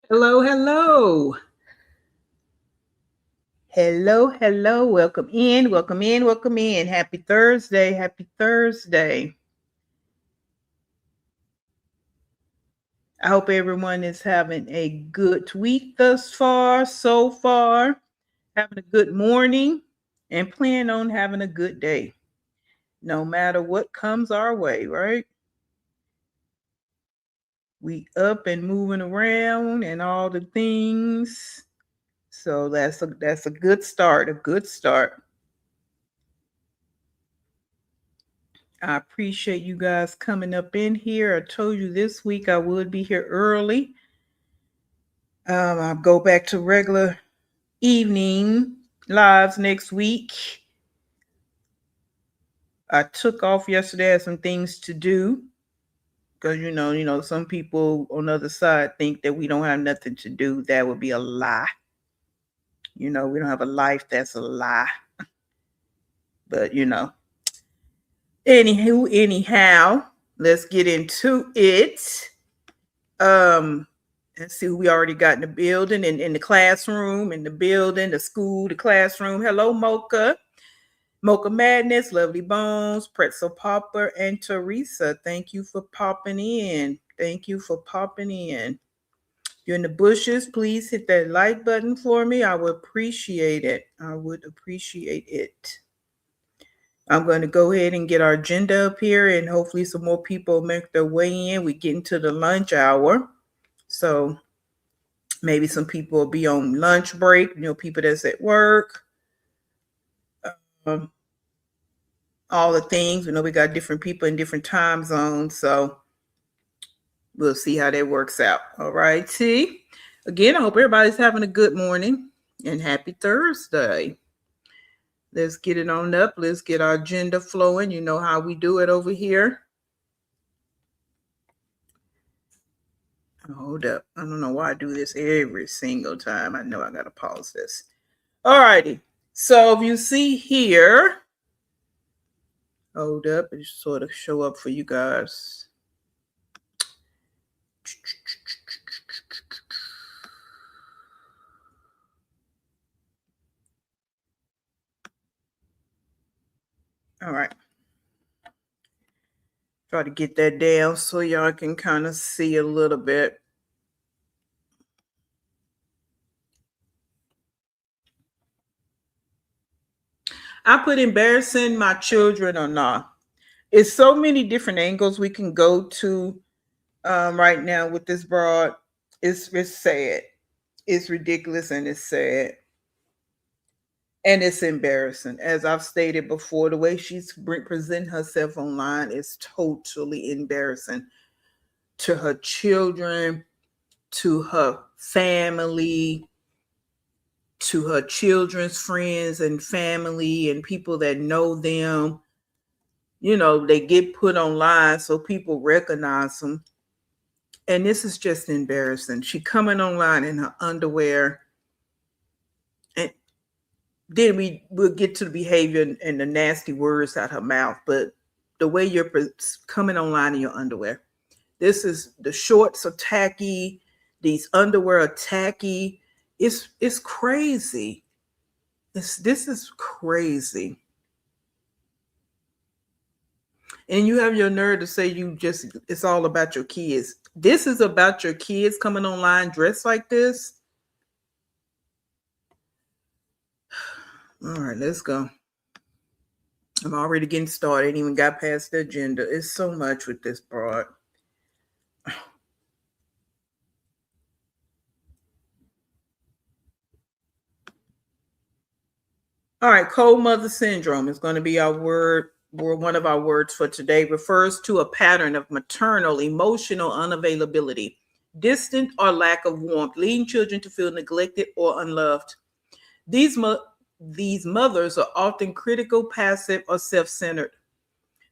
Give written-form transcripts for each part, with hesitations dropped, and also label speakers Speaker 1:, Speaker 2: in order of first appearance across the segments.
Speaker 1: Hello, hello. Hello, hello. Welcome in, welcome in, welcome in. Happy Thursday, happy Thursday. I hope everyone is having a good week thus far, so far, having a good morning, and plan on having a good day, no matter what comes our way, right? We up and moving around and all the things. So that's a good start, a good start. I appreciate you guys coming up in here. I told you this week I would be here early. I'll go back to regular evening lives next week. I took off yesterday. I had some things to do because some people on the other side think that we don't have nothing to do. That would be a lie. We don't have a life. That's a lie. But anyhow, let's get into it. Let's see who we already got in the building and in the classroom, in the building, the school, the classroom. Hello, Mocha. Mocha Madness, Lovely Bones, Pretzel Popper, and Teresa. Thank you for popping in. Thank you for popping in. You're in the bushes. Please hit that like button for me. I would appreciate it. I would appreciate it. I'm going to go ahead and get our agenda up here, and hopefully some more people make their way in. We get into the lunch hour. So maybe some people will be on lunch break, people that's at work. All the things. We got different people in different time zones. So we'll see how that works out. All right, T. Again, I hope everybody's having a good morning and happy Thursday. Let's get it on up. Let's get our agenda flowing. You know how we do it over here. Hold up. I don't know why I do this every single time. I know I got to pause this. All righty. So if you see here, hold up. It sort of show up for you guys. All right. Try to get that down so y'all can kind of see a little bit. I put embarrassing my children or not. It's so many different angles we can go to right now with this broad. It's sad. It's ridiculous and it's sad. And it's embarrassing. As I've stated before, the way she's presenting herself online is totally embarrassing to her children, to her family, to her children's friends and family and people that know them. They get put online so people recognize them. And this is just embarrassing. She coming online in her underwear. And then we'll get to the behavior and the nasty words out her mouth. But the way you're coming online in your underwear. The shorts are tacky. These underwear are tacky. It's crazy. This is crazy. And you have your nerve to say it's all about your kids. This is about your kids coming online dressed like this. All right, let's go. I'm already getting started. Ain't even got past the agenda. It's so much with this broad. All right, cold mother syndrome is going to be our word. One of our words for today refers to a pattern of maternal emotional unavailability, distant or lack of warmth, leading children to feel neglected or unloved. These mothers are often critical, passive, or self-centered,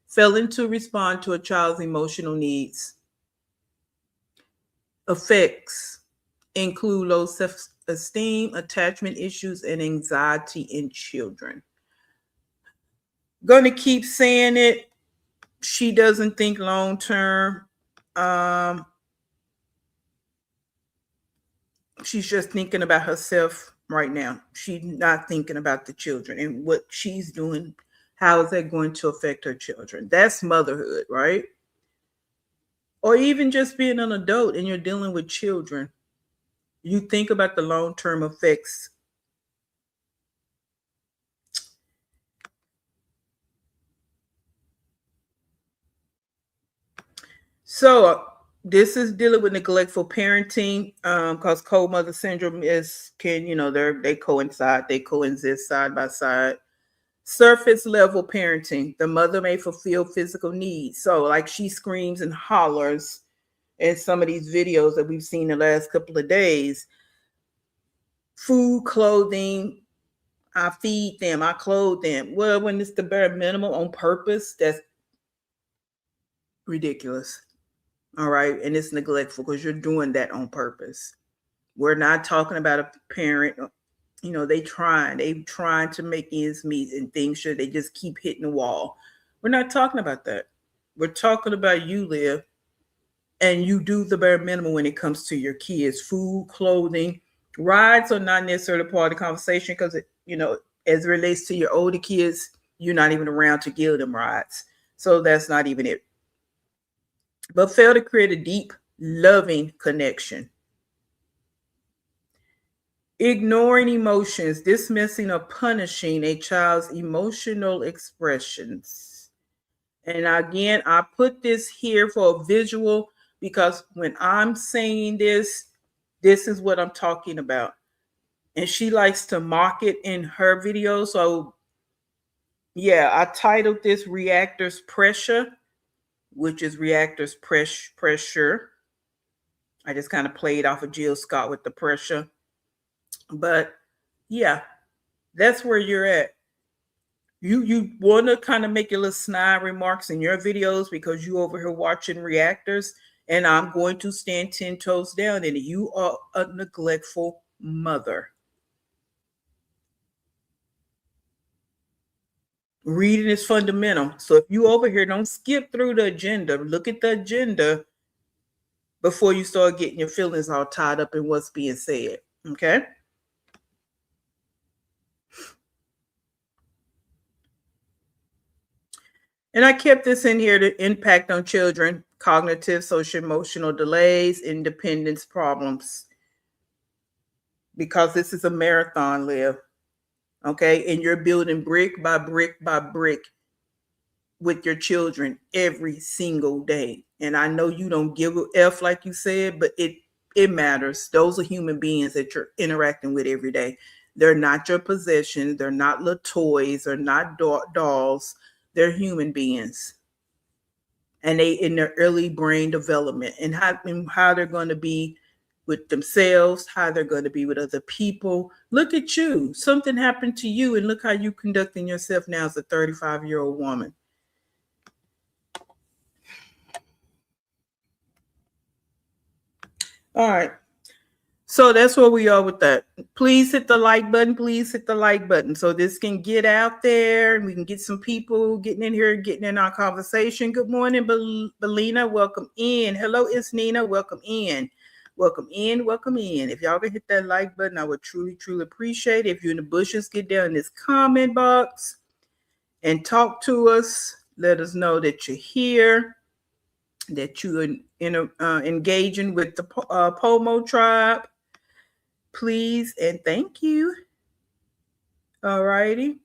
Speaker 1: failing to respond to a child's emotional needs. Effects include low self-esteem, attachment issues, and anxiety in children. Going to keep saying it. She doesn't think long term. She's just thinking about herself right now. She's not thinking about the children and what she's doing. How is that going to affect her children? That's motherhood, right? Or even just being an adult and you're dealing with children. You think about the long-term effects. So this is dealing with neglectful parenting, because cold mother syndrome they coincide, they coexist side by side. Surface level parenting. The mother may fulfill physical needs. So, like, she screams and hollers in some of these videos that we've seen the last couple of days. Food, clothing, I feed them, I clothe them. Well, when it's the bare minimum on purpose, that's ridiculous. All right. And it's neglectful because you're doing that on purpose. We're not talking about a parent, they trying to make ends meet and things should they just keep hitting the wall. We're not talking about that. We're talking about you live and you do the bare minimum when it comes to your kids. Food, clothing, rides are not necessarily part of the conversation because as it relates to your older kids, you're not even around to give them rides. So that's not even it. But fail to create a deep, loving connection. Ignoring emotions, dismissing or punishing a child's emotional expressions. And again, I put this here for a visual because when I'm saying this is what I'm talking about. And she likes to mock it in her videos. So yeah, I titled this Reactors Pressure, which is reactors pressure. I just kind of played off of Jill Scott with the pressure. But yeah, that's where you're at. You want to kind of make your little snide remarks in your videos because you over here watching reactors, and I'm going to stand 10 toes down and you are a neglectful mother. Reading is fundamental. So if you over here, don't skip through the agenda. Look at the agenda before you start getting your feelings all tied up in what's being said. Okay? And I kept this in here, the impact on children, cognitive, social, emotional delays, independence problems. Because this is a marathon, Liv. Okay? And you're building brick by brick by brick with your children every single day. And I know you don't give a F like you said, but it matters. Those are human beings that you're interacting with every day. They're not your possessions. They're not little toys. They're not dolls. They're human beings. And they in their early brain development and how they're going to be with themselves, how they're going to be with other people. Look at you. Something happened to you and look how you conducting yourself now as a 35-year-old woman. All right. So that's where we are with that. Please hit the like button. Please hit the like button so this can get out there and we can get some people getting in here, getting in our conversation. Good morning, Belina. Welcome in. Hello, it's Nina. Welcome in. Welcome in. Welcome in. If y'all can hit that like button, I would truly, truly appreciate it. If you're in the bushes, get down in this comment box and talk to us. Let us know that you're here, that you're engaging with the Pomo tribe. Please and thank you. All righty.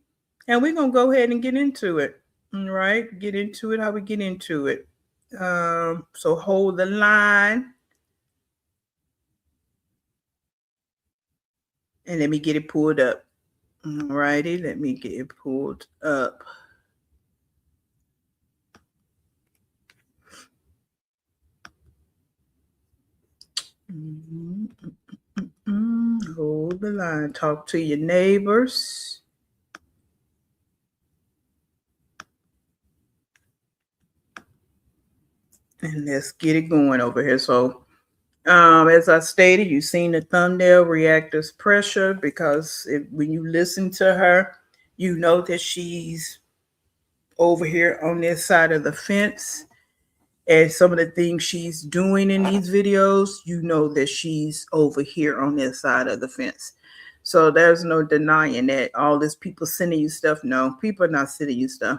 Speaker 1: And we're going to go ahead and get into it. All right. Get into it how we get into it. So hold the line. And let me get it pulled up. All righty. Let me get it pulled up. Hold the line. Talk to your neighbors. And let's get it going over here. So, as I stated, you've seen the thumbnail, Reactors Pressure, because when you listen to her, you know that she's over here on this side of the fence. And some of the things she's doing in these videos, you know that she's over here on this side of the fence. So there's no denying that. All this people sending you stuff. No, people are not sending you stuff.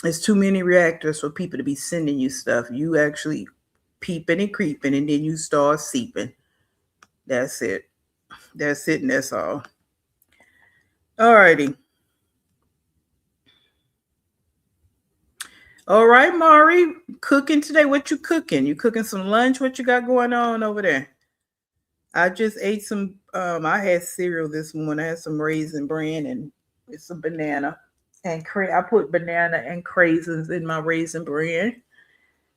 Speaker 1: There's too many reactors for people to be sending you stuff. You actually peeping and creeping, and then you start seeping. That's it. That's it, and that's all. All righty. All right, Mari, cooking today. What you cooking? You cooking some lunch? What you got going on over there? I just ate some. I had cereal this morning. I had some Raisin Bran and It's a banana and I put banana and craisins in my raisin bran,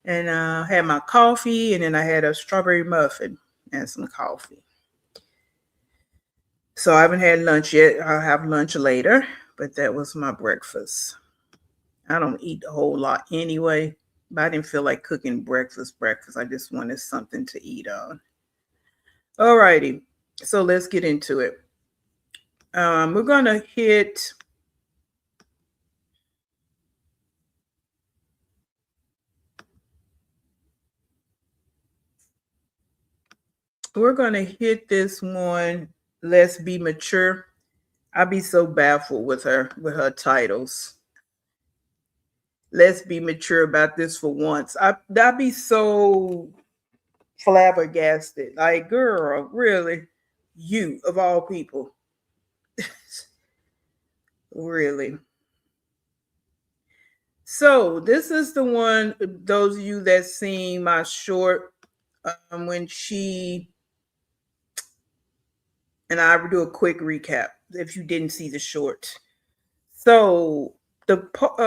Speaker 1: and had my coffee, and then I had a strawberry muffin and some coffee. So I haven't had lunch yet. I'll have lunch later, but that was my breakfast. I don't eat a whole lot anyway, but I didn't feel like cooking breakfast. I just wanted something to eat on. All righty, so let's get into it. We're gonna hit this one. Let's be mature. I be so baffled with her titles. Let's be mature about this for once. I'd be so flabbergasted. Like, girl, really? You of all people. Really. So this is the one, those of you that seen my short, when she, and I will do a quick recap if you didn't see the short. So the park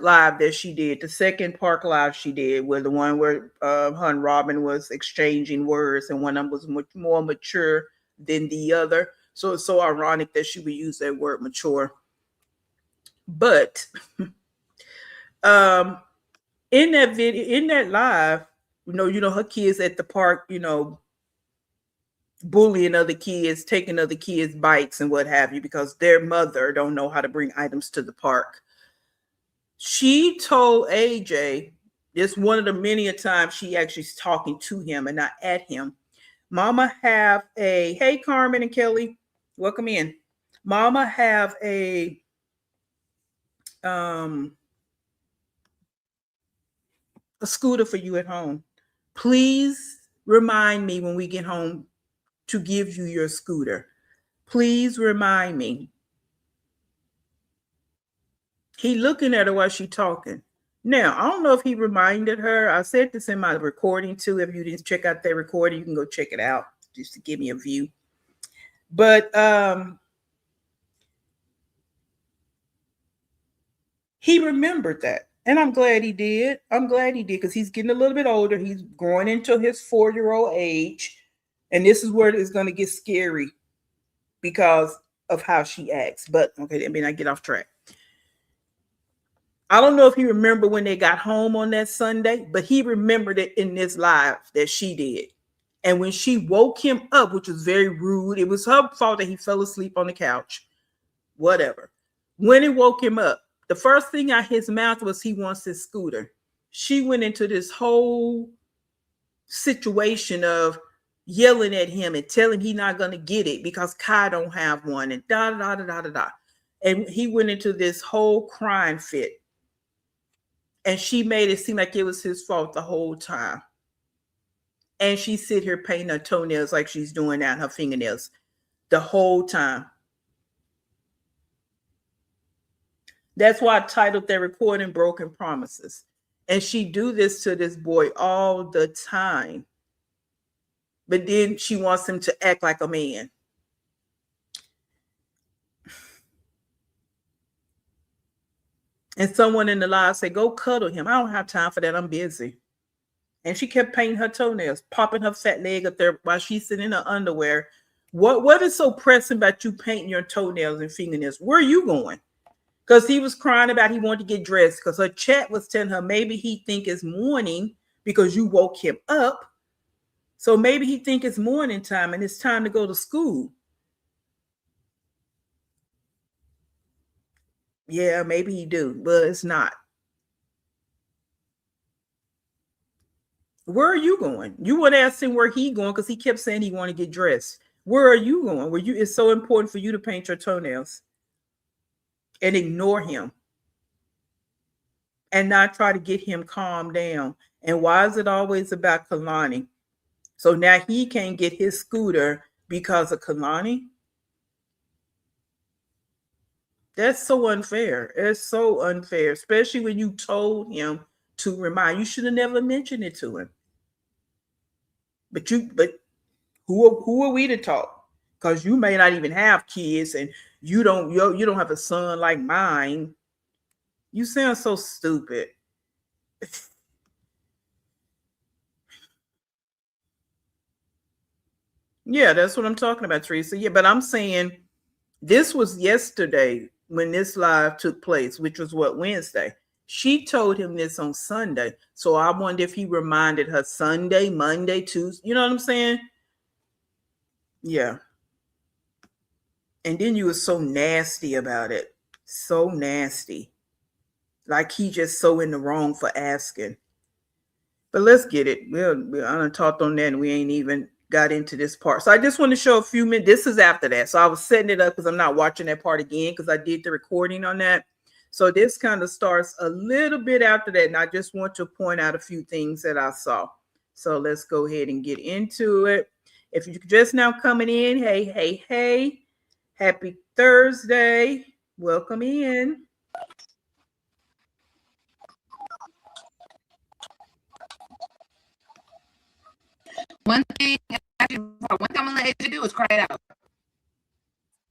Speaker 1: live that she did, the second park live she did, where the one where her and Robin was exchanging words, and one of them was much more mature than the other. So it's so ironic that she would use that word mature. But in that video, in that live, her kids at the park, bullying other kids, taking other kids' bikes and what have you, because their mother don't know how to bring items to the park. She told AJ, it's one of the many a times she actually is talking to him and not at him. Mama have a, hey Carmen and Kelly, welcome in. Mama have a scooter for you at home. Please remind me when we get home to give you your scooter. Please remind me. He looking at her while she talking. Now, I don't know if he reminded her. I said this in my recording too. If you didn't check out that recording, you can go check it out just to give me a view. But he remembered that. And I'm glad he did. Because he's getting a little bit older. He's growing into his 4-year-old age. And this is where it's going to get scary because of how she acts. But okay, let me not get off track. I don't know if he remembered when they got home on that Sunday, but he remembered it in this live that she did. And when she woke him up, which was very rude, it was her fault that he fell asleep on the couch. Whatever. When it woke him up, the first thing out his mouth was he wants his scooter. She went into this whole situation of yelling at him and telling him he's not going to get it because Kai don't have one, and da da da da da da. And he went into this whole crying fit. And she made it seem like it was his fault the whole time. And she sit here painting her toenails like she's doing that, her fingernails, the whole time. That's why I titled that recording Broken Promises. And she do this to this boy all the time. But then she wants him to act like a man. And someone in the live said, go cuddle him. I don't have time for that. I'm busy. And she kept painting her toenails, popping her fat leg up there while she's sitting in her underwear. What is so pressing about you painting your toenails and fingernails? Where are you going? Because he was crying about he wanted to get dressed because her chat was telling her maybe he think it's morning because you woke him up. So maybe he think it's morning time and it's time to go to school. Yeah, maybe he do, but it's not. Where are you going? You would ask him where he going because he kept saying he want to get dressed. Where are you going? It's so important for you to paint your toenails and ignore him and not try to get him calmed down. And why is it always about Kalani? So now he can't get his scooter because of Kalani? That's so unfair. It's so unfair, especially when you told him to remind. You should have never mentioned it to him. But who are we to talk? because you may not even have kids, and you don't have a son like mine. You sound so stupid. Yeah, that's what I'm talking about, Teresa. Yeah, but I'm saying this was yesterday when this live took place, which was what, Wednesday. She told him this on Sunday. So I wonder if he reminded her Sunday, Monday, Tuesday. You know what I'm saying? Yeah. And then you were so nasty about it. So nasty. Like he just so in the wrong for asking. But let's get it. I done talked on that and we ain't even got into this part. So I just want to show a few minutes. This is after that. So I was setting it up because I'm not watching that part again because I did the recording on that. So this kind of starts a little bit after that. And I just want to point out a few things that I saw. So let's go ahead and get into it. If you're just now coming in, hey, hey, hey. Happy Thursday. Welcome in.
Speaker 2: One thing I'm gonna let you do is cry it out.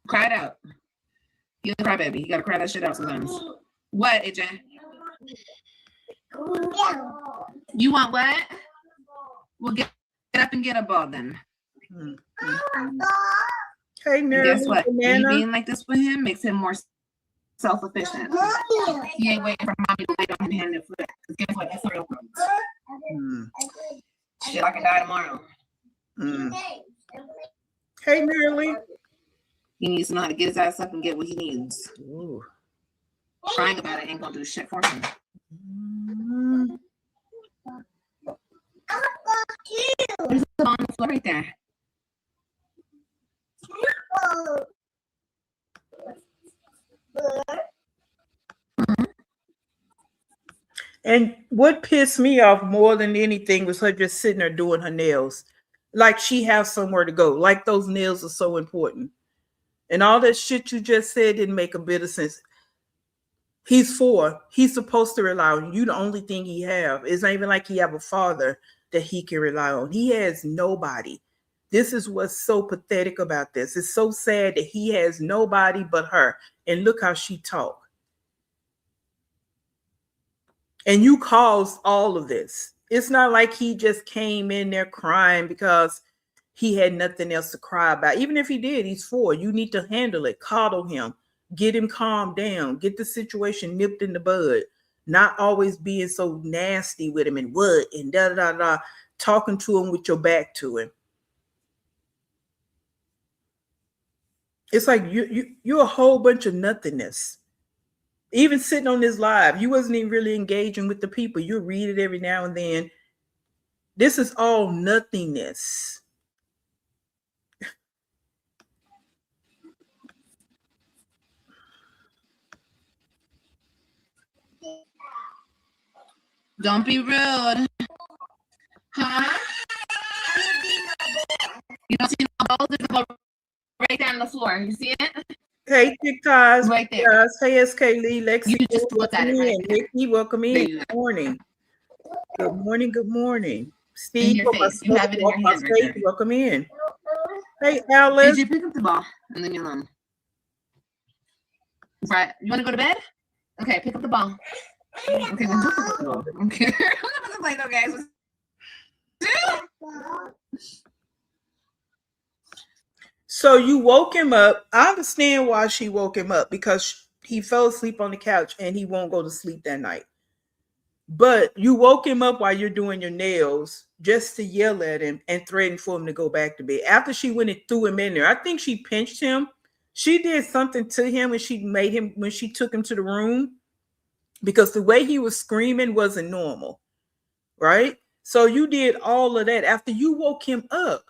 Speaker 2: Cry it out. You're a crybaby. You gotta cry that shit out sometimes. What, AJ? You want what? Well, get up and get a ball then.
Speaker 1: Hey,
Speaker 2: guess what? Me being like this with him makes him more self-efficient. He ain't waiting for mommy to wait on him hand and foot. Because guess what? That's the real problem. Shit, I could die tomorrow.
Speaker 1: Hey, Nerly.
Speaker 2: He needs to know how to get his ass up and get what he needs.
Speaker 1: Ooh.
Speaker 2: Crying about it ain't gonna do shit for him. There's a ball on the floor right there.
Speaker 1: And what pissed me off more than anything was her just sitting there doing her nails. Like she has somewhere to go. Like those nails are so important. And all that shit you just said didn't make a bit of sense. He's 4. He's supposed to rely on you. The only thing he have. It's not even like he have a father that he can rely on. He has nobody. This is what's so pathetic about this. It's so sad that he has nobody but her. And look how she talk. And you caused all of this. It's not like he just came in there crying because he had nothing else to cry about. Even if he did, he's 4. You need to handle it. Coddle him. Get him calmed down. Get the situation nipped in the bud. Not always being so nasty with him and what and da-da-da-da. Talking to him with your back to him. It's like you're a whole bunch of nothingness. Even sitting on this live, you wasn't even really engaging with the people. You read it every now and then. This is all nothingness.
Speaker 2: Don't be rude. Huh? You don't see no balls? There's a ball right down on the floor. You see it?
Speaker 1: Hey, TikToks.
Speaker 2: Right there.
Speaker 1: Hey, SK Lee, Lexi.
Speaker 2: You just look at it right there.
Speaker 1: Nikki, welcome in. Good morning. Good morning. Good morning. Steve,
Speaker 2: in your face. You have it in your hand right there.
Speaker 1: Welcome in. Hey, Alice.
Speaker 2: Did you pick up the ball and then you're alone? Right. You want to go to bed? Okay, pick up the ball. Okay, then just pick up the ball. Okay. I'm not playing, okay.
Speaker 1: So you woke him up. I understand why she woke him up, because he fell asleep on the couch and he won't go to sleep that night. But you woke him up while you're doing your nails just to yell at him and threaten for him to go back to bed. After she went and threw him in there, I think she pinched him. She did something to him when she took him to the room, because the way he was screaming wasn't normal, right? So you did all of that after you woke him up.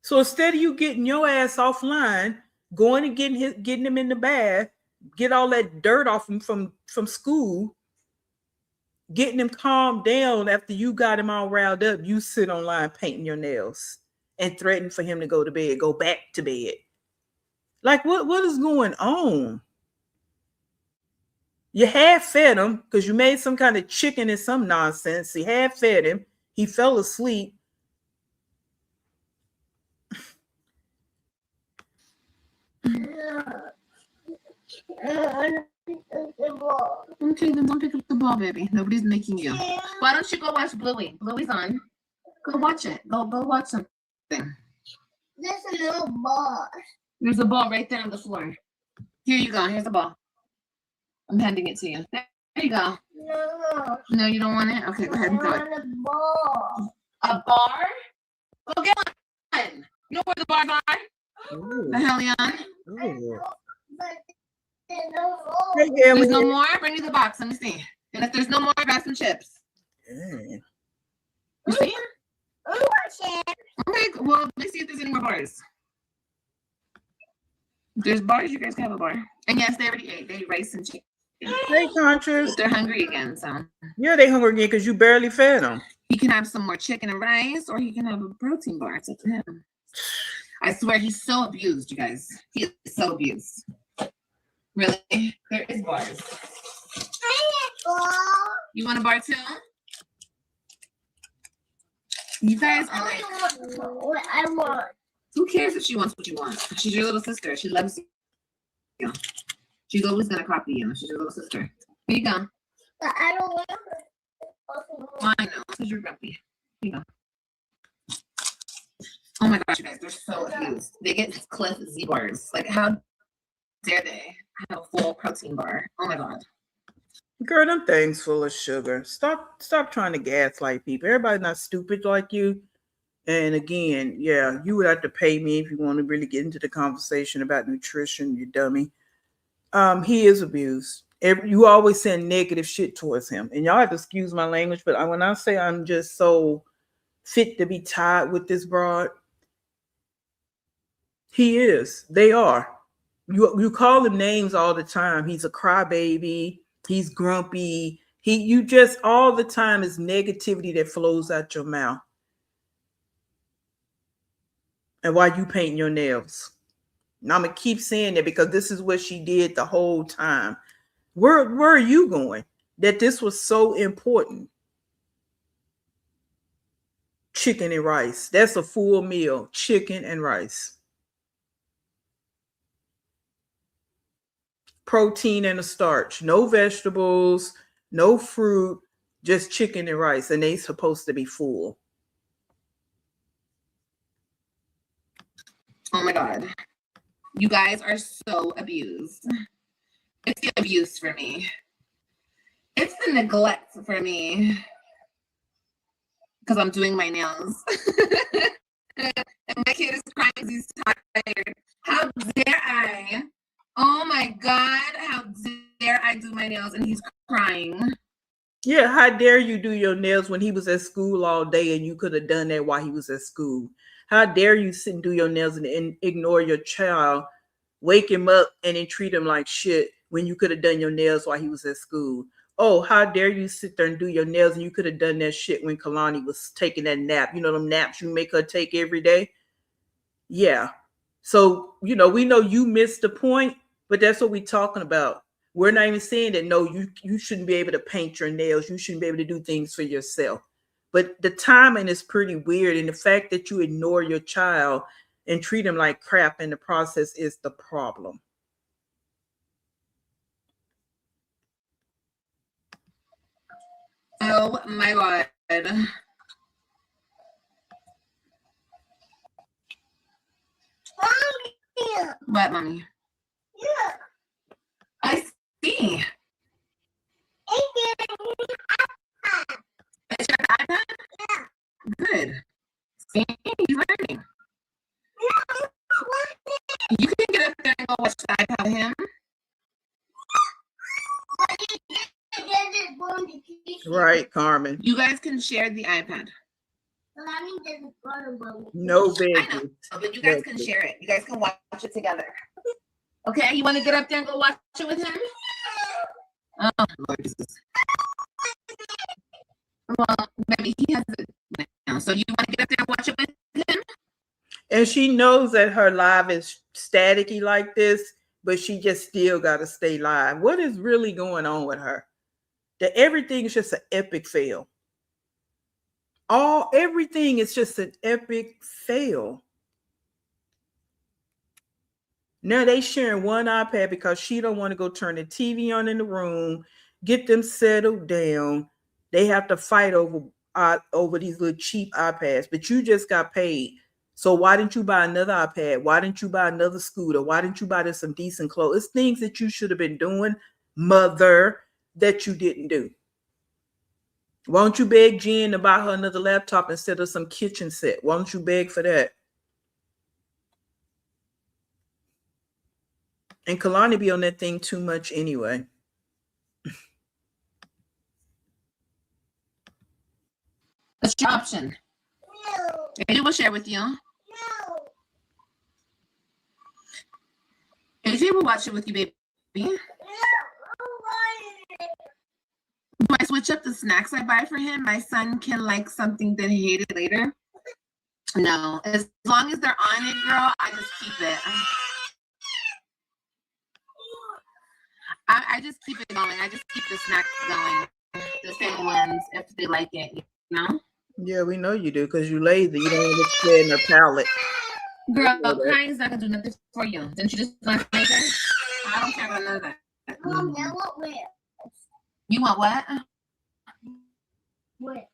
Speaker 1: So instead of you getting your ass offline, going and getting him in the bath, get all that dirt off him from school, getting him calmed down after you got him all riled up, you sit online painting your nails and threaten for him to go to bed, go back to bed. Like what is going on? You half fed him because you made some kind of chicken and some nonsense. You half fed him. He fell asleep.
Speaker 2: Okay, then don't pick up the ball, baby. Nobody's making you. Why don't you go watch Bluey? Bluey's on. Go watch it. Go watch something.
Speaker 3: There's a little ball.
Speaker 2: There's a ball right there on the floor. Here you go. Here's the ball. I'm handing it to you. There you go.
Speaker 3: No.
Speaker 2: No, you don't want it? Okay, go ahead and throw it.
Speaker 3: I want a ball.
Speaker 2: A bar? Go get one. You know where the bars are?
Speaker 1: Ooh.
Speaker 2: The hell, Leon?
Speaker 1: Ooh.
Speaker 3: But there's no ball.
Speaker 1: Hey,
Speaker 2: There's no more? Bring me the box. Let me see. And if there's no more, grab some chips.
Speaker 1: Yeah.
Speaker 2: You see?
Speaker 3: I want it.
Speaker 2: Okay, well, let's see if there's any more bars. If there's bars, you guys can have a bar. And yes, they already ate. They ate rice and chicken.
Speaker 1: Hey, Contras.
Speaker 2: But they're hungry again, so.
Speaker 1: Yeah, they hungry again because you barely fed them.
Speaker 2: He can have some more chicken and rice, or he can have a protein bar. It's up to him. I swear, he's so abused, you guys. He is so abused. Really? There is bars. You want a bar too? You guys are like,
Speaker 3: What I want.
Speaker 2: who cares if she wants what you want? She's your little sister. She loves you. She's always gonna copy you. She's your little sister. Here you go.
Speaker 3: But I don't want it.
Speaker 2: I know, because you're grumpy. Here you go. Oh my gosh, you guys, they're so abused. They get Cliff Z bars. Like, how dare they have a full protein bar? Oh my god.
Speaker 1: Girl, them things full of sugar. Stop trying to gaslight people. Everybody's not stupid like you. And again, yeah, you would have to pay me if you want to really get into the conversation about nutrition, you dummy. He is abused. You always send negative shit towards him. And y'all have to excuse my language, but when I say I'm just so fit to be tied with this broad, he is. They are. You call him names all the time. He's a crybaby. He's grumpy. You just all the time is negativity that flows out your mouth. And why you painting your nails? And I'm gonna keep saying that because this is what she did the whole time. Where are you going? That this was so important. Chicken and rice. That's a full meal. Chicken and rice. Protein and a starch. No vegetables, no fruit, just chicken and rice. And they supposed to be full.
Speaker 2: Oh my god. You guys are so abused. It's the abuse for me. It's the neglect for me. Because I'm doing my nails. And my kid is crying because he's tired. How dare I? Oh my god, how dare I do my nails and he's crying.
Speaker 1: Yeah, how dare you do your nails when he was at school all day and you could have done that while he was at school? How dare you sit and do your nails and ignore your child, wake him up and then treat him like shit when you could have done your nails while he was at school? Oh, how dare you sit there and do your nails and you could have done that shit when Kalani was taking that nap. You know them naps you make her take every day? Yeah. So, we know you missed the point, but that's what we're talking about. We're not even saying that, no, you shouldn't be able to paint your nails. You shouldn't be able to do things for yourself. But the timing is pretty weird. And the fact that you ignore your child and treat him like crap in the process is the problem.
Speaker 2: Oh my god. What, mommy?
Speaker 3: Yeah.
Speaker 2: I see. Is your iPad?
Speaker 3: Yeah.
Speaker 2: Good. See, he's learning. You can get up there and go watch the iPad with him.
Speaker 1: Right, Carmen.
Speaker 2: You guys can share the iPad.
Speaker 1: No
Speaker 2: I know,
Speaker 1: veggies.
Speaker 2: but you guys can share it. You guys can watch it together. Okay, you want to get up there and go watch it with him? Oh, Lord Jesus. Well, maybe he has it now. So you want to get up there and watch it with him?
Speaker 1: And she knows that her live is staticky like this, but she just still got to stay live. What is really going on with her? That everything is just an epic fail. Everything is just an epic fail. Now they sharing one iPad because she don't want to go turn the TV on in the room, get them settled down. They have to fight over these little cheap iPads, but you just got paid. So why didn't you buy another iPad? Why didn't you buy another scooter? Why didn't you buy them some decent clothes? It's things that you should have been doing, mother, that you didn't do. Why don't you beg Jen to buy her another laptop instead of some kitchen set? Why don't you beg for that? And Kalani be on that thing too much anyway.
Speaker 2: That's your option.
Speaker 3: No.
Speaker 2: AJ will share with you.
Speaker 3: No.
Speaker 2: AJ will watch it with you, baby.
Speaker 3: No.
Speaker 2: Do I switch up the snacks I buy for him? My son can like something that he hated later. No, as long as they're on it, girl, I just keep it. I just keep it going. I just keep the snacks going. The same ones if they like it, you know?
Speaker 1: Yeah, we know you do because you lazy. You don't want to stay in their palate.
Speaker 2: Girl, crying's not gonna do nothing for you. Didn't you just want to make it? I don't care about none of that.
Speaker 3: Mom, now what will?
Speaker 2: You want what?
Speaker 3: Will.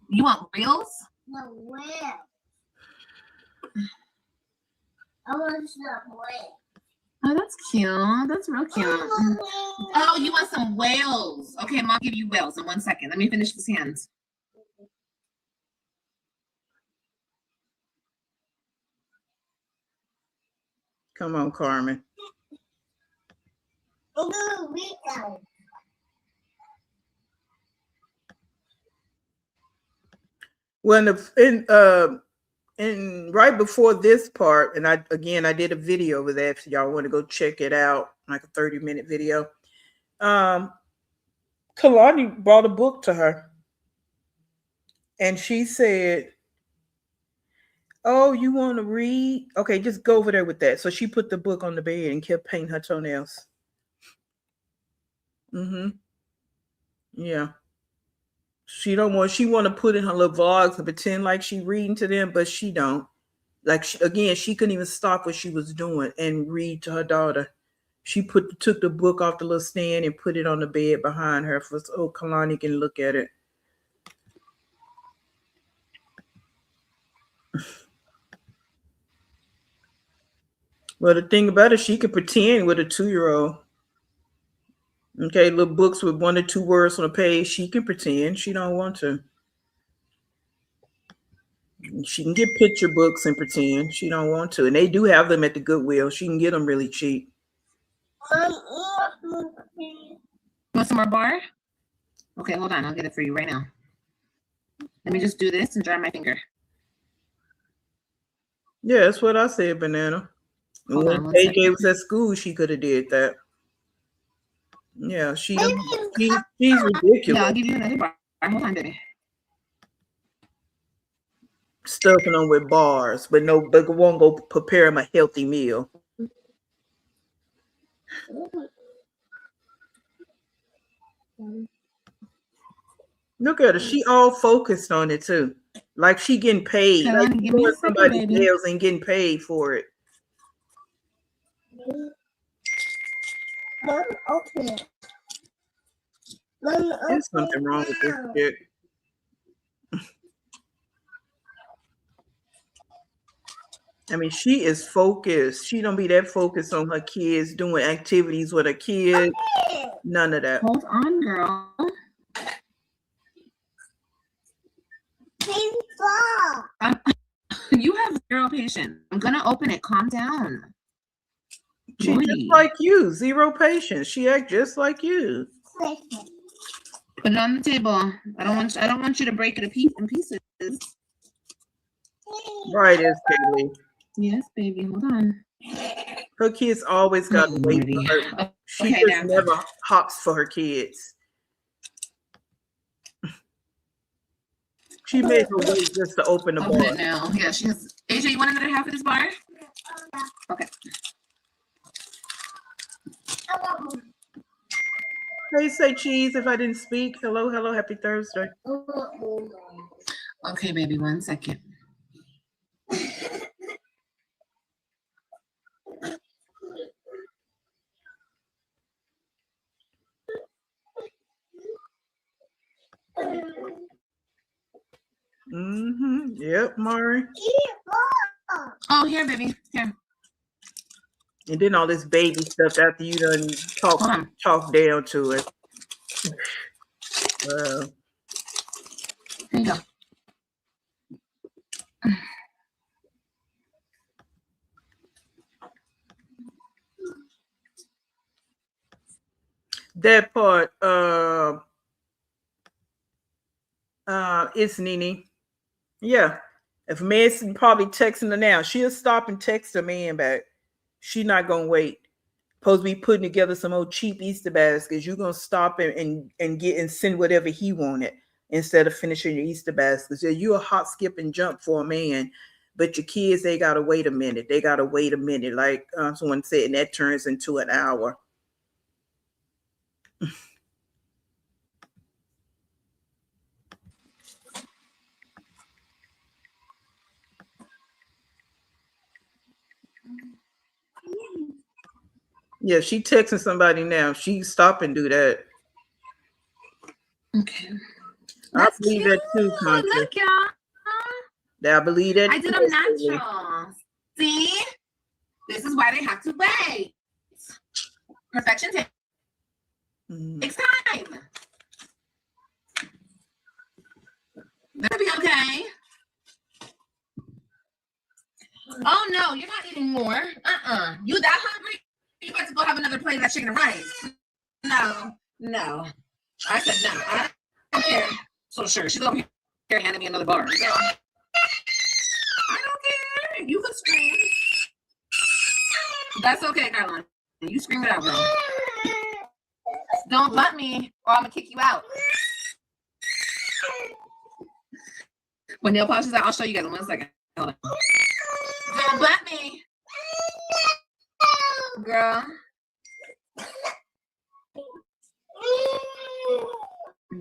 Speaker 2: You want reels?
Speaker 3: No, will. I want some will.
Speaker 2: Oh, that's cute. That's real cute. Oh, you want some whales? Okay, Mom, give you whales in 1 second. Let me finish this hands.
Speaker 1: Come on, Carmen. When and right before this part, and I did a video with that. If y'all want to go check it out, like a 30-minute video. Kalani brought a book to her, and she said, "Oh, you want to read? Okay, just go over there with that." So she put the book on the bed and kept painting her toenails. Yeah. She want to put in her little vlogs and pretend like she reading to them, but she don't. Like she couldn't even stop what she was doing and read to her daughter. She took the book off the little stand and put it on the bed behind her so Kalani can look at it. Well, the thing about it, she could pretend with a 2-year-old. Okay, little books with 1 or 2 words on a page. She can pretend. She don't want to. She can get picture books and pretend. She don't want to. And they do have them at the Goodwill. She can get them really cheap.
Speaker 2: You want some more bar? Okay, hold on. I'll get it for you right now. Let me just do this and dry my finger.
Speaker 1: Yeah, that's what I said, Banana. And when AJ was at school, she could have did that. Yeah, she's ridiculous.
Speaker 2: Yeah, I'll give you another bar. Hold on, baby.
Speaker 1: Stuffing them with bars, but won't go prepare him a healthy meal. Look at her. She all focused on it too. Like she getting paid.
Speaker 2: Like doing somebody
Speaker 1: else and getting paid for it.
Speaker 3: Mom, open it.
Speaker 1: There's something wrong with this shit. I mean, she is focused. She don't be that focused on her kids doing activities with her kids. None of that.
Speaker 2: Hold on, girl. You have zero patience. I'm gonna open it. Calm down.
Speaker 1: She just like you. Zero patience. She act just like you.
Speaker 2: Put it on the table. I don't want you to break it in pieces.
Speaker 1: Right, is Kaylee.
Speaker 2: Yes, baby. Hold on.
Speaker 1: Her kids always got to wait for her. She just never hops for her kids. She made her wait just to open the bar.
Speaker 2: Now. Yeah, she has. AJ, you want another half of this bar? Okay.
Speaker 1: Hey, say cheese if I didn't speak. Hello, happy Thursday.
Speaker 2: Okay, baby, 1 second.
Speaker 1: Yep, Mari.
Speaker 2: Oh, here, baby. Here.
Speaker 1: And then all this baby stuff after you done talk down to it.
Speaker 2: Here you go.
Speaker 1: That part, it's Nene. Yeah. If Mason probably texting her now, she'll stop and text her man back. She not gonna wait. Supposed to be putting together some old cheap Easter baskets. You're gonna stop and get and send whatever he wanted instead of finishing your Easter baskets. You're a hot skip and jump for a man, but your kids, they gotta wait a minute. They gotta wait a minute, like someone said, and that turns into an hour. Yeah, she texting somebody now. She stop and do that.
Speaker 2: Okay.
Speaker 1: I believe that too, Contra.
Speaker 2: Look, y'all.
Speaker 1: I believe that.
Speaker 2: I did them natural. See? This is why they have to wait. Perfection takes time. That'll be okay. Oh no, you're not eating more. You that hungry? You got to go have another plate of that chicken and rice. No. I said no. I don't care. So sure, she's over here handing me another bar. So, I don't care. You can scream. That's okay, Caroline. You scream it out, bro. Don't butt me, or I'm gonna kick you out. When nail polish is out, I'll show you guys in 1 second. Hold on. Don't butt me, girl.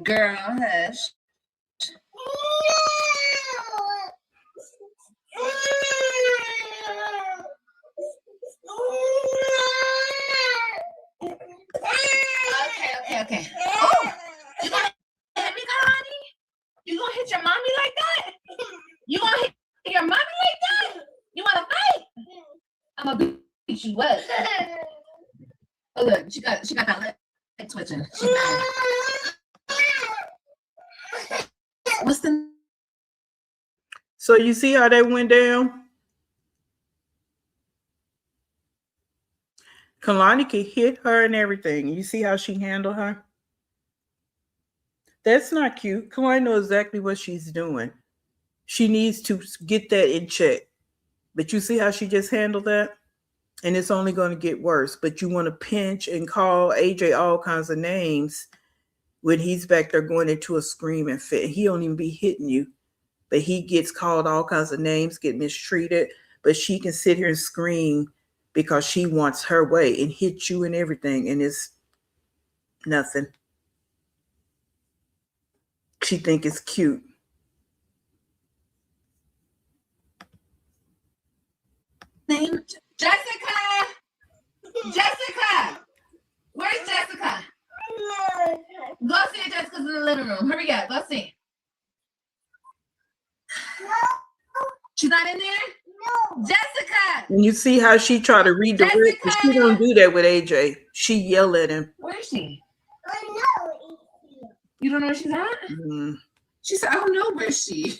Speaker 2: Girl, hush. Okay. Oh, you gonna hit me, Connie? You gonna hit your mommy like that? You gonna hit your mommy like that? You wanna fight? I'm gonna beat you up. Oh look, she got that leg twitching. What's the?
Speaker 1: So you see how that went down? Kalani could hit her and everything. You see how she handled her? That's not cute. Kalani knows exactly what she's doing. She needs to get that in check. But you see how she just handled that? And it's only going to get worse. But you want to pinch and call AJ all kinds of names when he's back there going into a screaming fit. He don't even be hitting you. But he gets called all kinds of names, get mistreated. But she can sit here and scream because she wants her way and hit you and everything. And it's nothing. She think it's cute.
Speaker 2: Name Jessica. Where's Jessica? Go see if Jessica's in the living room. Hurry up. Go see. She's not in there? No. Jessica.
Speaker 1: And you see how she try to redirect, but she don't do that with AJ. She yell at him.
Speaker 2: Where is she? I know. You don't know where she's at?
Speaker 1: Mm-hmm.
Speaker 2: She said, I don't know where she.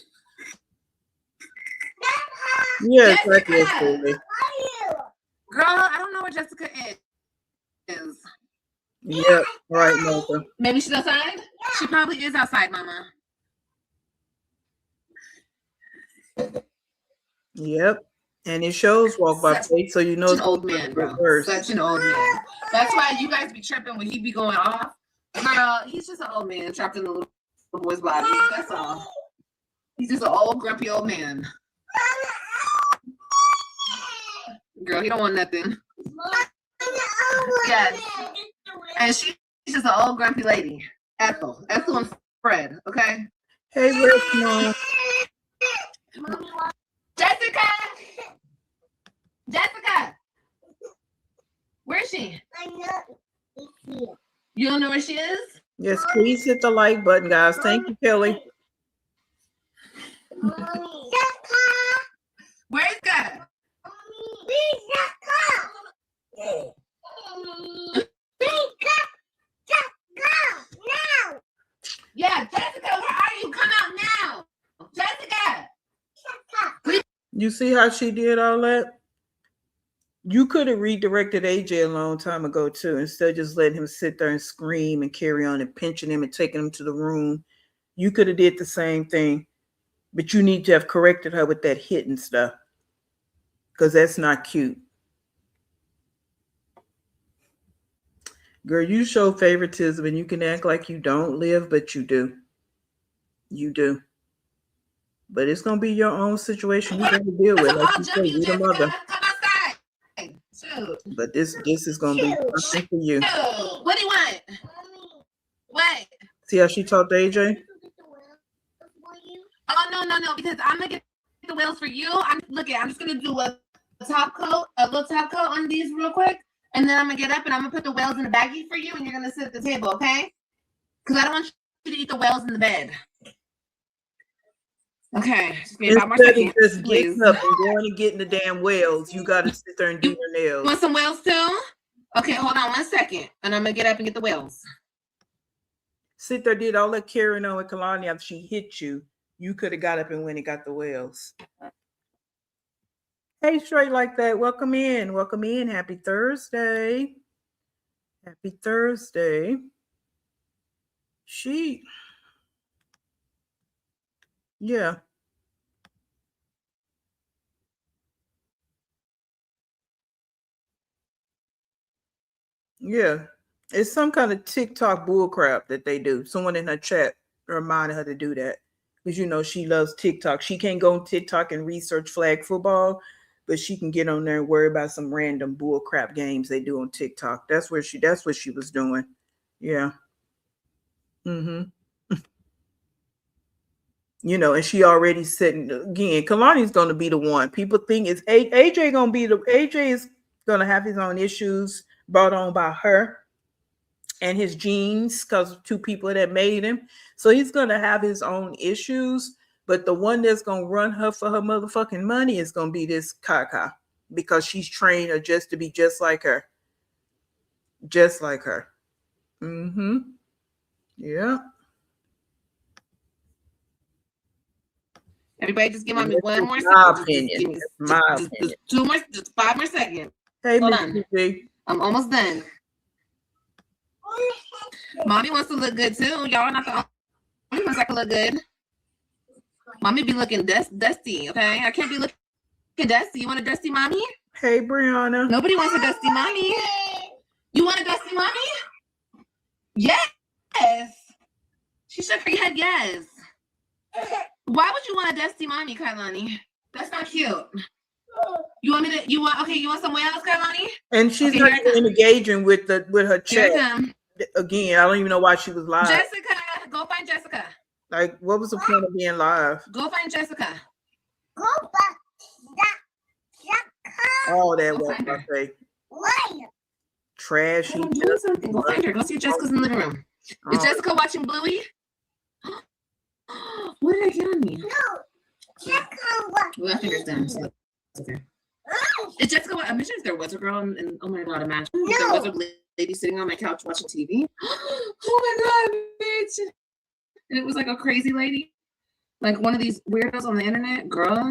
Speaker 1: Yeah,
Speaker 2: Jessica. Girl, I don't know where Jessica is.
Speaker 1: Yep. Right, Martha.
Speaker 2: Maybe she's outside? Yeah. She probably is outside, Mama.
Speaker 1: Yep. And it shows walk by faith, so you know
Speaker 2: it's an old man, bro. Such an old man. That's why you guys be tripping when he be going off. Girl, he's just an old man trapped in a little boy's body. That's all. He's just an old, grumpy old man. Girl, he don't want nothing. Yes. And she's just an old, grumpy lady. Ethel and Fred, okay?
Speaker 1: Hey, Rick, Mom.
Speaker 2: Jessica! Where is she?
Speaker 3: I know.
Speaker 2: You don't know where she is?
Speaker 1: Yes, please hit the like button, guys. Thank you, Kelly.
Speaker 2: Where's God? Yeah, Jessica, where are you? Come out now. Jessica.
Speaker 1: You see how she did all that? You could have redirected AJ a long time ago too, instead of just letting him sit there and scream and carry on and pinching him and taking him to the room. You could have did the same thing, but you need to have corrected her with that hitting stuff, because that's not cute. Girl, you show favoritism and you can act like you don't live, but you do. You do. But it's gonna be your own situation you gotta deal with. Like you say, you the mother. But this is gonna be something for you.
Speaker 2: What do you want? What?
Speaker 1: See how she talked to AJ?
Speaker 2: Oh no, because I'm gonna get the wheels for you. I'm just gonna do a little top coat on these real quick, and then I'm gonna get up and I'm gonna put the wheels in the baggie for you, and you're gonna sit at the table, okay? Because I don't want you to eat the wheels in the bed. Okay, just give me 5 more seconds.
Speaker 1: Just getting up and going and getting the damn whales. You gotta sit there and do your nails.
Speaker 2: You want some whales too? Okay, hold on 1 second, and I'm gonna get up and get the whales.
Speaker 1: Sit there, did all that carrying on with Kalani after she hit you. You could have got up and went and got the whales. Hey, straight like that. Welcome in. Welcome in. Happy Thursday. Happy Thursday. Yeah. Yeah. It's some kind of TikTok bullcrap that they do. Someone in her chat reminded her to do that. Because, you know, she loves TikTok. She can't go on TikTok and research flag football, but she can get on there and worry about some random bullcrap games they do on TikTok. That's what she was doing. Yeah. You know, and she already said again, Kalani's gonna be the one. People think it's AJ is gonna have his own issues brought on by her and his genes, because of 2 people that made him. So he's gonna have his own issues, but the one that's gonna run her for her motherfucking money is gonna be this Kaka, because she's trained her just to be just like her. Just like her. Yeah.
Speaker 2: Everybody just give me 1 more second.
Speaker 1: My opinion. My opinion.
Speaker 2: Just 5 more seconds.
Speaker 1: Hey,
Speaker 2: hold
Speaker 1: Mr.
Speaker 2: on. I'm almost done. Mommy wants to look good too. Y'all are not the only ones that can look good. Mommy be looking dusty, okay? I can't be looking dusty. You want a dusty mommy?
Speaker 1: Hey, Brianna.
Speaker 2: Nobody wants a dusty mommy. You want a dusty mommy? Yes. She shook her head yes. Why would you want a dusty mommy, Kailani? That's not cute. You want some whales, Kailani?
Speaker 1: And she's not even engaging with her chat. Again, I don't even know why she was live.
Speaker 2: Jessica, go find Jessica.
Speaker 1: Like, what was the point of being live?
Speaker 2: Go find Jessica.
Speaker 3: Go back.
Speaker 1: All that was I say. Trashy.
Speaker 2: Do something. Go find her. Go see Jessica's in the living room. Is Jessica watching Bluey? What did I get on me?
Speaker 3: No.
Speaker 2: Well, I think it's done. So okay. Is Jessica? Imagine if there was a girl, and oh my god, imagine if there was a lady sitting on my couch watching TV. Oh my god, bitch! And it was like a crazy lady, like one of these weirdos on the internet, girl.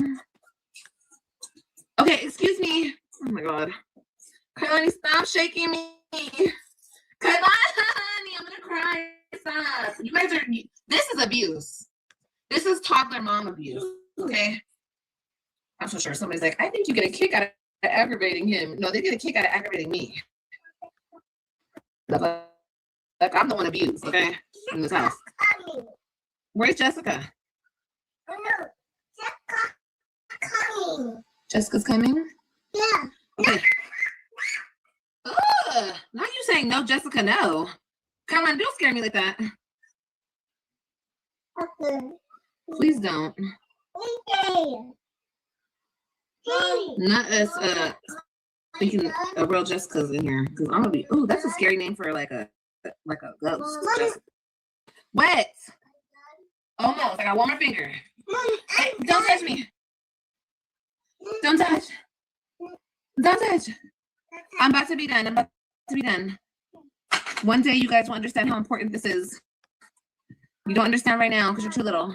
Speaker 2: Okay, excuse me. Oh my god, Kailani, stop shaking me. Kailani, I'm gonna cry. Stop. You guys are. This is abuse. This is toddler mom abuse. Okay. I'm so sure somebody's like, I think you get a kick out of aggravating him. No, they get a kick out of aggravating me. Like I'm the one abused, okay, in this house. Where's Jessica?
Speaker 3: No, Jessica coming.
Speaker 2: Jessica's coming?
Speaker 3: Yeah.
Speaker 2: Okay. Ugh, not you saying no, Jessica, no. Come on, don't scare me like that.
Speaker 3: Okay.
Speaker 2: Please don't.
Speaker 3: Okay.
Speaker 2: Not us thinking a real Jessica's in here. Because I'm gonna be that's a scary name for like a ghost. Wet. Almost. I got one more finger. Hey, don't touch me. Don't touch. Don't touch. I'm about to be done. I'm about to be done. One day you guys will understand how important this is. You don't understand right now because you're too little.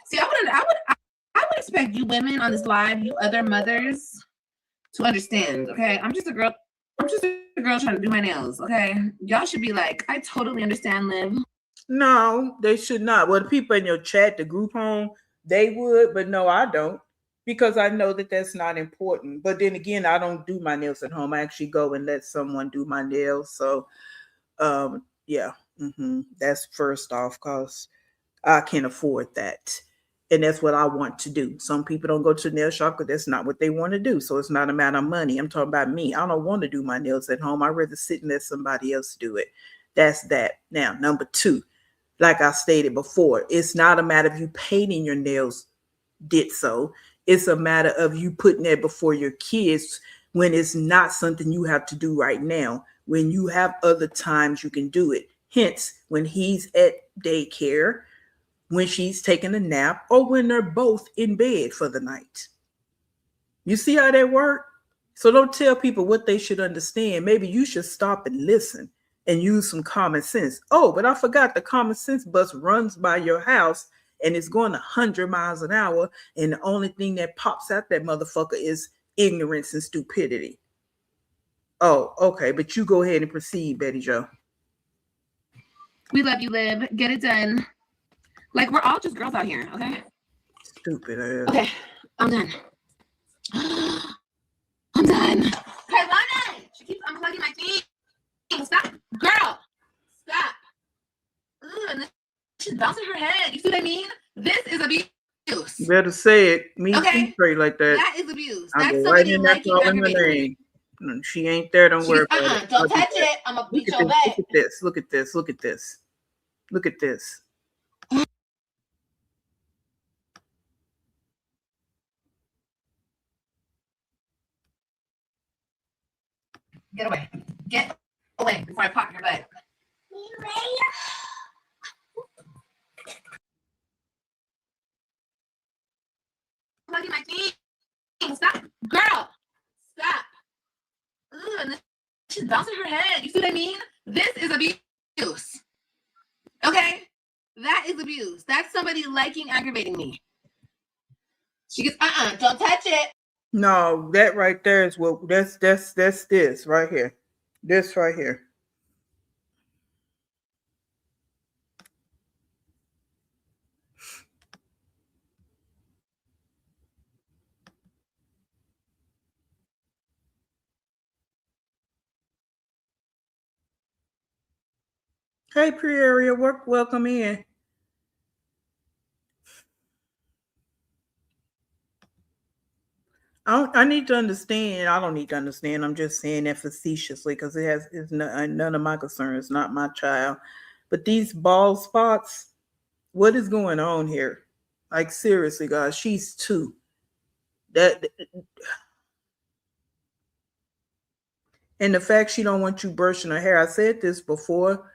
Speaker 2: See, I would expect you women on this live, you other mothers, to understand. Okay, I'm just a girl. I'm just a girl trying to do my nails. Okay, y'all should be like, I totally understand, Liv.
Speaker 1: No, they should not. Well, the people in your chat, the group home, they would, but no, I don't, because I know that that's not important. But then again, I don't do my nails at home. I actually go and let someone do my nails. So, yeah, that's first off, because I can't afford that. And that's what I want to do. Some people don't go to the nail shop because that's not what they want to do. So it's not a matter of money. I'm talking about me. I don't want to do my nails at home. I'd rather sit and let somebody else do it. That's that. Now, number two, like I stated before, it's not a matter of you painting your nails did so. It's a matter of you putting that before your kids when it's not something you have to do right now. When you have other times you can do it. Hence, when he's at daycare, when she's taking a nap, or when they're both in bed for the night. You see how that works? So don't tell people what they should understand. Maybe you should stop and listen and use some common sense. Oh, but I forgot the common sense bus runs by your house and it's going 100 miles an hour. And the only thing that pops out that motherfucker is ignorance and stupidity. Oh, okay. But you go ahead and proceed, Betty Jo.
Speaker 2: We love you, Liv. Get it done. Like, we're all just girls out here, okay?
Speaker 1: Stupid ass.
Speaker 2: Okay, I'm done. I'm done. Hey, Lana! She keeps unplugging my thing. Stop. Girl! Stop. Ugh, she's bouncing her head. You see what I mean? This is abuse.
Speaker 1: You better say it. Me
Speaker 2: okay.
Speaker 1: straight like that.
Speaker 2: That is abuse.
Speaker 1: I'll
Speaker 2: That's
Speaker 1: go right
Speaker 2: somebody
Speaker 1: in there calling her name. She ain't there. Don't worry about it.
Speaker 2: Don't touch it. I'm going to beat your butt.
Speaker 1: Look at this. Look at this. Look at this. Look at this.
Speaker 2: Get away. Get away before I pop your butt. Plugging my thing. Stop. Girl. Stop. Ugh, she's bouncing her head. You see what I mean? This is abuse. Okay? That is abuse. That's somebody liking aggravating me. She goes, don't touch it.
Speaker 1: No, that right there is what that's this right here. This right here. Hey, Pre-Area, welcome in. I need to understand. I don't need to understand. I'm just saying that facetiously because it's none of my concern. It's not my child. But these bald spots, what is going on here? Like, seriously, guys, she's 2. And the fact she don't want you brushing her hair, I said this before,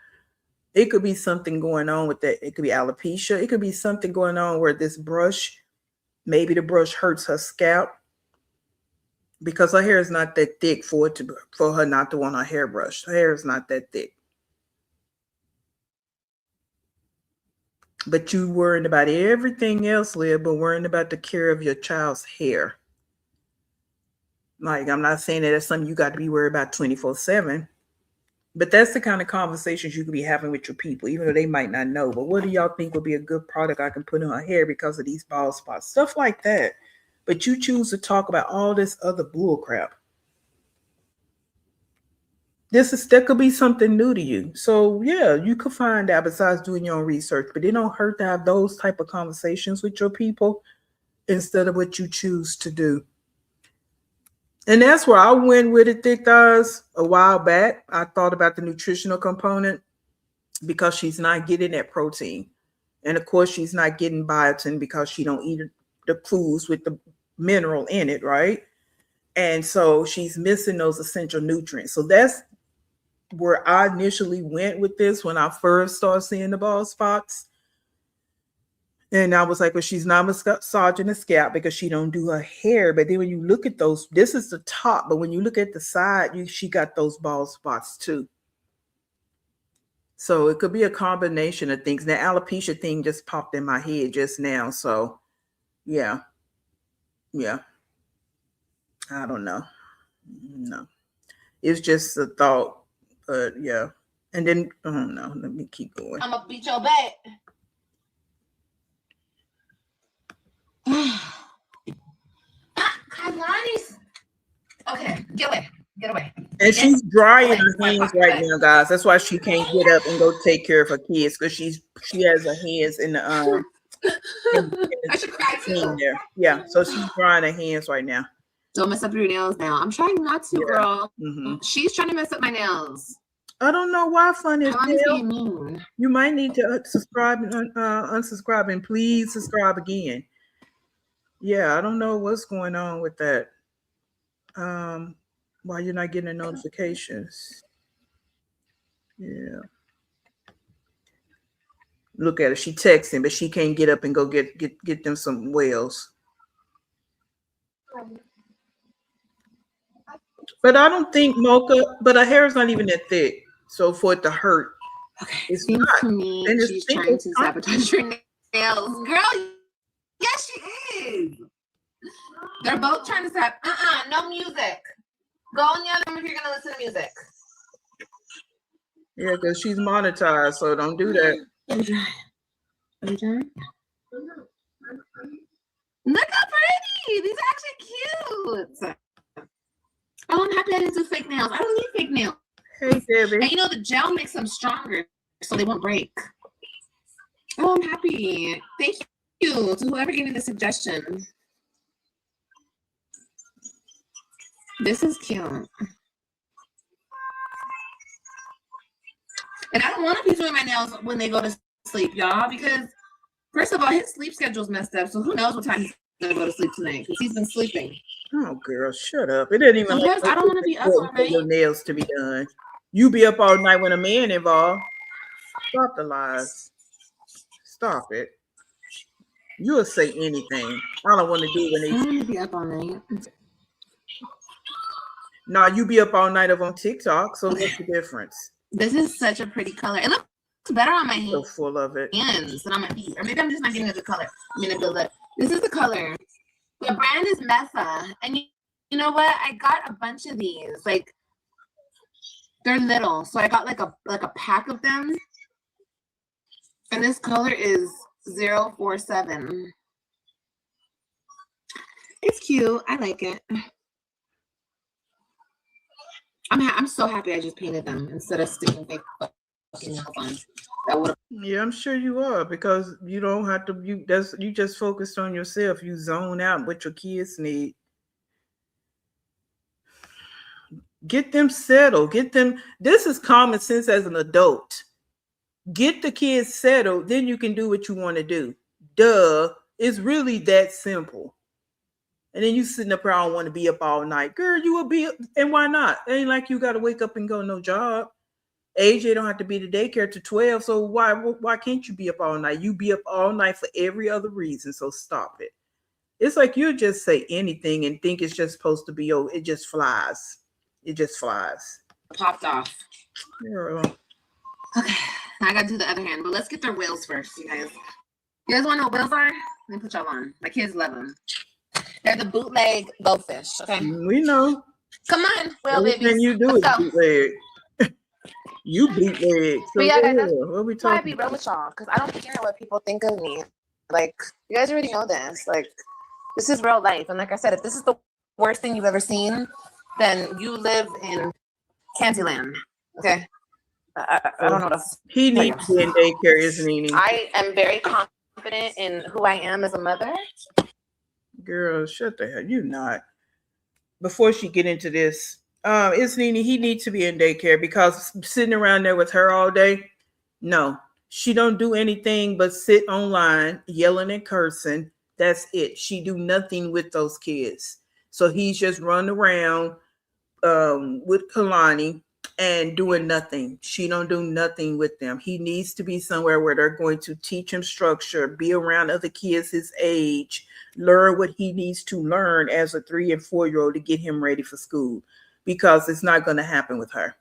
Speaker 1: it could be something going on with that. It could be alopecia. It could be something going on where this brush, maybe the brush hurts her scalp because her hair is not that thick for her not to want her hair brushed. Her hair is not that thick. But you worrying about everything else, Liv, but worrying about the care of your child's hair. Like, I'm not saying that that's something you got to be worried about 24/7. But that's the kind of conversations you could be having with your people, even though they might not know. But what do y'all think would be a good product I can put in her hair because of these bald spots? Stuff like that. But you choose to talk about all this other bull crap. That could be something new to you. So yeah, you could find out besides doing your own research, but it don't hurt to have those type of conversations with your people instead of what you choose to do. And that's where I went with it, Thick Thighs, a while back. I thought about the nutritional component because she's not getting that protein. And of course, she's not getting biotin because she don't eat the foods with the mineral in it, right? And so she's missing those essential nutrients. So that's where I initially went with this when I first started seeing the bald spots. And I was like, well, she's not massaging the scalp because she don't do her hair. But then when you look at those, this is the top, but when you look at the side, she got those bald spots too. So it could be a combination of things. The alopecia thing just popped in my head just now. So yeah. I don't know. No. It's just a thought. But yeah. And then, oh no, let me keep going.
Speaker 2: I'm gonna beat your butt. Okay, get away. Get away.
Speaker 1: And she's drying her hands right now, guys. That's why she can't get up and go take care of her kids, because she has her hands in the
Speaker 2: I should cry too.
Speaker 1: there. Yeah, so she's drying her hands right now.
Speaker 2: Don't mess up your nails now. I'm trying not to, girl.
Speaker 1: Mm-hmm.
Speaker 2: She's trying to mess up my nails.
Speaker 1: I don't know why fun is
Speaker 2: mean.
Speaker 1: You might need to subscribe and unsubscribe, and please subscribe again. Yeah, I don't know what's going on with that. Why you're not getting the notifications. Yeah. Look at her. She texting, but she can't get up and go get them some whales. But I don't think Mocha, but her hair is not even that thick. So for it to hurt.
Speaker 2: Okay.
Speaker 1: It's
Speaker 2: seems
Speaker 1: not.
Speaker 2: to me
Speaker 1: And
Speaker 2: she's trying to sabotage your nails. Girl, yes, she is. They're both trying to stop. No music. Go in the other room if you're gonna listen to music.
Speaker 1: Yeah, because she's monetized, so don't do that.
Speaker 2: Are you done? Look how pretty! These are actually cute. Oh, I'm happy I didn't do fake nails. I don't need fake nails.
Speaker 1: Hey, Debbie.
Speaker 2: And you know, the gel makes them stronger, so they won't break. Oh, I'm happy. Thank you to whoever gave me the suggestion. This is cute. And I don't want to be doing my nails when they go to sleep, y'all, because first of all, his sleep schedule's messed up, so who knows what time he's gonna go to sleep tonight, because he's been sleeping.
Speaker 1: Oh, girl, shut up. It didn't even
Speaker 2: I don't want to be up all night.
Speaker 1: Your nails to be done. You be up all night when a man involved. Stop the lies. Stop it. You'll say anything. I don't want to do when they.
Speaker 2: I want to be up all night.
Speaker 1: No, you be up all night on TikTok. So what's the difference?
Speaker 2: This is such a pretty color. It looks better on my hands.
Speaker 1: So full of it.
Speaker 2: Hands than on my feet. Or maybe I'm just not getting a good color. I mean, a good look. This is the color. The brand is Metha. And you know what? I got a bunch of these. Like, they're little. So I got like a pack of them. And this color is 047. It's cute. I like it. I'm so happy I just painted them instead of sticking fake fucking nails on. That would.
Speaker 1: Yeah, I'm sure you are, because you don't have to. You just focused on yourself. You zone out what your kids need. Get them settled. Get them. This is common sense as an adult. Get the kids settled, then you can do what you want to do. Duh. It's really that simple. And then you sitting up here, I don't want to be up all night. Girl, you will be up, and why not? It ain't like you got to wake up and go no job. AJ don't have to be to daycare to 12, so why can't you be up all night? You be up all night for every other reason, so stop it. It's like you just say anything and think it's just supposed to be, it just flies. It just flies.
Speaker 2: Popped off.
Speaker 1: Girl.
Speaker 2: Okay, I got to do the other hand, but let's get their whales first, you guys. You guys want to know what whales are? Let me put y'all on. My kids love them. They're the bootleg goldfish, okay?
Speaker 1: We know.
Speaker 2: Come on, whale babies.
Speaker 1: Everything you do is bootleg. You bootleg. So
Speaker 2: yeah, guys,
Speaker 1: what are we talking
Speaker 2: about? I be real with y'all, because I don't care what people think of me. Like, you guys already know this. Like, this is real life. And like I said, if this is the worst thing you've ever seen, then you live in Candyland, okay? I don't know what else.
Speaker 1: He needs to be in daycare, isn't he?
Speaker 2: I am very confident in who I am as a mother.
Speaker 1: Girl, shut the hell. You not. Before she get into this, he needs to be in daycare, because sitting around there with her all day, no. She don't do anything but sit online, yelling and cursing. That's it. She do nothing with those kids. So he's just run around with Kalani, and doing nothing. She don't do nothing with them. He needs to be somewhere where they're going to teach him structure, be around other kids his age, learn what he needs to learn as a 3 and 4-year-old to get him ready for school, because it's not going to happen with her.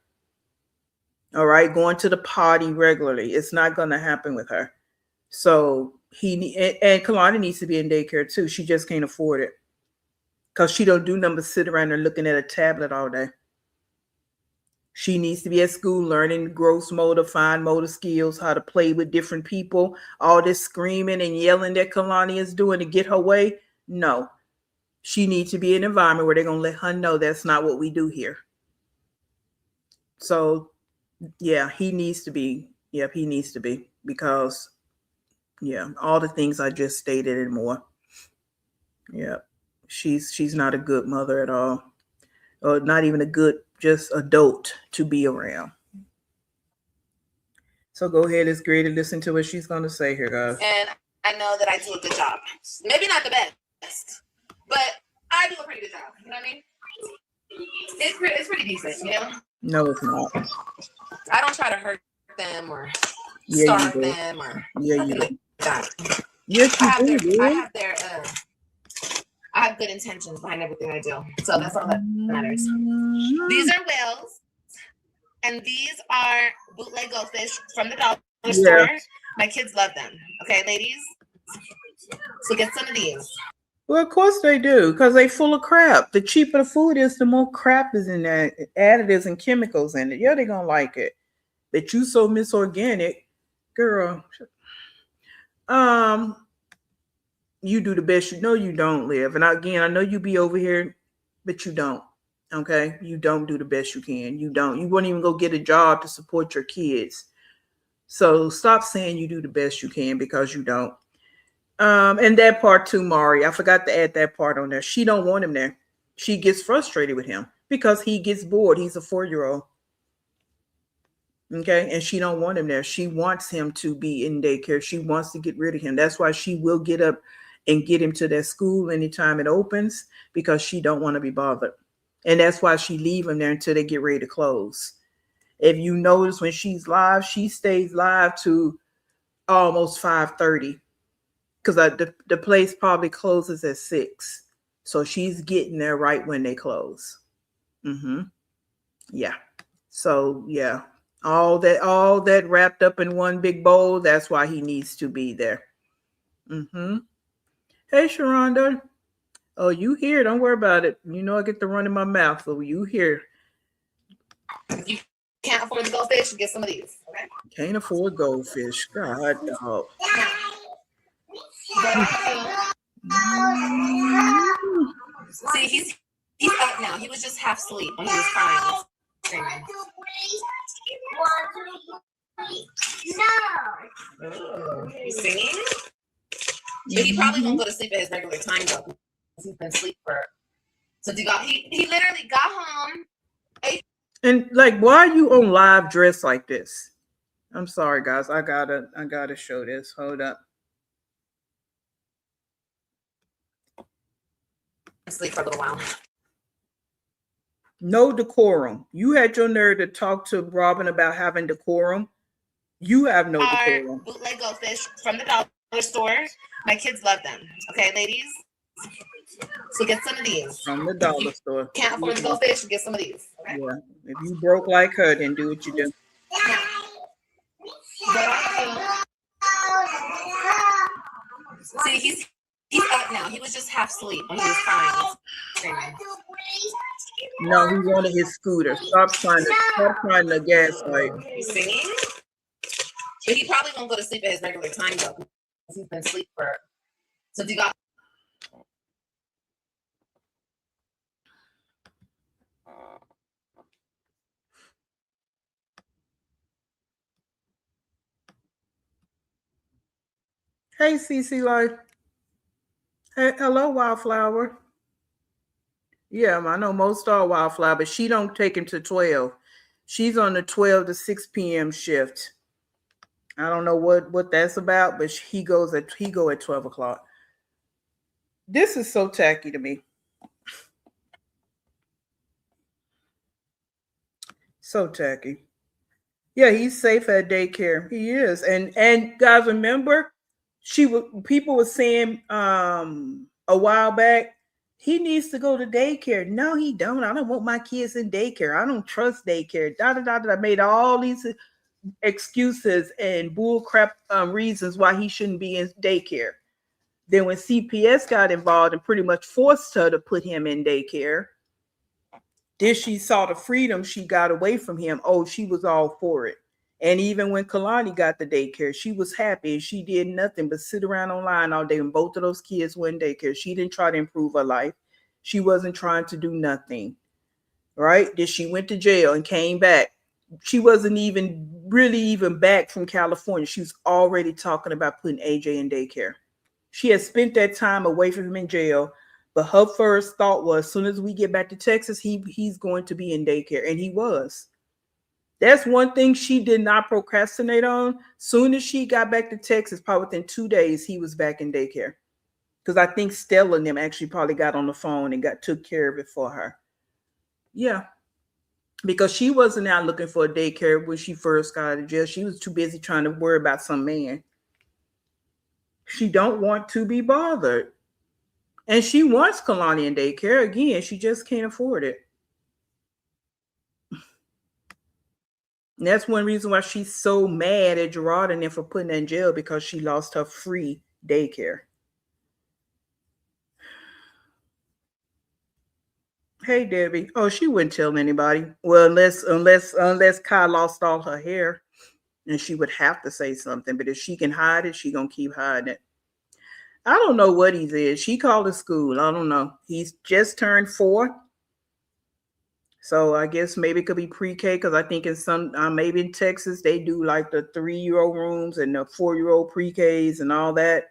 Speaker 1: All right, going to the potty regularly, it's not going to happen with her. So and Kalani needs to be in daycare too. She just can't afford it because she don't do nothing but sit around there looking at a tablet all day. She needs to be at school learning gross motor, fine motor skills, how to play with different people. All this screaming and yelling that Kalani is doing to get her way. No, she needs to be in an environment where they're going to let her know that's not what we do here. So, yeah, he needs to be. Yep, he needs to be, because, yeah, all the things I just stated and more. Yeah, she's not a good mother at all, or not even a good just adult to be around. So go ahead, it's great to listen to what she's going to say here, guys.
Speaker 2: And I know that I do a good job. Maybe not the best, but I do a pretty good job. You know what I mean? It's pretty decent, you know?
Speaker 1: No, it's not.
Speaker 2: I don't try to hurt them or
Speaker 1: Yeah,
Speaker 2: starve them or
Speaker 1: you
Speaker 2: like that.
Speaker 1: Yes, you do.
Speaker 2: I have good intentions behind everything I do. So that's all that matters. These are whales. And these are bootleg goldfish from the dollar store. My kids love them. Okay, ladies? So get some of these.
Speaker 1: Well, of course they do, because they full of crap. The cheaper the food is, the more crap is in there, additives and chemicals in it. Yeah, they're going to like it. But you so misorganic, girl. You do the best you know. You don't live. And again, I know you be over here, but you don't. Okay, you don't do the best you can. You don't. You won't even go get a job to support your kids. So stop saying you do the best you can, because you don't. And that part too, Mari, I forgot to add that part on there. She don't want him there. She gets frustrated with him because he gets bored. He's a 4-year-old. Okay, and she don't want him there. She wants him to be in daycare. She wants to get rid of him. That's why she will get up and get him to that school anytime it opens, because she don't want to be bothered. And that's why she leave him there until they get ready to close. If you notice, when she's live, she stays live to almost 5:30, because the place probably closes at 6. So she's getting there right when they close. Yeah. So yeah, all that wrapped up in one big bowl. That's why he needs to be there. Hey, Sharonda. Oh, you here? Don't worry about it. You know I get to run in my mouth, so you here.
Speaker 2: You can't afford the goldfish, get some of these. Okay?
Speaker 1: Can't afford goldfish. God, dog.
Speaker 2: See, he's up now. He was just half asleep when he was crying.
Speaker 3: No.
Speaker 2: He's singing? But he probably won't go to sleep at his regular time though. He's been asleep for. So he literally got home.
Speaker 1: And like, why are you on live dressed like this? I'm sorry, guys. I gotta show this. Hold up.
Speaker 2: Sleep for a little while.
Speaker 1: No decorum. You had your nerve to talk to Robin about having decorum. You have no decorum.
Speaker 2: Bootleg goldfish from the dollar store. My kids love them. Okay, ladies? So get some of these.
Speaker 1: From the dollar store.
Speaker 2: Can't afford the goldfish, get some of these. Okay?
Speaker 1: Yeah. If you broke like her, then do what you do.
Speaker 2: See, he's up now. He was just half asleep when he was crying.
Speaker 1: No, he wanted his scooter. Stop trying the gaslight.
Speaker 2: He's singing? But he probably won't go to sleep at his regular time though. He's been asleep for. So you got.
Speaker 1: Hey, CC Life. Hey, hello, Wildflower. Yeah, I know most are Wildflower, but she don't take him to 12. She's on the 12 to 6 p.m. shift. I don't know what that's about, but he go at 12 o'clock. This is so tacky to me. So tacky. Yeah, he's safe at daycare. He is. And guys, remember, people were saying a while back, he needs to go to daycare. No, he don't. I don't want my kids in daycare. I don't trust daycare. Da da da da. Made all these excuses and bull crap reasons why he shouldn't be in daycare. Then when CPS got involved and pretty much forced her to put him in daycare, then she saw the freedom she got away from him. Oh, she was all for it. And even when Kalani got the daycare, she was happy and she did nothing but sit around online all day. And both of those kids were in daycare. She didn't try to improve her life. She wasn't trying to do nothing. Right? Then she went to jail and came back. She wasn't even back from California. She was already talking about putting AJ in daycare. She had spent that time away from him in jail. But her first thought was, as soon as we get back to Texas, he's going to be in daycare. And he was. That's one thing she did not procrastinate on. Soon as she got back to Texas, probably within 2 days, he was back in daycare. Because I think Stella and them actually probably got on the phone and took care of it for her. Yeah. Because she wasn't out looking for a daycare when she first got out of jail. She was too busy trying to worry about some man. She don't want to be bothered. And she wants Kalani in daycare. Again, she just can't afford it. And that's one reason why she's so mad at Gerard and them for putting her in jail, because she lost her free daycare. Hey, Debbie. Oh, she wouldn't tell anybody. Well, unless Kai lost all her hair, and she would have to say something. But if she can hide it, she gonna keep hiding it. I don't know what he is. She called it school. I don't know. He's just turned 4. So I guess maybe it could be pre-K, because I think in some, maybe in Texas, they do like the 3-year-old rooms and the 4-year-old pre-Ks and all that.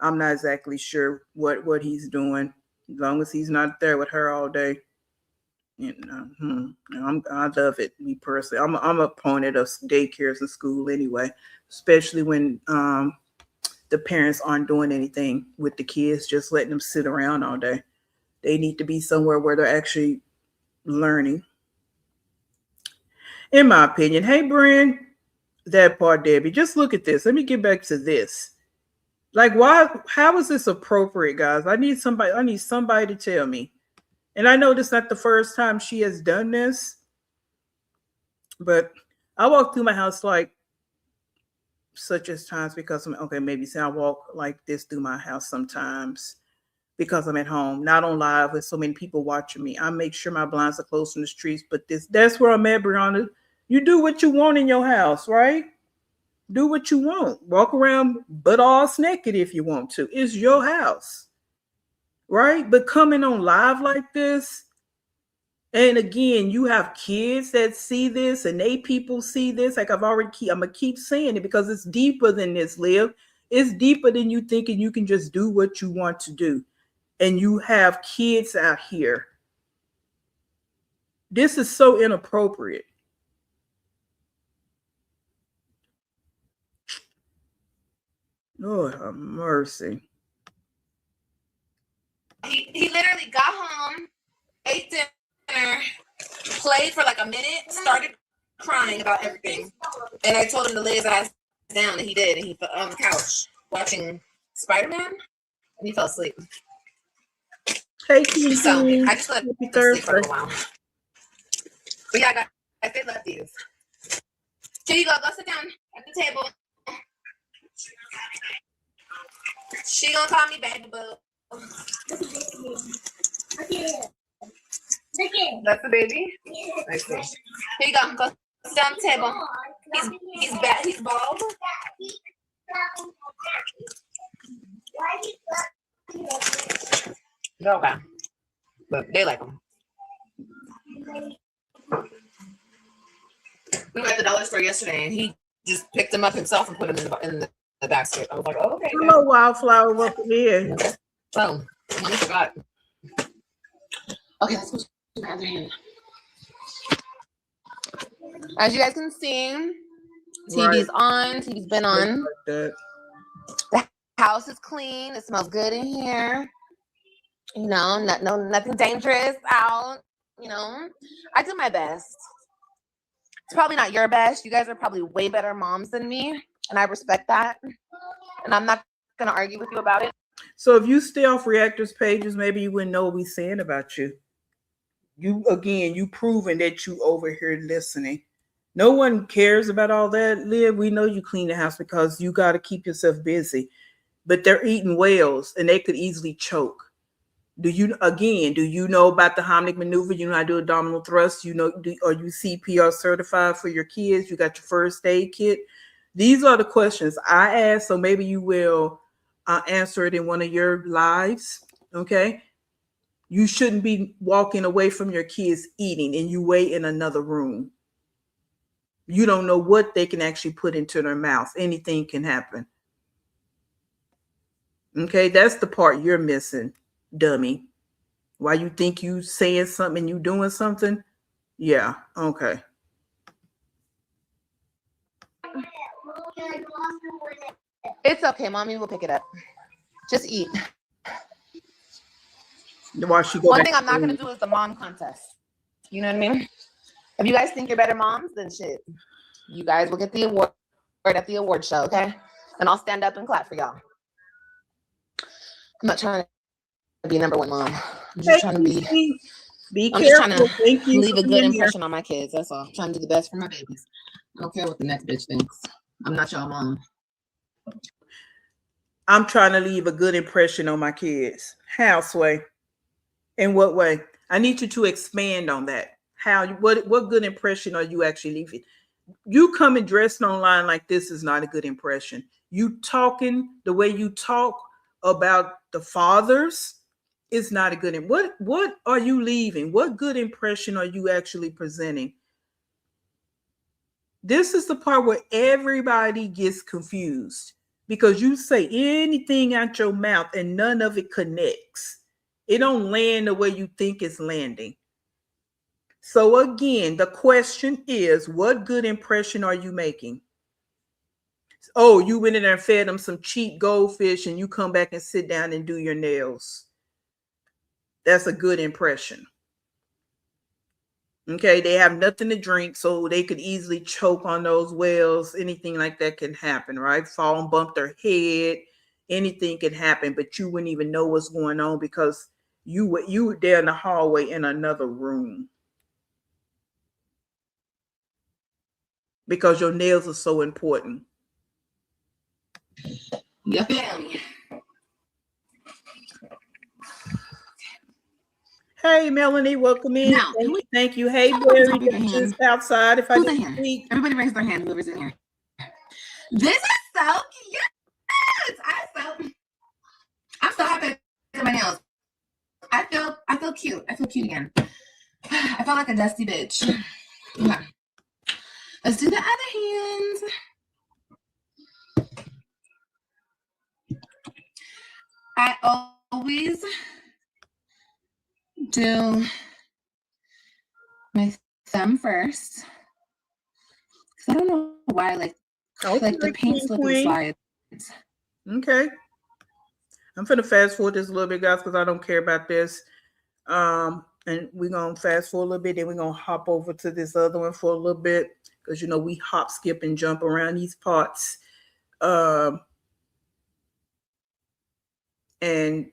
Speaker 1: I'm not exactly sure what he's doing, as long as he's not there with her all day. You know, I love it, me personally. I'm a opponent of daycares and school anyway, especially when the parents aren't doing anything with the kids, just letting them sit around all day. They need to be somewhere where they're actually learning, in my opinion. Hey, Bryn, that part, Debbie. Just look at this. Let me get back to this. Like, why? How is this appropriate, guys? I need somebody to tell me. And I know this is not the first time she has done this, but I walk through my house like such as times because maybe say I walk like this through my house sometimes because I'm at home, not on live with so many people watching me. I make sure my blinds are closed from the streets, but that's where I'm at, Brianna. You do what you want in your house, right? Do what you want. Walk around butt-ass naked if you want to. It's your house, right? But coming on live like this, and again, you have kids that see this and people see this. Like I'm gonna keep saying it because it's deeper than this, Liv. It's deeper than you thinking you can just do what you want to do. And you have kids out here. This is so inappropriate. Lord have mercy.
Speaker 2: He literally got home, ate dinner, played for like a minute, started crying about everything. And I told him to lay his ass down, and he did. And he fell on the couch watching Spider-Man, and he fell asleep.
Speaker 1: Hey,
Speaker 2: so I just let him sleep for a while. But yeah, I did love these. Here you go. Go sit down at the table. She gonna call me baby boo. That's the baby. I see. Here you go. Go sit down at the table. He's bad. He's bald. Okay. But they like them. We were at the dollar store yesterday, and he just picked them up himself and put them in the basket. I was like, oh, okay.
Speaker 1: Hello, Wildflower. Welcome here.
Speaker 2: Oh, I forgot. Okay, let's go to the other hand. As you guys can see, TV's on. TV's been on. The house is clean. It smells good in here. You know, nothing dangerous out. You know, I do my best. It's probably not your best. You guys are probably way better moms than me, and I respect that. And I'm not going to argue with you about it.
Speaker 1: So if you stay off reactors pages, maybe you wouldn't know what we're saying about you. You proving that you over here listening. No one cares about all that, Liv. We know you clean the house because you got to keep yourself busy. But they're eating whales and they could easily choke. Do you know about the Heimlich maneuver? You know how to do abdominal thrust? Are you CPR certified for your kids? You got your first aid kit? These are the questions I ask, so maybe you will answer it in one of your lives. Okay. You shouldn't be walking away from your kids eating and you wait in another room. You don't know what they can actually put into their mouth. Anything can happen. Okay, that's the part you're missing, dummy. Why you think you saying something and you doing something? Yeah, okay.
Speaker 2: It's okay, Mommy will pick it up. Just eat.
Speaker 1: One
Speaker 2: thing I'm not going to do is the mom contest. You know what I mean? If you guys think you're better moms, then shit. You guys will get the award at the award show, okay? And I'll stand up and clap for y'all. I'm not trying to be number one mom. I'm just trying to be
Speaker 1: careful.
Speaker 2: Just trying to
Speaker 1: Thank you
Speaker 2: leave a good impression on my kids. That's all. I'm trying to do the best for my babies. I don't care what the next bitch thinks. I'm not y'all mom.
Speaker 1: I'm trying to leave a good impression on my kids. How, Sway? In what way? I need you to expand on that. How? What good impression are you actually leaving? You coming dressed online like this is not a good impression. You talking the way you talk about the fathers is not a good. What are you leaving? What good impression are you actually presenting? This is the part where everybody gets confused because you say anything out your mouth and none of it connects. It don't land the way you think it's landing. So again, the question is, what good impression are you making? Oh, you went in there and fed them some cheap goldfish and you come back and sit down and do your nails. That's a good impression. Okay, they have nothing to drink, so they could easily choke on those whales. Anything like that can happen, right? Fall and bump their head. Anything can happen, but you wouldn't even know what's going on because you were there in the hallway in another room. Because your nails are so important.
Speaker 2: Yep.
Speaker 1: Hey, Melanie, welcome in.
Speaker 2: Now,
Speaker 1: thank you. Hey, Barry, just outside. If I didn't speak,
Speaker 2: everybody raise their hand. Whoever's in here. This is so cute. I'm so happy to do my nails. I feel cute. I feel cute again. I felt like a dusty bitch. Okay. Let's do the other hand. I always do my thumb first. I don't know why, like the paint slip and slides.
Speaker 1: Okay. I'm going to fast forward this a little bit, guys, because I don't care about this. And we're going to fast forward a little bit, then we're going to hop over to this other one for a little bit because, we hop, skip, and jump around these parts. And,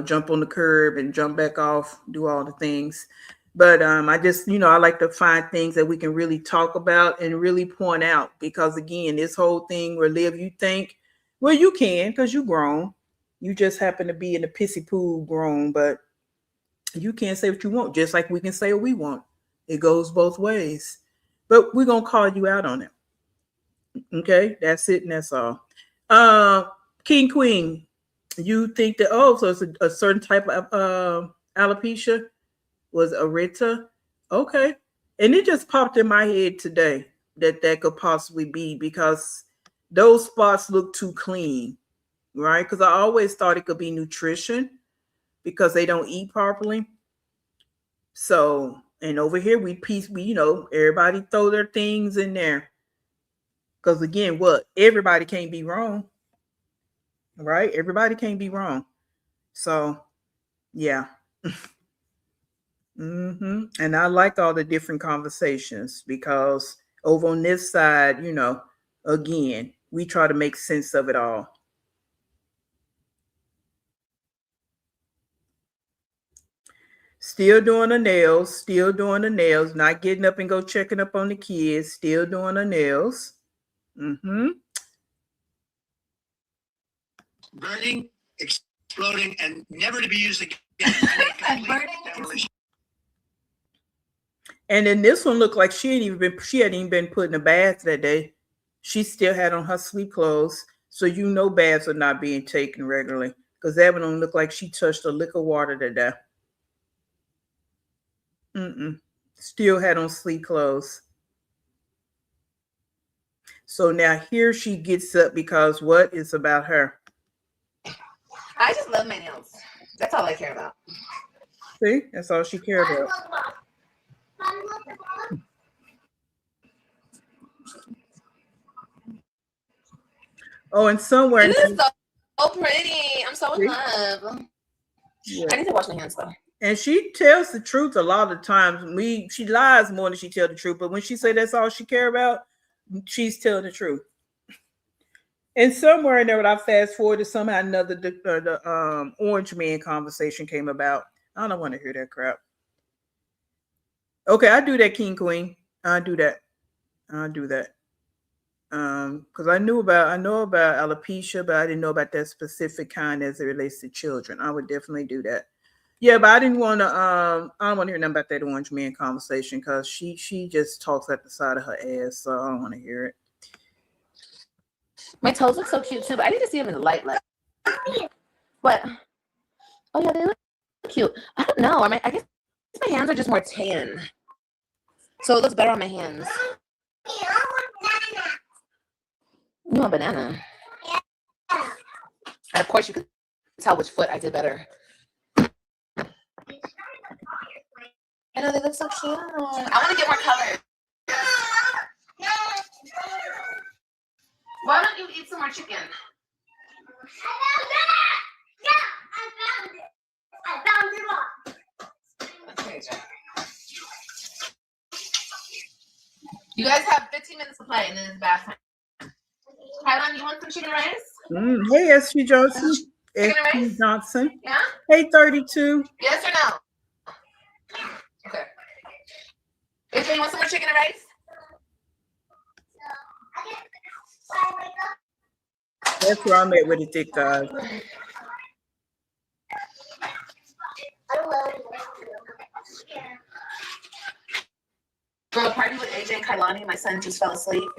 Speaker 1: jump on the curb and jump back off, do all the things. But I just, I like to find things that we can really talk about and really point out because, again, this whole thing where Liv, you think, well, you can because you grown. You just happen to be in the pissy pool grown, but you can't say what you want, just like we can say what we want. It goes both ways. But we're going to call you out on it. Okay? That's it and that's all. King, Queen, you think that, so it's a certain type of alopecia? Was Arita? Okay. And it just popped in my head today that could possibly be because those spots look too clean, right? Because I always thought it could be nutrition because they don't eat properly. So, and over here we everybody throw their things in there. Because again, everybody can't be wrong, right? Everybody can't be wrong. So, yeah. And I like all the different conversations because Over on this side, again, we try to make sense of it all. Still doing the nails, not getting up and go checking up on the kids, still doing the nails.
Speaker 4: Burning, exploding, and never to be used again.
Speaker 1: And then this one looked like she hadn't even been put in a bath that day. She still had on her sleep clothes. So baths are not being taken regularly. Because that one don't look like she touched a lick of water that day. Still had on sleep clothes. So now here she gets up because what is about her?
Speaker 2: I just love my nails. That's all I care about.
Speaker 1: See, that's all she cared about. Oh, and somewhere.
Speaker 2: This is so pretty. I'm so in love. Yeah. I need to wash my hands though.
Speaker 1: And she tells the truth a lot of times. She lies more than she tells the truth. But when she say that's all she care about, she's telling the truth. And somewhere in there, when I fast forward to somehow another, the orange man conversation came about. I don't want to hear that crap. Okay, I do that, King Queen. I do that. Because I know about alopecia, but I didn't know about that specific kind as it relates to children. I would definitely do that. Yeah, but I didn't want to. I don't want to hear nothing about that orange man conversation because she just talks at the side of her ass, so I don't want to hear it.
Speaker 2: My toes look so cute too, but I need to see them in the light. What? Oh yeah, they look cute. I don't know. I guess my hands are just more tan, so it looks better on my hands. You want banana? Yeah. And of course, you can tell which foot I did better. I know they look so cute. I want to get more color. Why don't you eat some more chicken?
Speaker 3: I found it all.
Speaker 2: Okay, Jack. You guys have 15 minutes to play, and then it's bath time. Kylan, you want some chicken rice?
Speaker 1: Hey, S.G. Johnson.
Speaker 2: Chicken
Speaker 1: Johnson.
Speaker 2: Yeah?
Speaker 1: Hey, 32.
Speaker 2: Yes or no? Okay. If you want some more chicken and rice?
Speaker 1: That's where I'm at with the TikTok.
Speaker 2: For a party with AJ and Kailani, my son just fell asleep.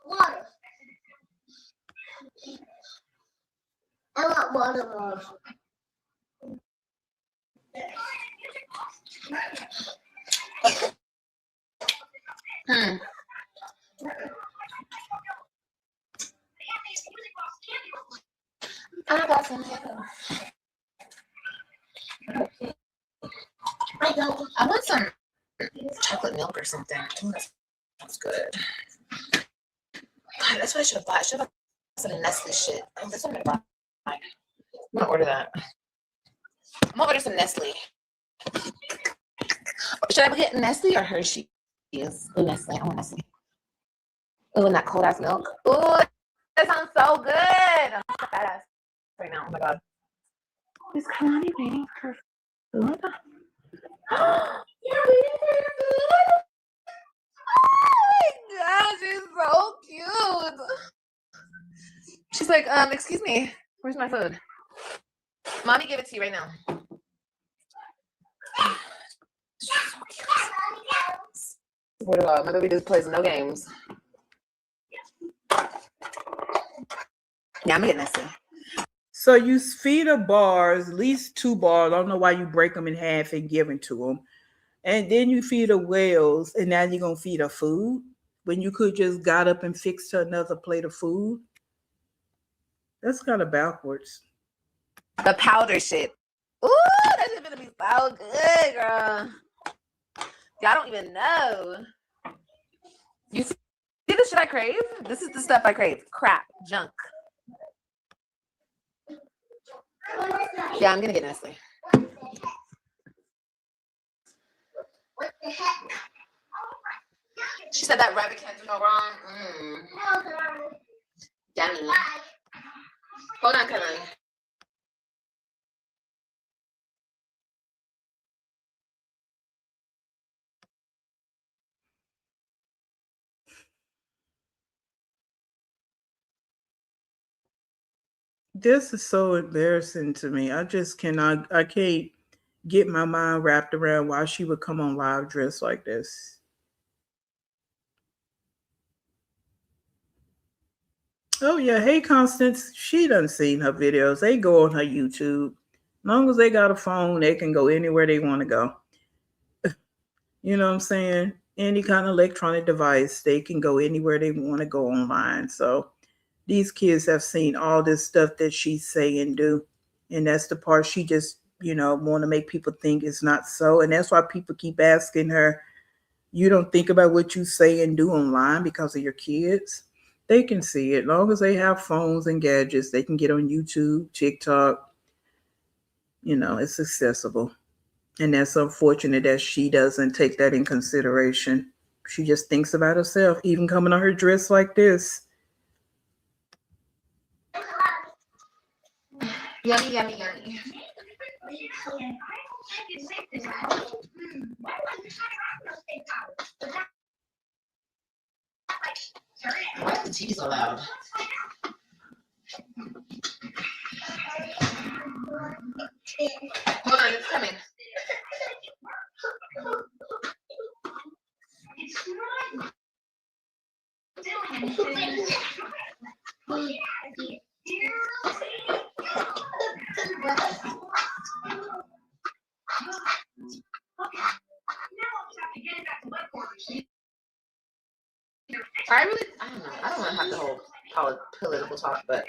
Speaker 3: Water. I want water.
Speaker 2: I got some. I want some chocolate milk or something. Ooh, that sounds good. God, that's what I should have bought. I should have bought some Nestle shit. Oh, that's what I'm gonna buy. I'm gonna order that. I'm gonna order some Nestle. Should I get Nestle or Hershey? Yes, Nestle. I want Nestle. Oh, and that cold ass milk. Oh, that sounds so good. I'm so badass right now. Oh my god. Is Kalani waiting for food? You're waiting for your food? Oh my god, she's so cute. She's like, excuse me, where's my food? Mommy gave it to you right now. So cute. What about my baby just plays no games? Yeah, I'm gonna get Nestle.
Speaker 1: So you feed her bars, at least 2 bars. I don't know why you break them in half and give them to them. And then you feed her whales, and now you're going to feed her food when you could just got up and fixed her another plate of food. That's kind of backwards.
Speaker 2: The powder shit. Ooh, that's gonna be so good, girl. Y'all don't even know. You see the shit I crave? This is the stuff I crave. Crap, junk. Yeah, I'm gonna get Nestle. She said that rabbit can't do no wrong. Yummy. Hold on, Caroline.
Speaker 1: This is so embarrassing to me. I can't get my mind wrapped around why she would come on live dressed like this. Oh yeah, hey Constance, she done seen her videos. They go on her YouTube. As long as they got a phone, they can go anywhere they want to go. You know what I'm saying? Any kind of electronic device, they can go anywhere they want to go online. So these kids have seen all this stuff that she say and do. And that's the part she just, want to make people think it's not so. And that's why people keep asking her, you don't think about what you say and do online because of your kids? They can see it. As long as they have phones and gadgets, they can get on YouTube, TikTok. It's accessible. And that's unfortunate that she doesn't take that in consideration. She just thinks about herself, even coming on her dress like this.
Speaker 2: Yummy, yummy, yummy. Why is the TV so loud? Hold on, it's coming. I don't know. I don't want to have the whole political talk, but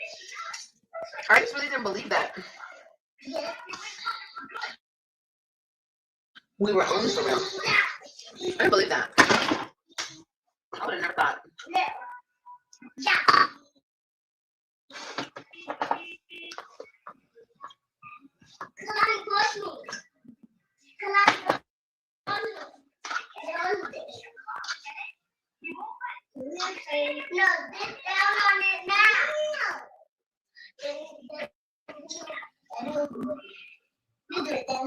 Speaker 2: I just really didn't believe that we were owned for real. I didn't believe that. I would have never thought.
Speaker 3: No, sit down on it now. You do it then.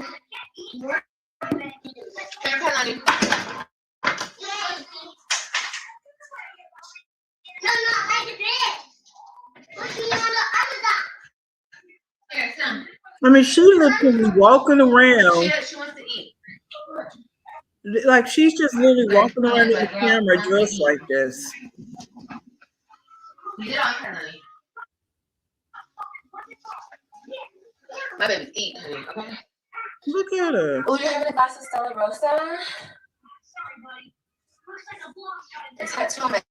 Speaker 2: Here, Kalani.
Speaker 3: No, like this. Put me on the other side.
Speaker 2: Here, sit.
Speaker 1: I mean, she literally walking around.
Speaker 2: She wants to eat.
Speaker 1: Like she's just literally walking around with the camera dressed like this.
Speaker 2: You did all Kalani. My baby's eat, honey. Okay.
Speaker 1: Look at her.
Speaker 2: Oh, you're having a glass of Stella Rosa? It's tattoo on my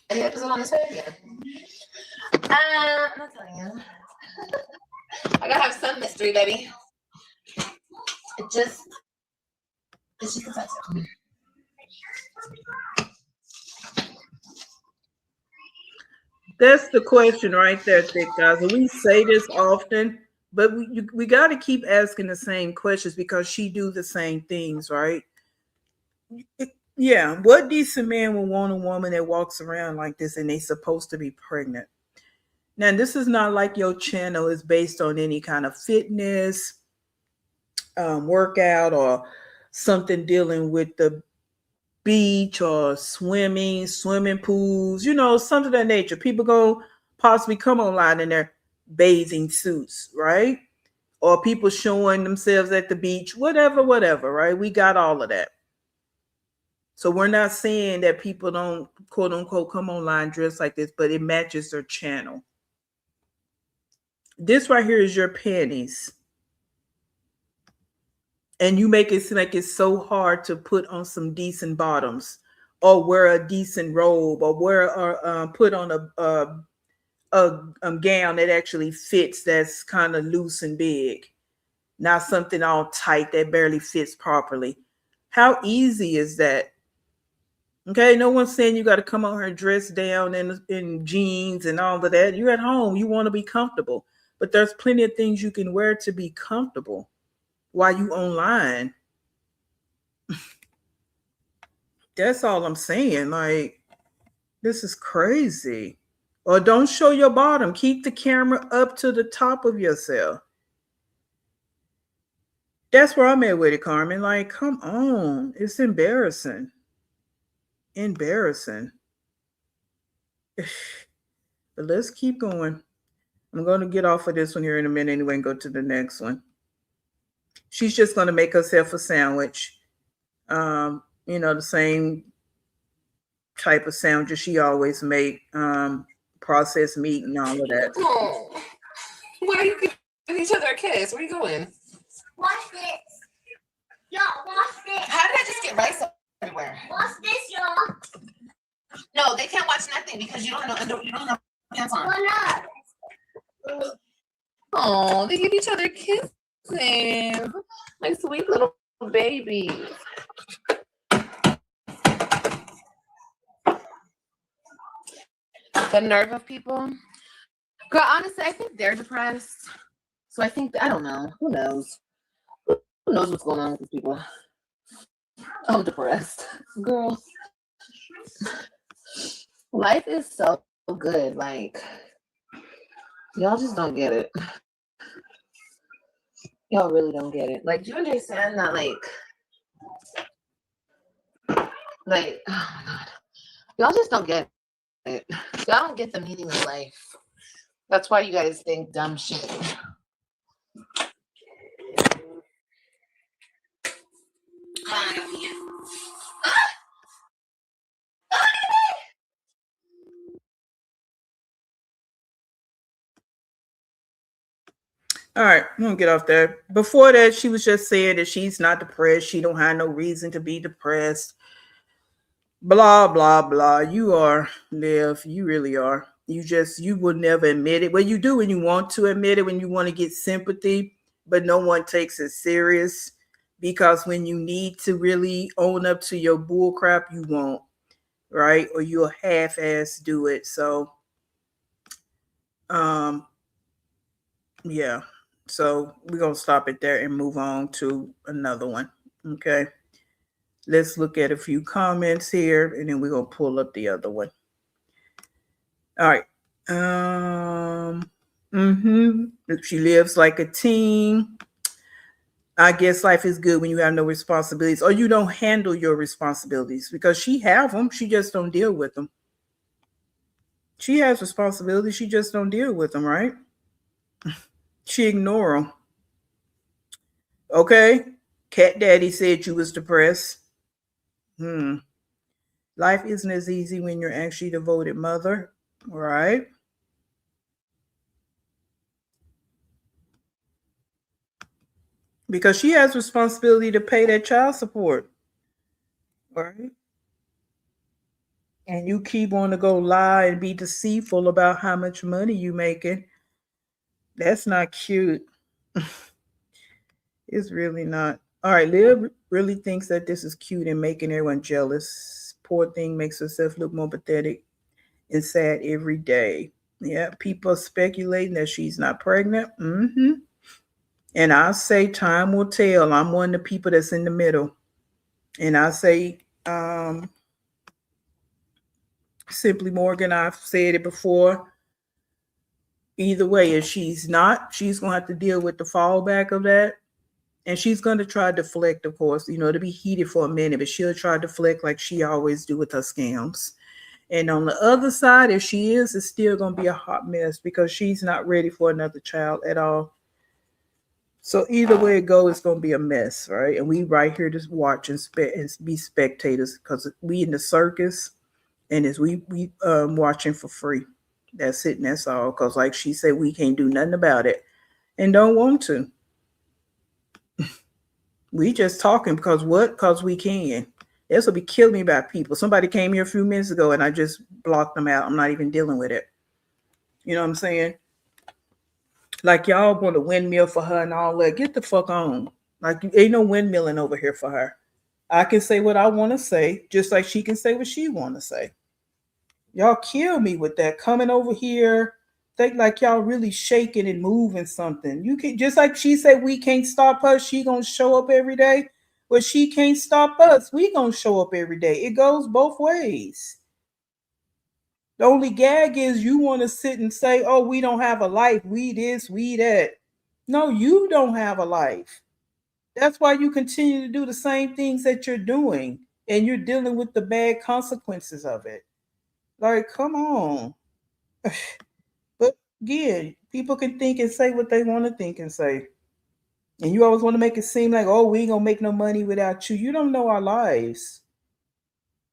Speaker 2: hips on this baby. I'm not telling you. I gotta have some mystery, baby. It's just a tattoo.
Speaker 1: That's the question right there, thick guys. And we say this often, but we got to keep asking the same questions because she do the same things, right? Yeah. What decent man would want a woman that walks around like this and they supposed to be pregnant? Now, this is not like your channel is based on any kind of fitness, workout, or something dealing with the beach or swimming pools, something of that nature. People go possibly come online in their bathing suits, right? Or people showing themselves at the beach, whatever, right? We got all of that. So we're not saying that people don't, quote unquote, come online dressed like this, but it matches their channel. This right here is your panties. And you make it seem like it's so hard to put on some decent bottoms or wear a decent robe or put on a gown that actually fits, that's kind of loose and big, not something all tight that barely fits properly. How easy is that? Okay, no one's saying you got to come on here dressed down in jeans and all of that. You're at home. You want to be comfortable. But there's plenty of things you can wear to be comfortable while you online. That's all I'm saying. Like, this is crazy. Or don't show your bottom. Keep the camera up to the top of yourself. That's where I'm at with it, Carmen. Like, come on. It's embarrassing. Embarrassing. But let's keep going. I'm going to get off of this one here in a minute anyway and go to the next one. She's just going to make herself a sandwich. The same type of sandwiches she always make. Processed meat and all of that.
Speaker 2: Oh, why are you giving each other a kiss? Where are you going?
Speaker 3: Watch this. Y'all, watch this.
Speaker 2: How did I just get rice everywhere?
Speaker 3: Watch this, y'all.
Speaker 2: No, they can't watch nothing because you don't have pants on.
Speaker 3: Why not?
Speaker 2: Oh, they give each other kisses. Like sweet little babies. The nerve of people. Girl, honestly, I think they're depressed. So I don't know. Who knows? Who knows what's going on with these people? I'm depressed. Girl. Life is so good. Like, y'all just don't get it. Y'all really don't get it. Like, do you understand that, oh my God. Y'all just don't get it. Y'all don't get the meaning of life. That's why you guys think dumb shit.
Speaker 1: All right, I'm gonna get off there. Before that, she was just saying that she's not depressed. She don't have no reason to be depressed. Blah blah blah. You are, Liv. You really are. You would never admit it. Well, you do when you want to admit it, when you want to get sympathy, but no one takes it serious because when you need to really own up to your bull crap, you won't, right? Or you'll half-ass do it. So, yeah. So we're going to stop it there and move on to another one. Okay. Let's look at a few comments here and then we're going to pull up the other one. All right. She lives like a teen. I guess life is good when you have no responsibilities or you don't handle your responsibilities because she have them. She just don't deal with them. She has responsibilities. She just don't deal with them, right? She ignore them. Okay. Cat Daddy said you was depressed. Life isn't as easy when you're actually a devoted mother, right? Because she has responsibility to pay that child support, right? And you keep on to go lie and be deceitful about how much money you making. That's not cute. It's really not. All right, Liv really thinks that this is cute and making everyone jealous. Poor thing makes herself look more pathetic and sad every day. Yeah, people are speculating that she's not pregnant. And I say time will tell. I'm one of the people that's in the middle. And I say, Simply Morgan, I've said it before. Either way, if she's not, she's going to have to deal with the fallback of that. And she's going to try to deflect, of course, to be heated for a minute, but she'll try to deflect like she always do with her scams. And on the other side, if she is, it's still going to be a hot mess because she's not ready for another child at all. So either way it goes, it's going to be a mess, right? And we right here just watch and be spectators because we in the circus and as we watching for free. That's it and that's all. Because like she said, we can't do nothing about it and don't want to. We just talking because what? Because we can. This will be killing me about people. Somebody came here a few minutes ago and I just blocked them out. I'm not even dealing with it. You know what I'm saying? Like y'all want a windmill for her and all that. Get the fuck on. Like ain't no windmilling over here for her. I can say what I want to say, just like she can say what she want to say. Y'all kill me with that coming over here. Think like y'all really shaking and moving something. You can just like she said we can't stop her. She gonna show up every day. but she can't stop us. We gonna show up every day. It goes both ways. The only gag is you want to sit and say, oh, we don't have a life. We this, we that. No, you don't have a life. That's why you continue to do the same things that you're doing and you're dealing with the bad consequences of it. Like, come on. But again, people can think and say what they want to think and say. And you always want to make it seem like, oh, we ain't gonna make no money without you. You don't know our lives.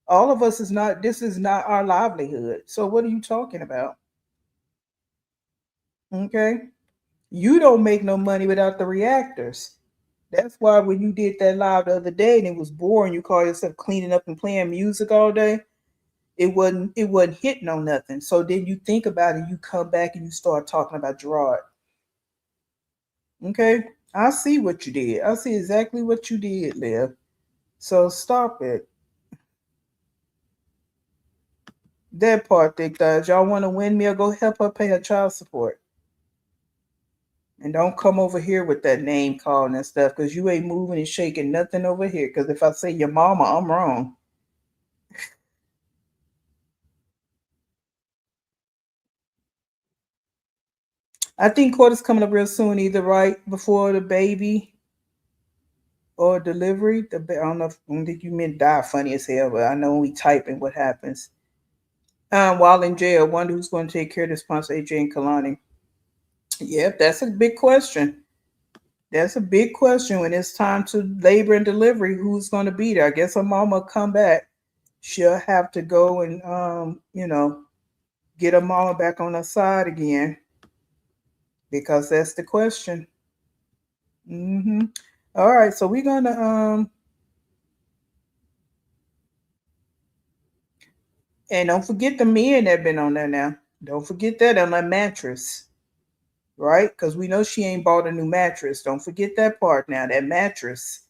Speaker 1: All of us is not, this is not our livelihood. So what are you talking about? Okay. You don't make no money without the reactors. That's why when you did that live the other day and it was boring, you call yourself cleaning up and playing music all day. It wasn't hitting on nothing. So then you think about it, you come back and you start talking about Gerard. Okay? I see what you did. I see exactly what you did, Liv. So stop it. That part, thick thighs. Y'all want to win me or go help her pay her child support. And don't come over here with that name calling and stuff because you ain't moving and shaking nothing over here. Because if I say your mama, I'm wrong. I think court is coming up real soon, either right before the baby or delivery. I don't think you meant die funny as hell, but I know when we type in what happens. While in jail, wonder who's going to take care of the sponsor, AJ and Kalani. Yep, that's a big question. That's a big question when it's time to labor and delivery. Who's going to be there? I guess her mama come back. She'll have to go and get her mama back on her side again because that's the question. Mm-hmm. All right, so we're gonna and don't forget the men that been on there now. Don't forget that on that mattress, right? Because we know she ain't bought a new mattress. Don't forget that part now. That mattress.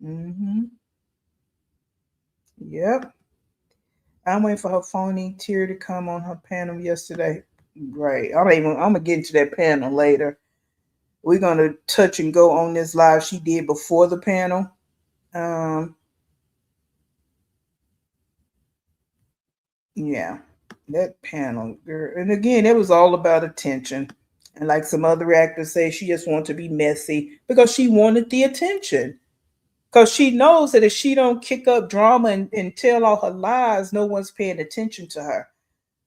Speaker 1: Mm-hmm. Yep. I'm waiting for her phony tear to come on her panel yesterday. Right. I'm gonna get into that panel later. We're gonna touch and go on this live she did before the panel. Um, yeah, that panel, girl. And again, it was all about attention. And like some other actors say, she just wanted to be messy because she wanted the attention. Because she knows that if she don't kick up drama and tell all her lies, no one's paying attention to her.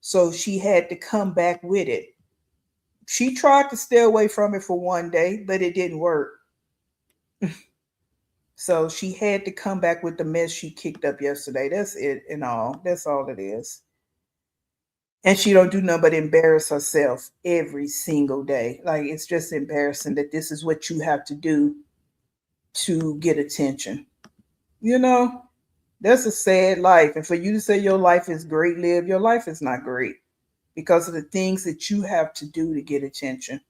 Speaker 1: So she had to come back with it. She tried to stay away from it for one day, but it didn't work. So she had to come back with the mess she kicked up yesterday. That's it and all. That's all it is. And she don't do nothing but embarrass herself every single day. Like it's just embarrassing that this is what you have to do to get attention. You know, that's a sad life. And for you to say your life is great, Liv, your life is not great because of the things that you have to do to get attention.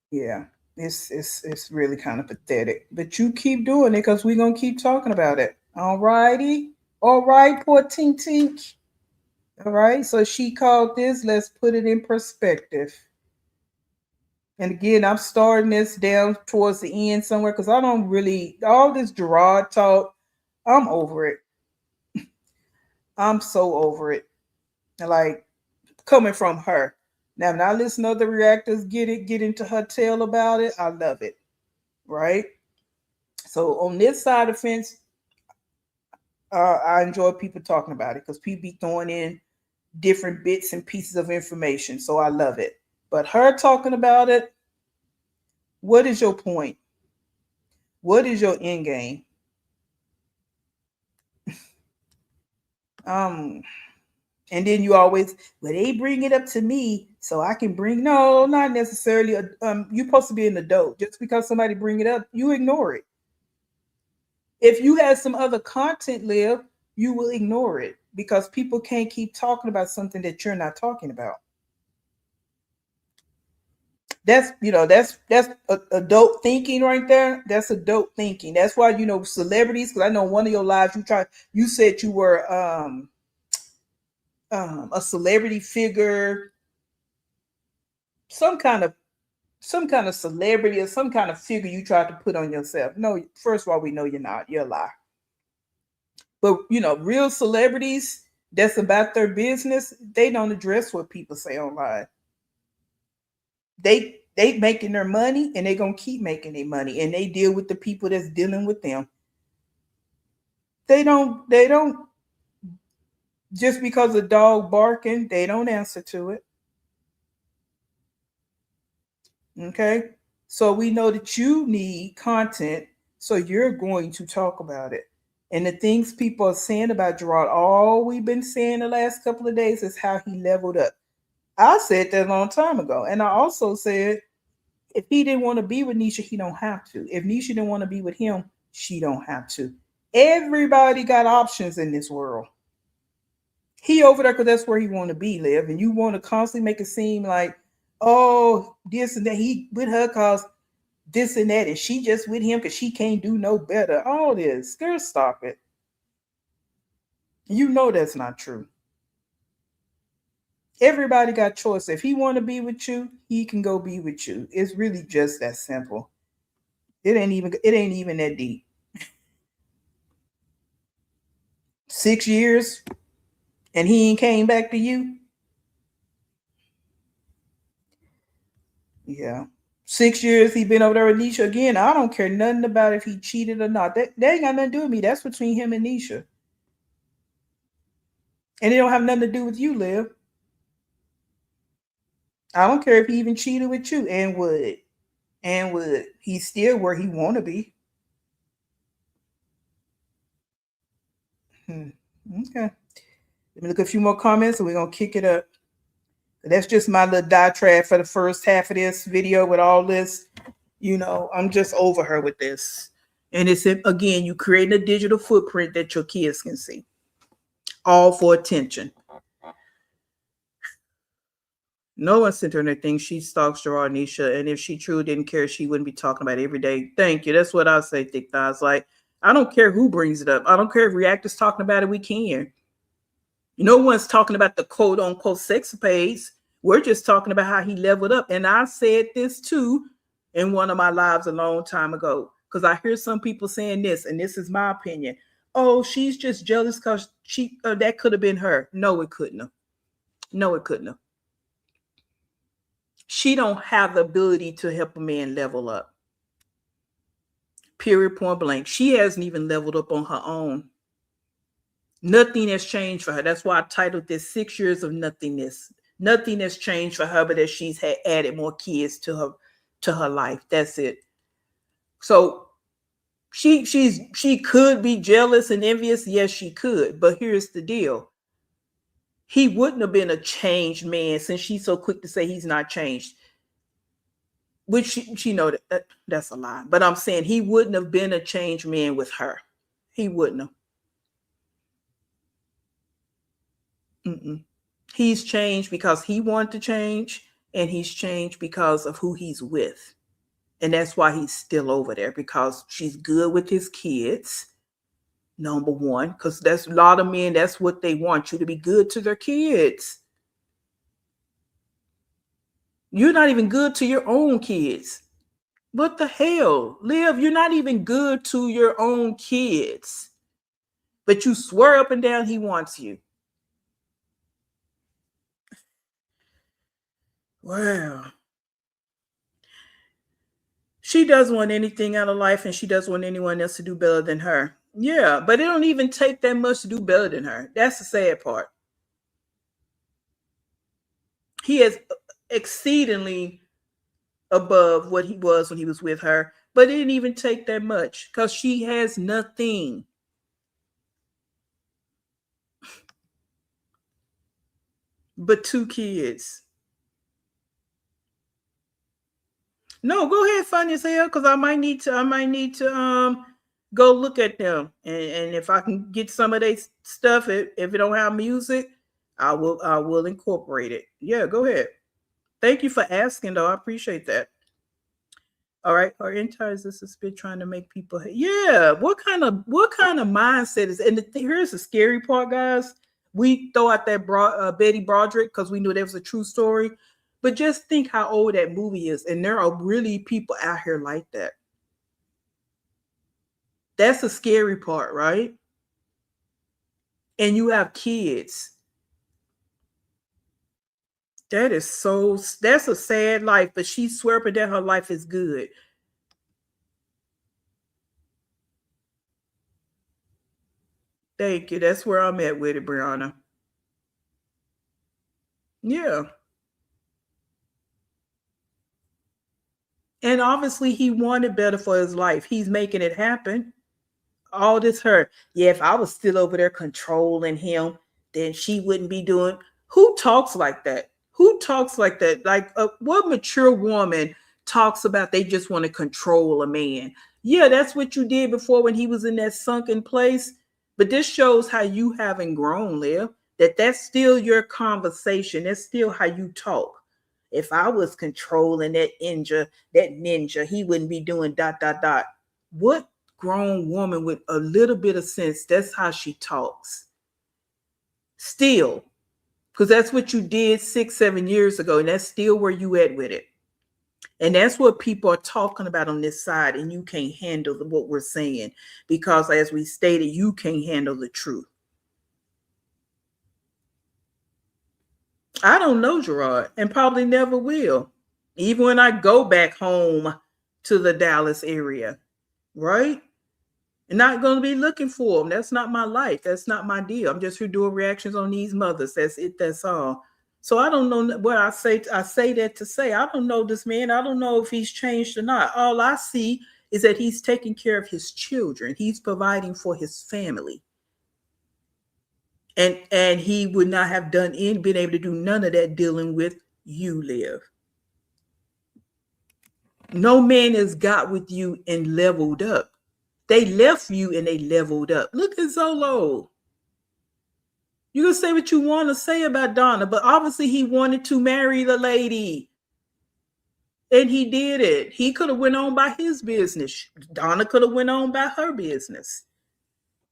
Speaker 1: Yeah, it's really kind of pathetic. But you keep doing it because we're gonna keep talking about it. All righty. All right, poor Tink Tink. All right, so she called this, let's put it in perspective. And again, I'm starting this down towards the end somewhere because I don't really all this Gerard talk, I'm over it. I'm so over it. Like coming from her. Now, when I listen to other reactors get into her tail about it, I love it. Right? So on this side of the fence, I enjoy people talking about it because people be throwing in different bits and pieces of information. So I love it. But her talking about it, what is your point? What is your end game? Um, and then you always, well, they bring it up to me, so I can bring. No, not necessarily. You're supposed to be an adult. Just because somebody bring it up, you ignore it. If you have some other content, Liv, you will ignore it because people can't keep talking about something that you're not talking about. That's adult thinking right there. That's adult thinking. That's why celebrities. Because I know one of your lives you said you were a celebrity figure some kind of celebrity or some kind of figure you tried to put on yourself. No, first of all, we know you're not. You're a lie. But real celebrities that's about their business, they don't address what people say online. They making their money and they gonna keep making their money, and they deal with the people that's dealing with them. They don't just because a dog barking, they don't answer to it. Okay. So we know that you need content, so you're going to talk about it. And the things people are saying about Gerard, all we've been saying the last couple of days is how he leveled up. I said that a long time ago. And I also said if he didn't want to be with Nisha, he don't have to. If Nisha didn't want to be with him, she don't have to. Everybody got options in this world. He over there because that's where he want to be, Liv. And you want to constantly make it seem like, oh, this and that. He with her cause this and that, and she just with him because she can't do no better. All this, girl, stop it. You know that's not true. Everybody got choice. If he want to be with you, he can go be with you. It's really just that simple. It ain't even that deep. 6 years and he ain't came back to you. Yeah. 6 years he been over there with Nisha again. I don't care nothing about if he cheated or not. That ain't got nothing to do with me. That's between him and Nisha. And it don't have nothing to do with you, Liv. I don't care if he even cheated with you and would. He's still where he want to be. Okay. Let me look at a few more comments and we're going to kick it up. That's just my little diatribe for the first half of this video with all this. I'm just over her with this. And it's, again, you creating a digital footprint that your kids can see. All for attention. No one sent her anything. She stalks Gerard Nisha. And if she truly didn't care, she wouldn't be talking about it every day. Thank you. That's what I say, Thick Thighs. Like, I don't care who brings it up. I don't care if reactors talking about it, we can. No one's talking about the quote unquote sexapades. We're just talking about how he leveled up. And I said this too in one of my lives a long time ago, because I hear some people saying this, and this is my opinion. Oh, she's just jealous because that could have been her. No, it couldn't have. No, it couldn't have. She don't have the ability to help a man level up. Period, point blank. She hasn't even leveled up on her own. Nothing has changed for her. That's why I titled this 6 years of nothingness. Nothing has changed for her, but that she's had added more kids to her life. That's it. So she could be jealous and envious. Yes, she could. But here's the deal. He wouldn't have been a changed man, since she's so quick to say he's not changed. Which she know that's a lie. But I'm saying he wouldn't have been a changed man with her. He wouldn't have. He's changed because he wanted to change, and he's changed because of who he's with. And that's why he's still over there, because she's good with his kids. Number one, because that's a lot of men, that's what they want, you to be good to their kids. You're not even good to your own kids. What the hell? Liv, you're not even good to your own kids. But you swear up and down he wants you. Wow. She doesn't want anything out of life, and she doesn't want anyone else to do better than her. Yeah, but it don't even take that much to do better than her. That's the sad part. He is exceedingly above what he was when he was with her, but it didn't even take that much, because she has nothing. But 2 kids. No, go ahead, funny as hell, because I might need to go look at them, and if I can get some of their stuff, if it don't have music, I will incorporate it. Yeah, go ahead. Thank you for asking, though. I appreciate that. All right, our entire existence is been trying to make people. Yeah, what kind of mindset is? And here's the scary part, guys. We throw out that Betty Broderick because we knew that was a true story. But just think how old that movie is. And there are really people out here like that. That's the scary part, right? And you have kids. That's a sad life, but she's swearing that her life is good. Thank you. That's where I'm at with it, Brianna. Yeah. And obviously he wanted better for his life. He's making it happen. All this hurt. Yeah, if I was still over there controlling him, then she wouldn't be doing. Who talks like that? Who talks like that? Like, what mature woman talks about they just want to control a man? Yeah, that's what you did before when he was in that sunken place. But this shows how you haven't grown, Liv. That's still your conversation. That's still how you talk. If I was controlling that ninja, he wouldn't be doing dot dot dot. What grown woman with a little bit of sense, that's how she talks. Still, because that's what you did 6-7 years ago, and that's still where you at with it. And that's what people are talking about on this side, and you can't handle what we're saying because, as we stated, you can't handle the truth. I don't know Gerard, and probably never will, even when I go back home to the Dallas area, right? And not going to be looking for them. That's not my life. That's not my deal. I'm just here doing reactions on these mothers. That's it. That's all. So I don't know what I say. I say that to say I don't know this man. I don't know if he's changed or not. All I see is that he's taking care of his children. He's providing for his family. And he would not have been able to do none of that dealing with you, Liv. No man has got with you and leveled up. They left you and they leveled up. Look at Zolo. You can say what you want to say about Donna, but obviously he wanted to marry the lady. And he did it. He could have went on by his business. Donna could have went on by her business.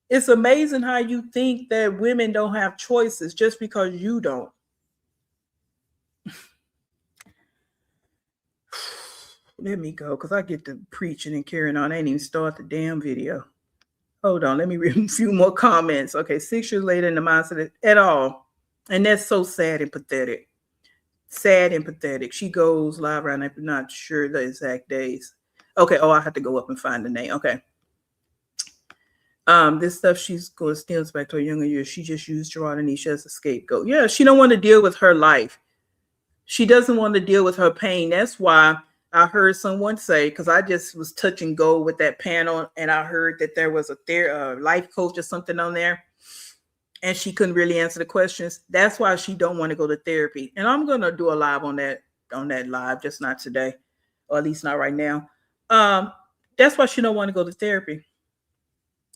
Speaker 1: It's amazing how you think that women don't have choices just because you don't. Let me go because I get to preaching and carrying on. I ain't even start the damn video. Hold on, let me read a few more comments. Okay, 6 years later in the mindset at all. And that's so sad and pathetic. Sad and pathetic. She goes live around, I'm not sure the exact days. Okay, I have to go up and find the name. Okay. This stuff she's going to steal back to her younger years. She just used Gerard and Nisha as a scapegoat. Yeah, she don't want to deal with her life. She doesn't want to deal with her pain. That's why I heard someone say, because I just was touch and go with that panel, and I heard that there was a life coach or something on there, and she couldn't really answer the questions. That's why she don't want to go to therapy. And I'm gonna do a live on that live, just not today, or at least not right now. That's why she don't want to go to therapy.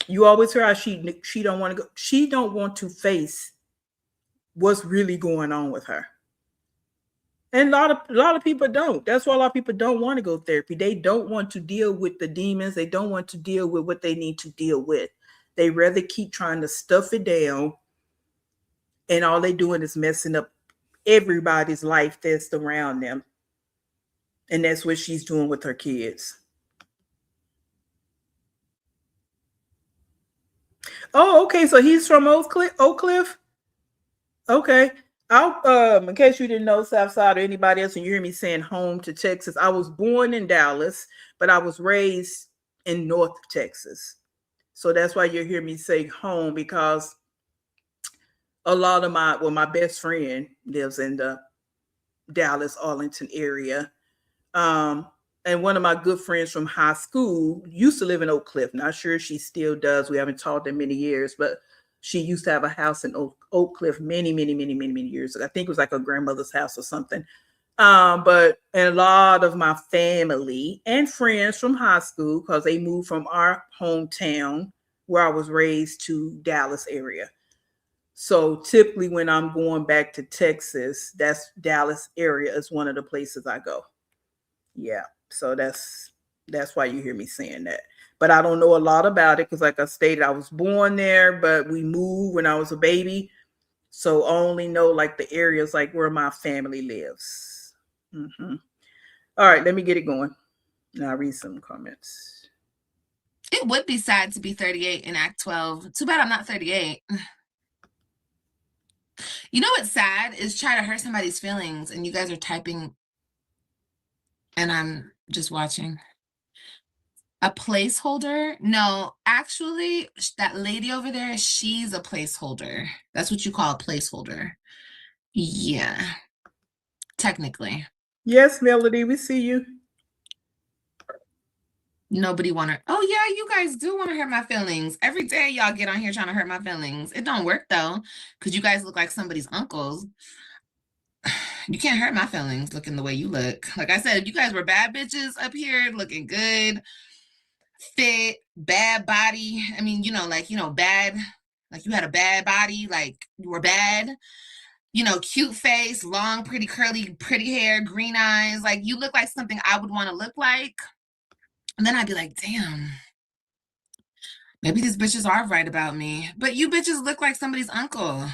Speaker 1: You always hear how she don't want to go. She don't want to face what's really going on with her. And a lot of people don't. That's why a lot of people don't want to go to therapy. They don't want to deal with the demons. They don't want to deal with what they need to deal with. They rather keep trying to stuff it down, and all they doing is messing up everybody's life that's around them. And that's what she's doing with her kids. Oh, okay. So he's from Oak Cliff? Okay. In case you didn't know, Southside or anybody else, and you hear me saying home to Texas, I was born in Dallas, but I was raised in North Texas. So that's why you hear me say home, because a lot of my best friend lives in the Dallas, Arlington area. And one of my good friends from high school used to live in Oak Cliff. Not sure if she still does. We haven't talked in many years, but she used to have a house in Oak Cliff many years ago. I think it was like her grandmother's house or something. And a lot of my family and friends from high school, because they moved from our hometown where I was raised to Dallas area. So typically when I'm going back to Texas, that's Dallas area is one of the places I go. Yeah. So that's why you hear me saying that. But I don't know a lot about it because, like I stated, I was born there, but we moved when I was a baby. So I only know like the areas like where my family lives. Mm-hmm. All right, let me get it going. Now I'll read some comments.
Speaker 2: It would be sad to be 38 in Act 12. Too bad I'm not 38. You know what's sad is try to hurt somebody's feelings and you guys are typing and I'm just watching. A placeholder? No, actually, that lady over there, she's a placeholder. That's what you call a placeholder. Yeah, technically.
Speaker 1: Yes, Melody, we see you.
Speaker 2: Nobody want to. Oh, yeah, you guys do want to hurt my feelings. Every day y'all get on here trying to hurt my feelings. It don't work, though, because you guys look like somebody's uncles. You can't hurt my feelings looking the way you look. Like I said, if you guys were bad bitches up here looking good, fit, bad body. I mean, bad, like you had a bad body, like you were bad, cute face, long, pretty, curly, pretty hair, green eyes. Like you look like something I would want to look like. And then I'd be like, damn, maybe these bitches are right about me. But you bitches look like somebody's uncle.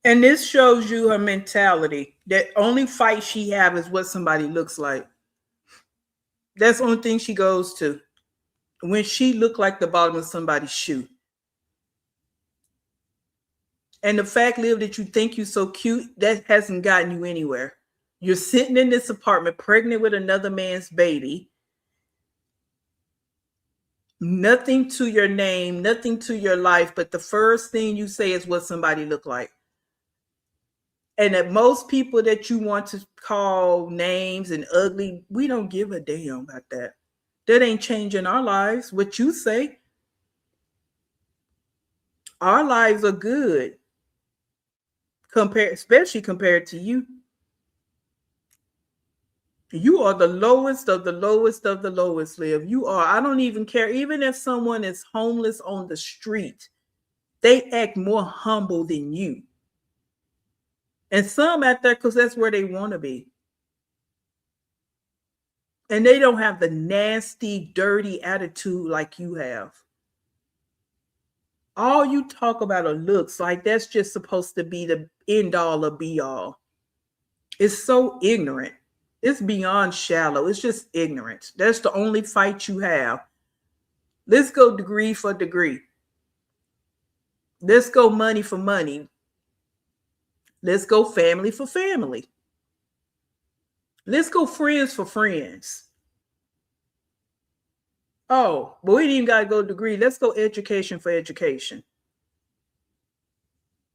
Speaker 1: And this shows you her mentality. That only fight she have is what somebody looks like. That's the only thing she goes to. When she look like the bottom of somebody's shoe. And the fact, Liv, that you think you're so cute, that hasn't gotten you anywhere. You're sitting in this apartment pregnant with another man's baby. Nothing to your name, nothing to your life, but the first thing you say is what somebody look like. And that most people that you want to call names and ugly, we don't give a damn about that. That ain't changing our lives. What you say, our lives are good, especially compared to you. You are the lowest of the lowest of the lowest, Liv. You are. I don't even care. Even if someone is homeless on the street, they act more humble than you. And some out there because that's where they want to be. And they don't have the nasty, dirty attitude like you have. All you talk about are looks, like that's just supposed to be the end all or be all. It's so ignorant. It's beyond shallow. It's just ignorance. That's the only fight you have. Let's go degree for degree. Let's go money for money. Let's go family for family. Let's go friends for friends. Oh, but we didn't even got to go degree. Let's go education for education.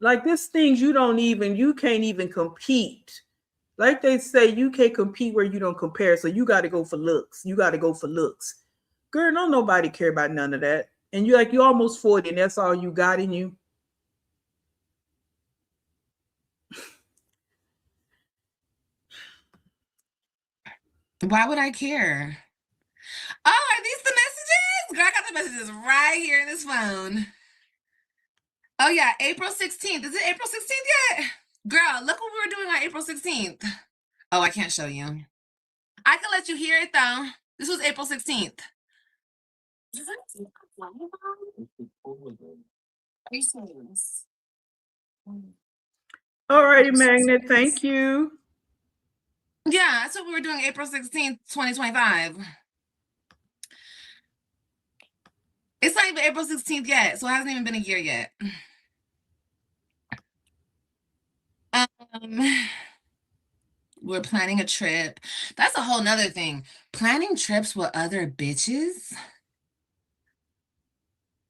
Speaker 1: Like this things you can't even compete. Like they say, you can't compete where you don't compare. So you got to go for looks. You got to go for looks. Girl, don't nobody care about none of that. And you're almost 40 and that's all you got in you.
Speaker 2: Why would I care? Oh, are these the messages? Girl, I got the messages right here in this phone. Oh, yeah, April 16th. Is it April 16th yet? Girl, look what we were doing on April 16th. Oh, I can't show you. I can let you hear it, though. This was April 16th.
Speaker 1: All righty, Magnet. Thank you.
Speaker 2: Yeah, that's what we were doing April 16th, 2025. It's not even April 16th yet, so it hasn't even been a year yet. We're planning a trip. That's a whole nother thing. Planning trips with other bitches.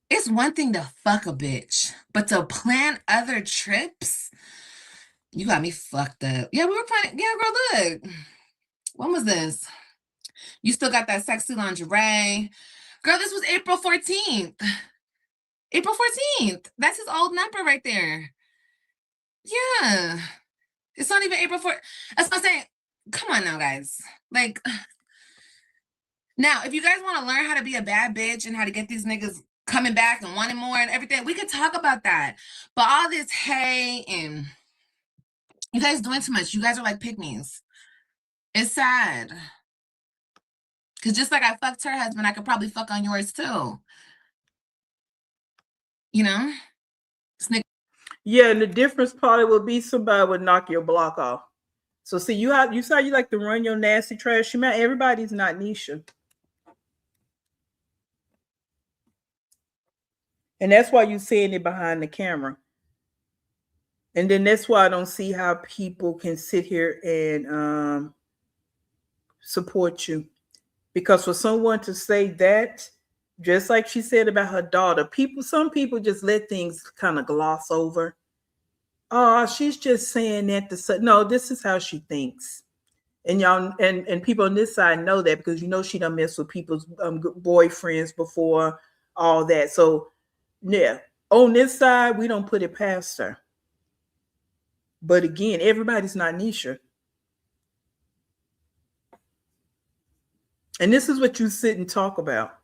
Speaker 2: It's one thing to fuck a bitch, but to plan other trips, you got me fucked up. Yeah, we were planning. Yeah, girl, look. When was this? You still got that sexy lingerie. Girl, this was April 14th. April 14th. That's his old number right there. Yeah. It's not even April 4th. That's what I'm saying. Come on now, guys. Like, now, if you guys want to learn how to be a bad bitch and how to get these niggas coming back and wanting more and everything, we could talk about that. But all this hey and you guys doing too much. You guys are like pygmies. It's sad. Because just like I fucked her husband, I could probably fuck on yours too. You know?
Speaker 1: Yeah, and the difference probably would be somebody would knock your block off. So see, you saw you like to run your nasty trash. Everybody's not Nisha. And that's why you're seeing it behind the camera. And then that's why I don't see how people can sit here and support you. Because for someone to say that, just like she said about her daughter, some people just let things kind of gloss over. Oh, she's just saying that to say, no, this is how she thinks. And y'all and people on this side know that because you know she done messed with people's boyfriends before, all that. So yeah, on this side, we don't put it past her. But again, everybody's not Nisha. And this is what you sit and talk about.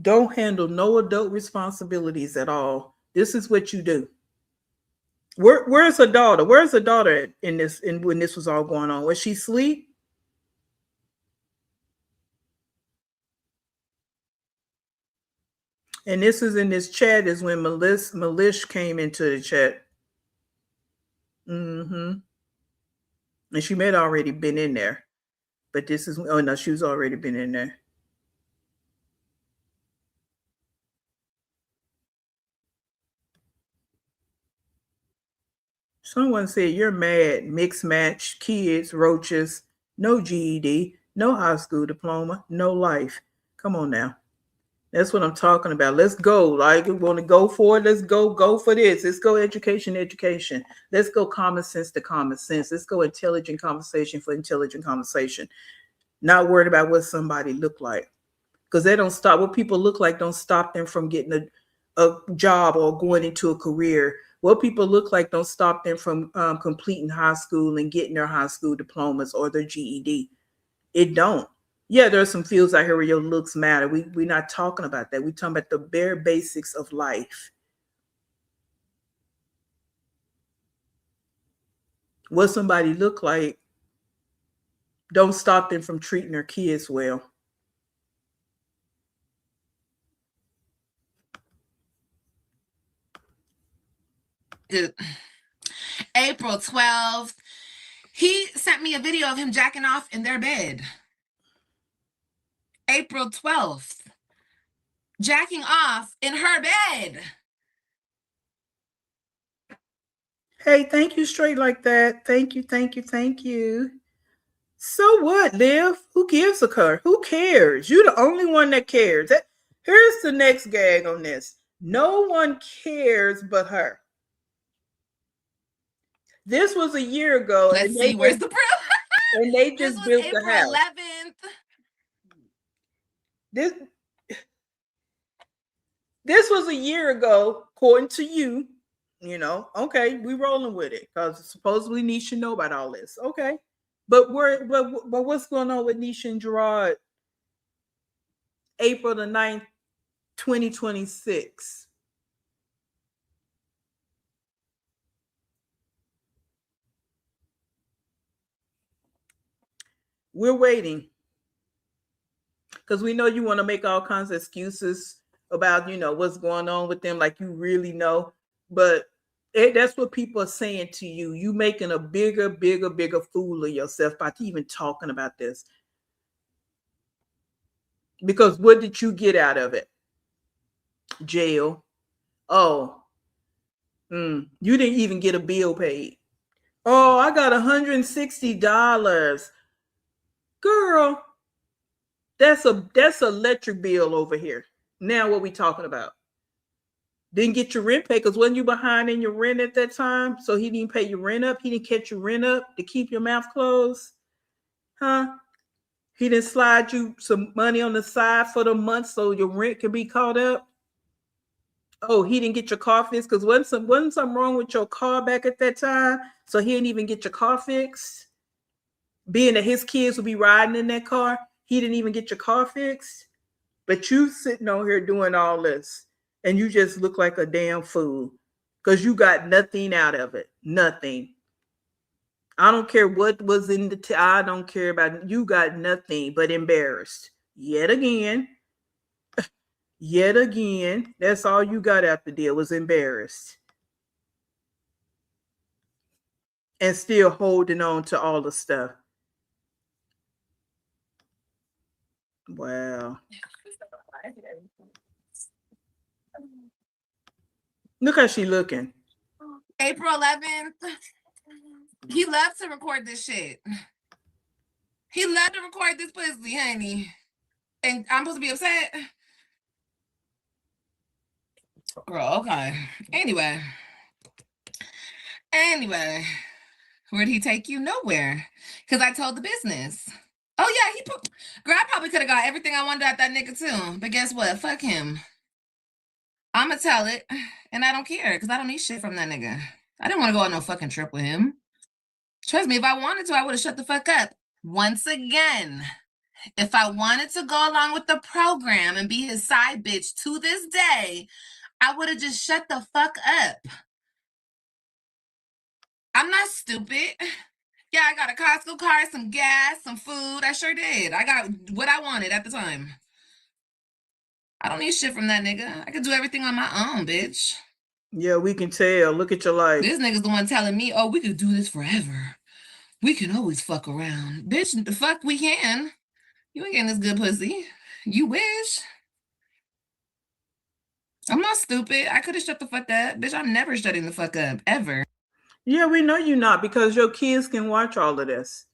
Speaker 1: Don't handle no adult responsibilities at all. This is what you do. Where's her daughter? Where's her daughter in this? When this was all going on, was she asleep? And this is in this chat is when Malish came into the chat. Mm-hmm. And she may have already been in there, but this is no, she was already been in there. Someone said you're mad. Mixed match, kids, roaches, no GED, no high school diploma, no life. Come on now. That's what I'm talking about. Let's go. Like, we want to go for it. Let's go for this. Let's go education. Let's go common sense to common sense. Let's go intelligent conversation for intelligent conversation. Not worried about what somebody look like. Because they don't stop. What people look like don't stop them from getting a job or going into a career. What people look like don't stop them from completing high school and getting their high school diplomas or their GED. It don't. Yeah, there are some fields out here where your looks matter. We're not talking about that. We're talking about the bare basics of life. What somebody look like don't stop them from treating their kids well.
Speaker 2: April 12th, he sent me a video of him jacking off in their bed. April 12th, jacking off in her bed.
Speaker 1: Hey, thank you, straight like that. Thank you. So what, Liv? Who gives a car? Who cares? You're the only one that cares. Here's the next gag on this. No one cares but her. This was a year ago.
Speaker 2: Let's see, where's the proof?
Speaker 1: And they just built
Speaker 2: April
Speaker 1: the house.
Speaker 2: 11th.
Speaker 1: This was a year ago, according to you. You know, okay, we rolling with it because supposedly Nisha know about all this. Okay, but what's going on with Nisha and Gerard? April the 9th, 2026. We're waiting because we know you want to make all kinds of excuses about, you know, what's going on with them, like you really know. But that's what people are saying to you. You making a bigger fool of yourself by even talking about this. Because what did you get out of it? Jail. Oh, you didn't even get a bill paid. Oh, I got $160. Girl, that's electric bill over here. Now what we talking about? Didn't get your rent paid because wasn't you behind in your rent at that time? So he didn't pay your rent up. He didn't catch your rent up to keep your mouth closed. Huh? He didn't slide you some money on the side for the month so your rent could be caught up. Oh, he didn't get your car fixed because wasn't something wrong with your car back at that time? So he didn't even get your car fixed. Being that his kids would be riding in that car, he didn't even get your car fixed. But you sitting on here doing all this, and you just look like a damn fool because you got nothing out of it. Nothing. I don't care what was in the. I don't care about it. You got nothing but embarrassed yet again. Yet again, that's all you got out the deal was embarrassed. And still holding on to all the stuff. Wow. Look how she looking.
Speaker 2: April 11th. He loves to record this shit. He loved to record this pussy, honey. And I'm supposed to be upset? Girl, okay. Anyway. Where'd he take you? Nowhere. Because I told the business. Oh, yeah, girl, I probably could have got everything I wanted out that nigga, too. But guess what? Fuck him. I'm going to tell it. And I don't care. Because I don't need shit from that nigga. I didn't want to go on no fucking trip with him. Trust me, if I wanted to, I would have shut the fuck up. Once again, if I wanted to go along with the program and be his side bitch to this day, I would have just shut the fuck up. I'm not stupid. Yeah, I got a Costco card, some gas, some food. I sure did. I got what I wanted at the time. I don't need shit from that nigga. I could do everything on my own, bitch.
Speaker 1: Yeah, we can tell. Look at your life.
Speaker 2: This nigga's the one telling me, oh, we could do this forever. We can always fuck around. Bitch, the fuck we can. You ain't getting this good pussy. You wish. I'm not stupid. I could have shut the fuck up. Bitch, I'm never shutting the fuck up. Ever.
Speaker 1: Yeah, we know you're not because your kids can watch all of this.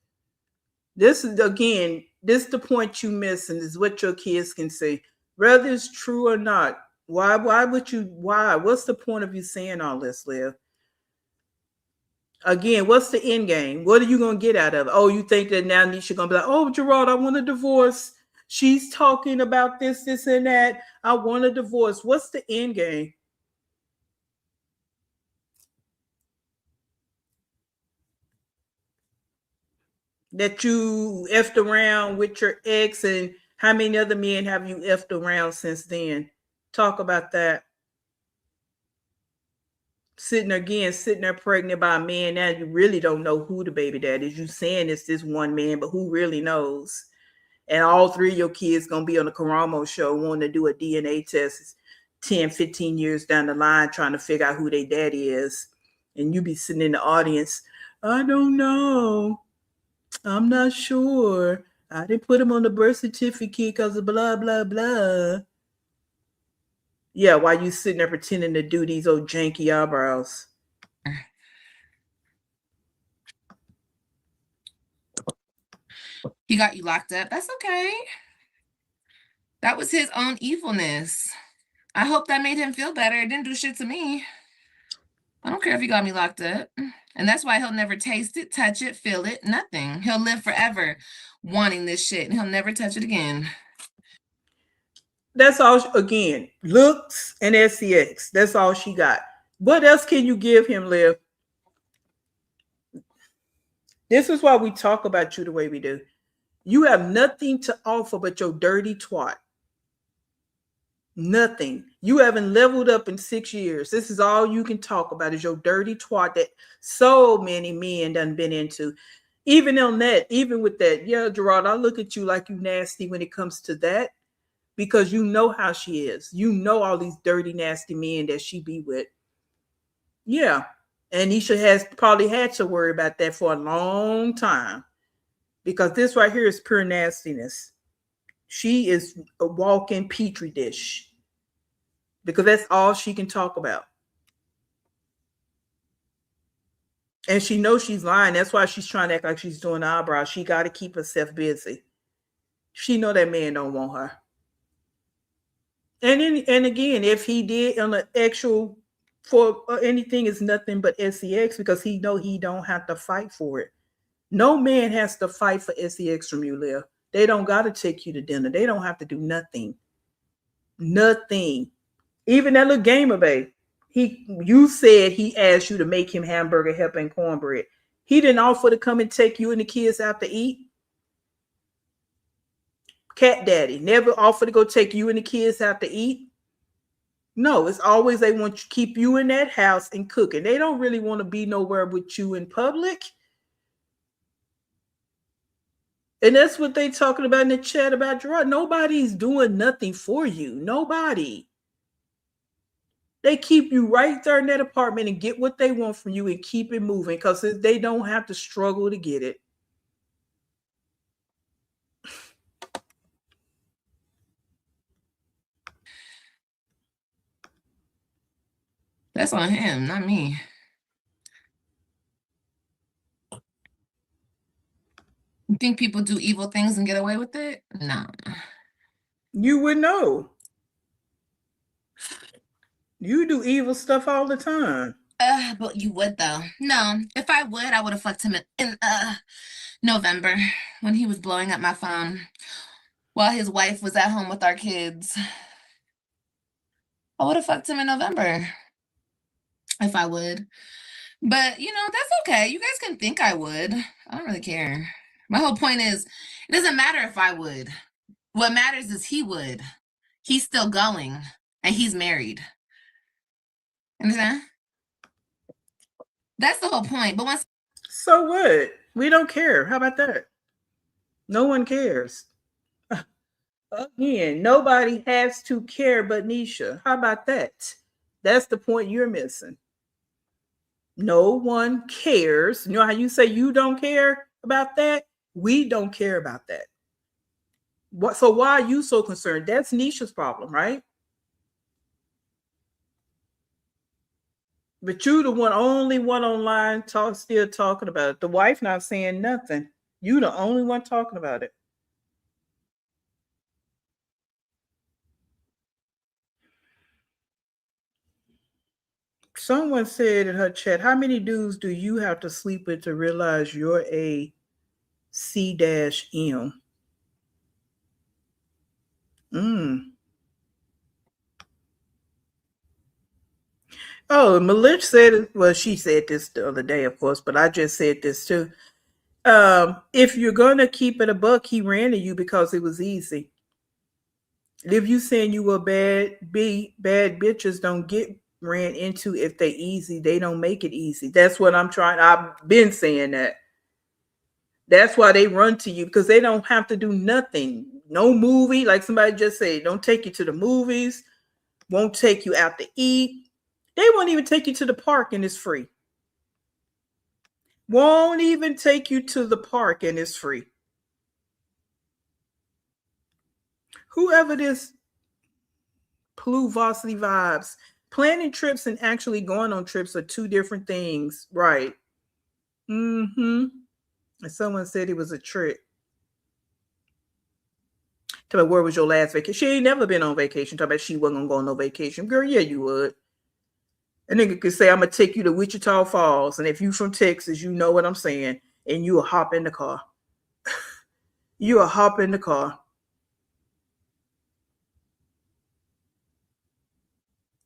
Speaker 1: This is, again, this is the point you missing is what your kids can see. Whether it's true or not. Why would you, why? What's the point of you saying all this, Liv? Again, what's the end game? What are you going to get out of it? Oh, you think that now Nisha going to be like, oh, Gerard, I want a divorce. She's talking about this, and that. I want a divorce. What's the end game? That you effed around with your ex, and how many other men have you effed around since then? Talk about that. Sitting there pregnant by a man now you really don't know who the baby daddy is. You saying it's this one man, but who really knows? And all three of your kids gonna be on the Karamo show wanting to do a DNA test 10, 15 years down the line trying to figure out who their daddy is. And you be sitting in the audience, I don't know. I'm not sure. I didn't put him on the birth certificate because of blah, blah, blah. Yeah, while you sitting there pretending to do these old janky eyebrows.
Speaker 2: He got you locked up. That's okay. That was his own evilness. I hope that made him feel better. It didn't do shit to me. I don't care if he got me locked up. And that's why he'll never taste it, touch it, feel it, nothing. He'll live forever wanting this shit and he'll never touch it again.
Speaker 1: That's all, again, looks and SCX. That's all she got. What else can you give him, Liv? This is why we talk about you the way we do. You have nothing to offer but your dirty twat. Nothing. You haven't leveled up in 6 years. This is all you can talk about is your dirty twat that so many men done been into. Even on that, even with that, yeah, Gerard, I look at you like you nasty when it comes to that. Because you know how she is. You know all these dirty, nasty men that she be with. Yeah. And Nisha has probably had to worry about that for a long time. Because this right here is pure nastiness. She is a walking petri dish. Because that's all she can talk about. And she knows she's lying. That's why she's trying to act like she's doing eyebrows. She got to keep herself busy. She know that man don't want her. And again, if he did on the actual for anything, is nothing but SEX because he know he don't have to fight for it. No man has to fight for SEX from you, Liv. They don't got to take you to dinner. They don't have to do nothing. Nothing. Even that little gamer, babe. You said he asked you to make him hamburger helper and cornbread. He didn't offer to come and take you and the kids out to eat. Cat daddy never offered to go take you and the kids out to eat. No, it's always they want to keep you in that house and cooking. They don't really want to be nowhere with you in public. And that's what they talking about in the chat about Gerard. Nobody's doing nothing for you. Nobody. They keep you right there in that apartment and get what they want from you and keep it moving because they don't have to struggle to get it.
Speaker 2: That's on him, not me. You think people do evil things and get away with it? No.
Speaker 1: You would know. You do evil stuff all the time.
Speaker 2: But you would though. No, if I would, I would have fucked him in November when he was blowing up my phone while his wife was at home with our kids. I would have fucked him in November if I would. But, you know, that's okay. You guys can think I would. I don't really care. My whole point is, it doesn't matter if I would. What matters is he would. He's still going, and he's married. Understand? That's the whole point. But once...
Speaker 1: So what? We don't care. How about that? No one cares. Again, nobody has to care but Nisha. How about that? That's the point you're missing. No one cares. You know how you say you don't care about that? We don't care about that. What? So why are you so concerned? That's Nisha's problem, right? But you the only one online still talking about it. The wife not saying nothing. You the only one talking about it. Someone said in her chat, how many dudes do you have to sleep with to realize you're a C-M? Oh, Malik said it. Well, she said this the other day, of course, but I just said this too. If you're gonna keep it a buck, he ran to you because it was easy. If you saying you were bad bitches don't get ran into if they easy. They don't make it easy. That's what I'm trying. I've been saying that. That's why they run to you because they don't have to do nothing. No movie, like somebody just said, don't take you to the movies, won't take you out to eat. They won't even take you to the park and it's free. Won't even take you to the park and it's free. Whoever this Plu Varsity Vibes, planning trips and actually going on trips are two different things, right? And someone said it was a trick. Tell me, where was your last vacation? She ain't never been on vacation. Talk about she wasn't gonna go on no vacation. Girl, yeah, you would. A nigga could say, I'm gonna take you to Wichita Falls, and if you from Texas, you know what I'm saying, and you'll hop in the car. You'll hop in the car.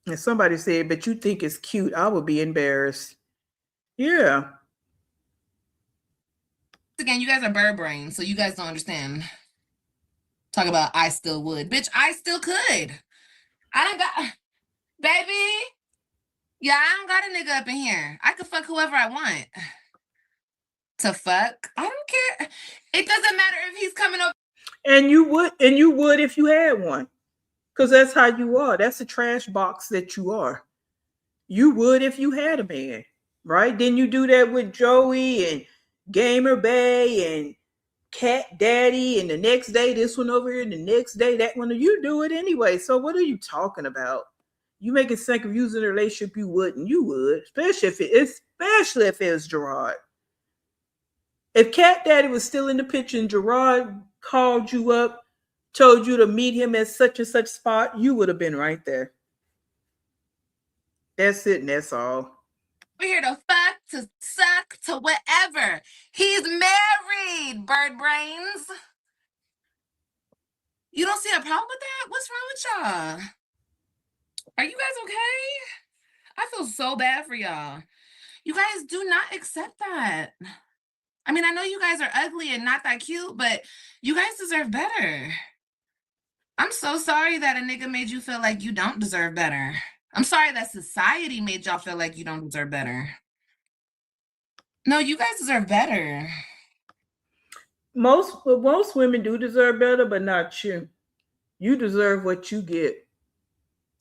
Speaker 1: And somebody said, but you think it's cute. I would be embarrassed. Yeah.
Speaker 2: Again, you guys are bird brains, so you guys don't understand. Talk about I still would. Bitch, I still could. I don't got... Baby. Yeah, I don't got a nigga up in here. I could fuck whoever I want. To fuck? I don't care. It doesn't matter if he's coming over.
Speaker 1: And you would if you had one. Because that's how you are. That's a trash box that you are. You would if you had a man, right? Then you do that with Joey and Gamer Bay and Cat Daddy, and the next day this one over here, and the next day that one. You do it anyway. So what are you talking about? You make it think of using a relationship you wouldn't. You would, especially if it was Gerard. If Cat Daddy was still in the picture and Gerard called you up, told you to meet him at such and such spot, you would have been right there. That's it, and that's all.
Speaker 2: We're here to fuck, to suck, to whatever. He's married, bird brains. You don't see a problem with that? What's wrong with y'all? Are you guys okay? I feel so bad for y'all. You guys do not accept that. I mean, I know you guys are ugly and not that cute, but you guys deserve better. I'm so sorry that a nigga made you feel like you don't deserve better. I'm sorry that society made y'all feel like you don't deserve better. No, you guys deserve better.
Speaker 1: Most women do deserve better, but not you. You deserve what you get.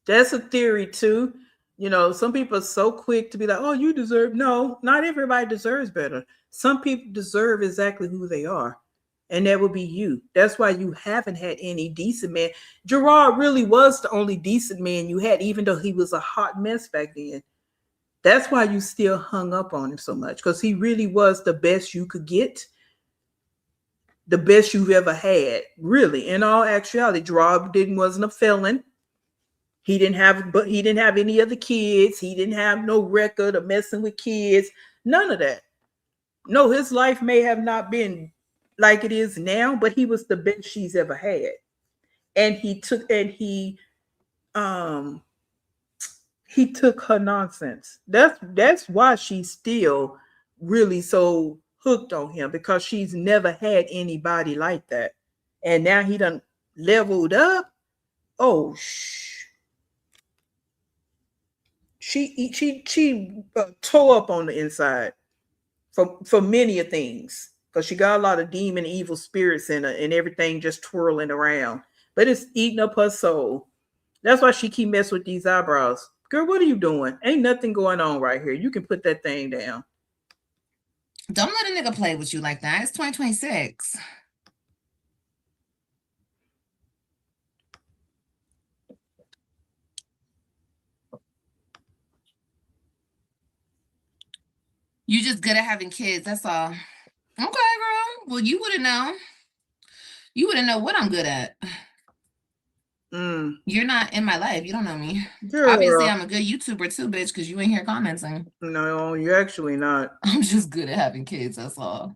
Speaker 1: That's a theory too. You know, some people are so quick to be like, "Oh, you deserve." No, not everybody deserves better. Some people deserve exactly who they are, and that would be you. That's why you haven't had any decent man. Gerard really was the only decent man you had, even though he was a hot mess back then. That's why you still hung up on him so much, because he really was the best you could get, the best you've ever had. Really, in all actuality, Gerard didn't wasn't a felon. He didn't have any other kids. He didn't have no record of messing with kids. None of that. No, his life may have not been like it is now, but he was the best she's ever had. And um he took her nonsense. That's why she's still really so hooked on him, because she's never had anybody like that. And now he done leveled up. Oh, she tore up on the inside for many of things, because she got a lot of demon evil spirits in her, and everything just twirling around, but it's eating up her soul. That's why she keep messing with these eyebrows. Girl, what are you doing? Ain't nothing going on right here. You can put that thing down.
Speaker 2: Don't let a nigga play with you like that. It's 2026. You just good at having kids. That's all. Okay, girl. Well, you wouldn't know. You wouldn't know what I'm good at. You're not in my life. You don't know me. Girl. Obviously, I'm a good YouTuber too, bitch, because you ain't here commenting.
Speaker 1: No, you're actually not.
Speaker 2: I'm just good at having kids. That's all.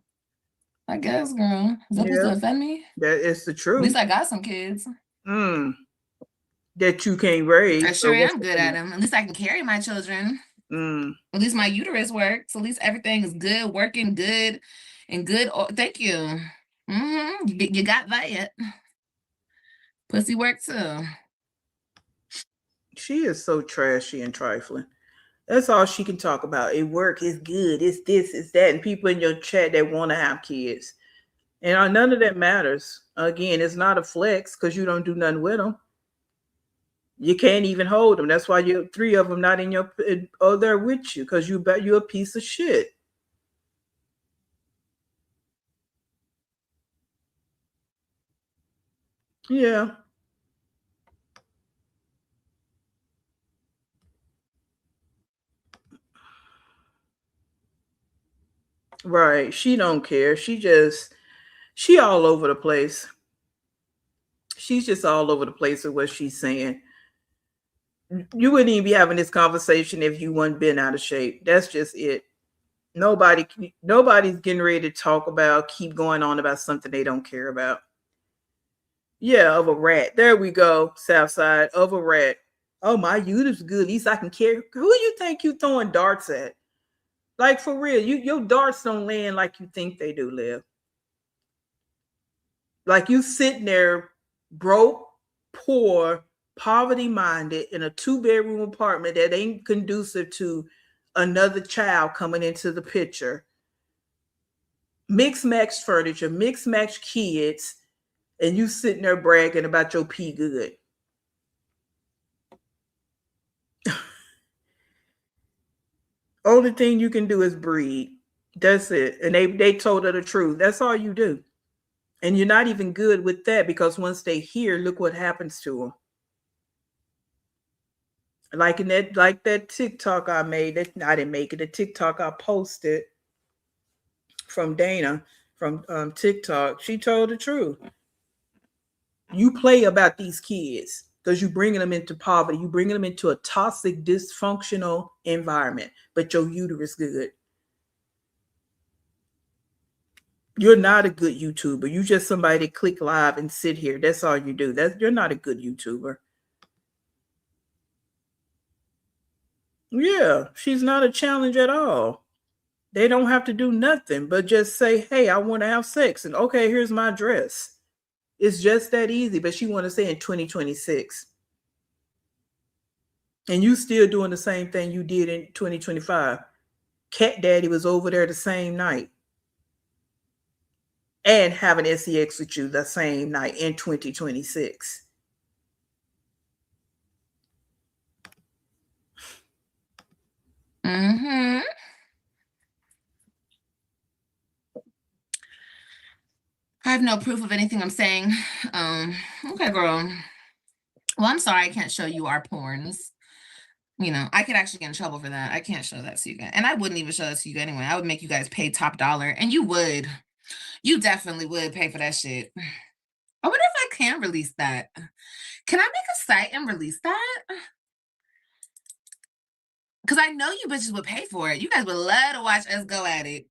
Speaker 2: I guess, girl. Is that supposed to offend me?
Speaker 1: That is the truth.
Speaker 2: At least I got some kids.
Speaker 1: That you can't raise.
Speaker 2: I sure am good at them. At least I can carry my children. At least my uterus works. At least everything is good, working good, and good. Oh, thank you. You got that. Pussy work too.
Speaker 1: She is so trashy and trifling. That's all she can talk about. It work, it's good, it's this, it's that. And people in your chat that want to have kids. And none of that matters. Again, it's not a flex because you don't do nothing with them. You can't even hold them. That's why you 3 of them not in your there with you, because you're a piece of shit. Yeah. Right. She don't care. She all over the place. She's just all over the place with what she's saying. You wouldn't even be having this conversation if you weren't been out of shape. That's just it. Nobody's getting ready to talk about, keep going on about something they don't care about. Yeah, of a rat. There we go. Southside, of a rat. Oh, my uterus is good. At least I can carry. Who you think you throwing darts at? Like, for real, your darts don't land like you think they do, Liv. Like, you sitting there broke, poor, poverty-minded in a 2-bedroom apartment that ain't conducive to another child coming into the picture. Mixed matched furniture, mixed matched kids, and you sitting there bragging about your pee good. Only thing you can do is breed. That's it. And they told her the truth. That's all you do. And you're not even good with that, because once they hear, look what happens to them. Like that TikTok I made. I didn't make it. The TikTok I posted from Dana from TikTok. She told the truth. You play about these kids because you're bringing them into poverty. You're bringing them into a toxic, dysfunctional environment. But your uterus good. You're not a good YouTuber. You just somebody that click live and sit here. That's all you do. You're not a good YouTuber. Yeah, she's not a challenge at all. They don't have to do nothing but just say, hey, I want to have sex. And okay, here's my address. It's just that easy. But she want to say in 2026. And you still doing the same thing you did in 2025. Cat Daddy was over there the same night. and having sex with you the same night in 2026.
Speaker 2: Mm-hmm. I have no proof of anything I'm saying. Okay, girl. Well, I'm sorry I can't show you our porns. You know, I could actually get in trouble for that. I can't show that to you guys. And I wouldn't even show that to you anyway. I would make you guys pay top dollar. And you would. You definitely would pay for that shit. I wonder if I can release that. Can I make a site and release that? Because I know you bitches would pay for it. You guys would love to watch us go at it.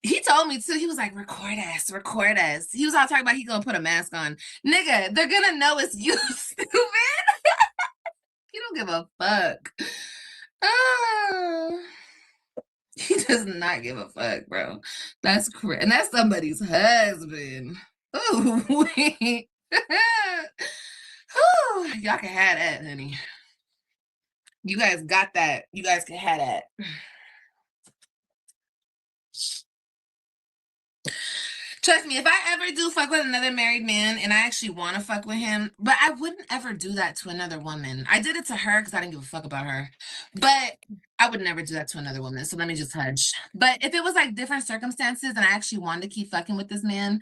Speaker 2: He told me too. He was like, record us, record us. He was all talking about he gonna put a mask on. Nigga, they're gonna know it's you, stupid. He don't give a fuck. Oh, he does not give a fuck, bro. That's crazy. And that's somebody's husband. Oh, wait. Y'all can have that, honey. You guys got that. You guys can have that. Trust me, if I ever do fuck with another married man and I actually want to fuck with him, but I wouldn't ever do that to another woman. I did it to her because I didn't give a fuck about her. But I would never do that to another woman. So let me just hush. But if it was like different circumstances and I actually wanted to keep fucking with this man,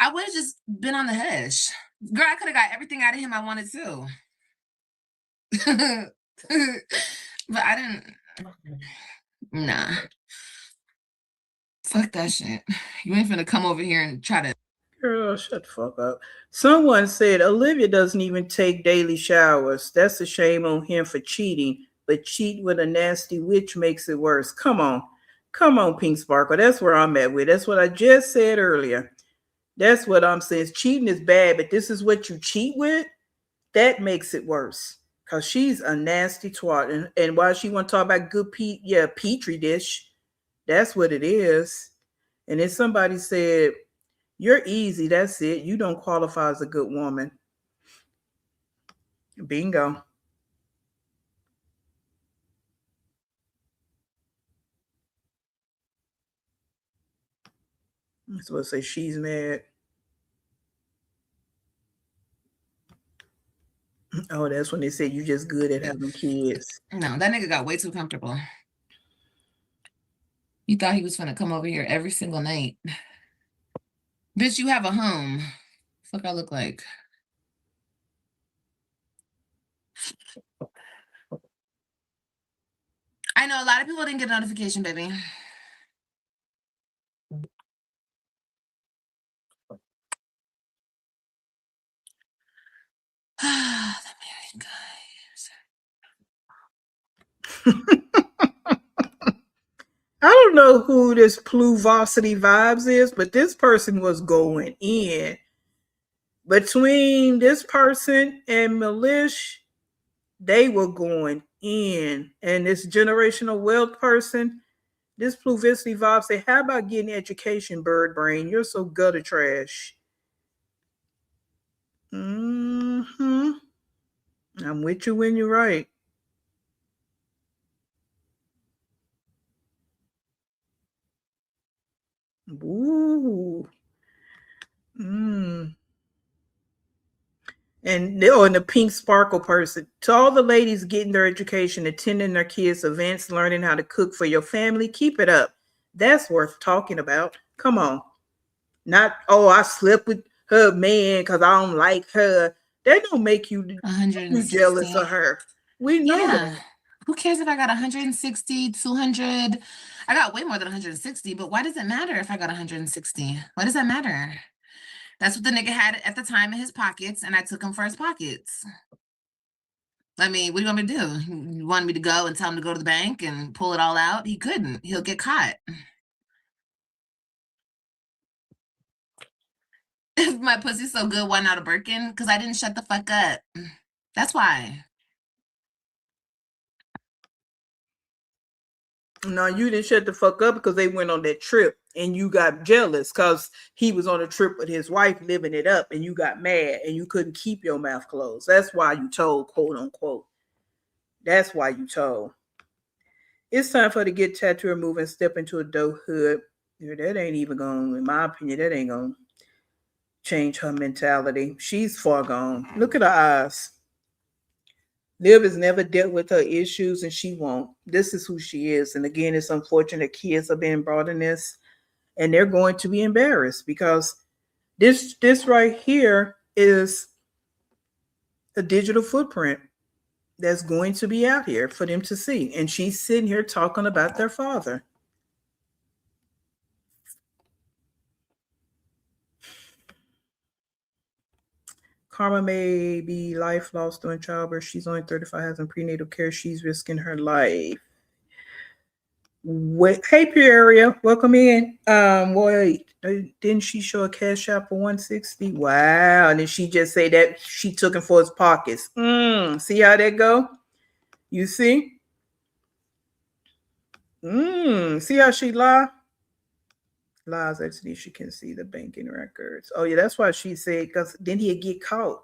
Speaker 2: I would have just been on the hush. Girl, I could have got everything out of him I wanted to. But I didn't. Nah. Fuck that shit. You ain't finna come over here and try to.
Speaker 1: Girl, shut the fuck up. Someone said Olivia doesn't even take daily showers. That's a shame on him for cheating. But cheat with a nasty witch makes it worse. Come on. Come on, Pink Sparkle. That's where I'm at with. That's what I just said earlier. That's what I'm saying. Cheating is bad, but this is what you cheat with? That makes it worse. Because she's a nasty twat. And while she want to talk about good Petri dish, that's what it is. And then somebody said, you're easy. That's it. You don't qualify as a good woman. Bingo. That's what I say. She's mad. Oh, that's when they said you just good at having kids.
Speaker 2: No, that nigga got way too comfortable. You thought he was gonna come over here every single night. Bitch, you have a home. Fuck I look like. I know a lot of people didn't get a notification, baby. The married
Speaker 1: I don't know who this Pluvosity Vibes is, but this person was going in. Between this person and Milish, they were going in. And this generational wealth person, this Pluvosity Vibe say, how about getting education, bird brain? You're so gutter trash. Mm-hmm. I'm with you when you're right. Ooh. Mm. And the Pink Sparkle person. To all the ladies getting their education, attending their kids' events, learning how to cook for your family, keep it up. That's worth talking about. Come on. Not, oh, I slept with her man because I don't like her. That don't make you jealous of her. We know that.
Speaker 2: Who cares if I got 160, 200? I got way more than 160, but why does it matter if I got 160? Why does that matter? That's what the nigga had at the time in his pockets, and I took him for his pockets. I mean, what do you want me to do? You want me to go and tell him to go to the bank and pull it all out? He couldn't. He'll get caught. If my pussy's so good, why not a Birkin? Because I didn't shut the fuck up. That's why.
Speaker 1: No, you didn't shut the fuck up because they went on that trip and you got jealous because he was on a trip with his wife living it up and you got mad and you couldn't keep your mouth closed. That's why you told, quote unquote. That's why you told. It's time for the get tattoo removed and step into adulthood. Yeah, that ain't even going, in my opinion, that ain't going to change her mentality. She's far gone. Look at her eyes. Liv has never dealt with her issues and she won't. This is who she is. And again, it's unfortunate kids are being brought in this and they're going to be embarrassed because this right here is a digital footprint that's going to be out here for them to see. And she's sitting here talking about their father. Karma may be life lost during childbirth. She's only 35, has in prenatal care. She's risking her life. Wait, hey Peoria, welcome in. Wait, didn't she show a cash out for 160? Wow, and then she just say that she took him for his pockets. See how that go? You see? See how she lie? Lies actually, she can see the banking records. Oh yeah, that's why she said because then he'd get caught.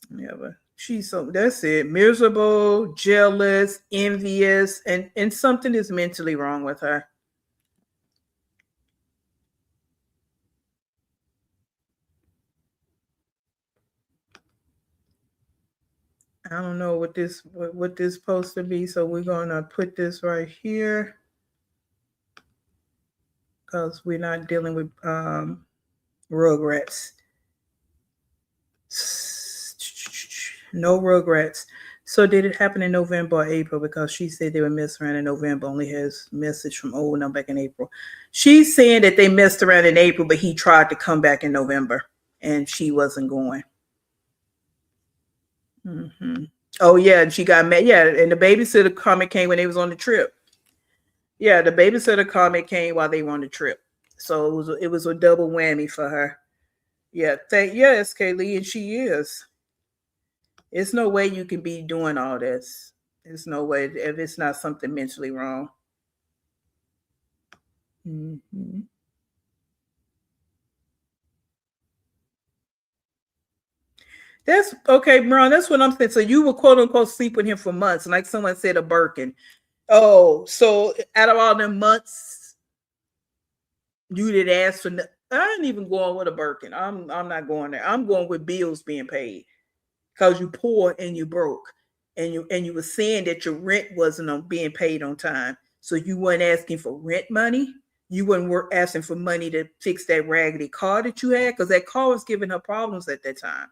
Speaker 1: Yeah, but she's so that's it. Miserable, jealous, envious, and something is mentally wrong with her. I don't know what this supposed to be, so we're gonna put this right here because we're not dealing with rugrats. No rugrats. So did it happen in November or April? Because she said they were messed around in November. Only has message from old now back in April. She's saying that they messed around in April, but he tried to come back in November, and she wasn't going. Mm-hmm. Oh yeah, and she got mad. Yeah, and the babysitter comment came when they was on the trip. Yeah, the babysitter comment came while they were on the trip, so it was a double whammy for her. Yeah, yes, Kaylee, and she is. It's no way you can be doing all this. There's no way if it's not something mentally wrong. Mm-hmm. That's okay, Brown. That's what I'm saying. So you were quote unquote sleep with him for months, like someone said a Birkin. Oh, so out of all them months, you did ask for. I ain't even going with a Birkin. I'm not going there. I'm going with bills being paid because you poor and you broke, and you were saying that your rent wasn't on being paid on time, so you weren't asking for rent money. You weren't asking for money to fix that raggedy car that you had because that car was giving her problems at that time.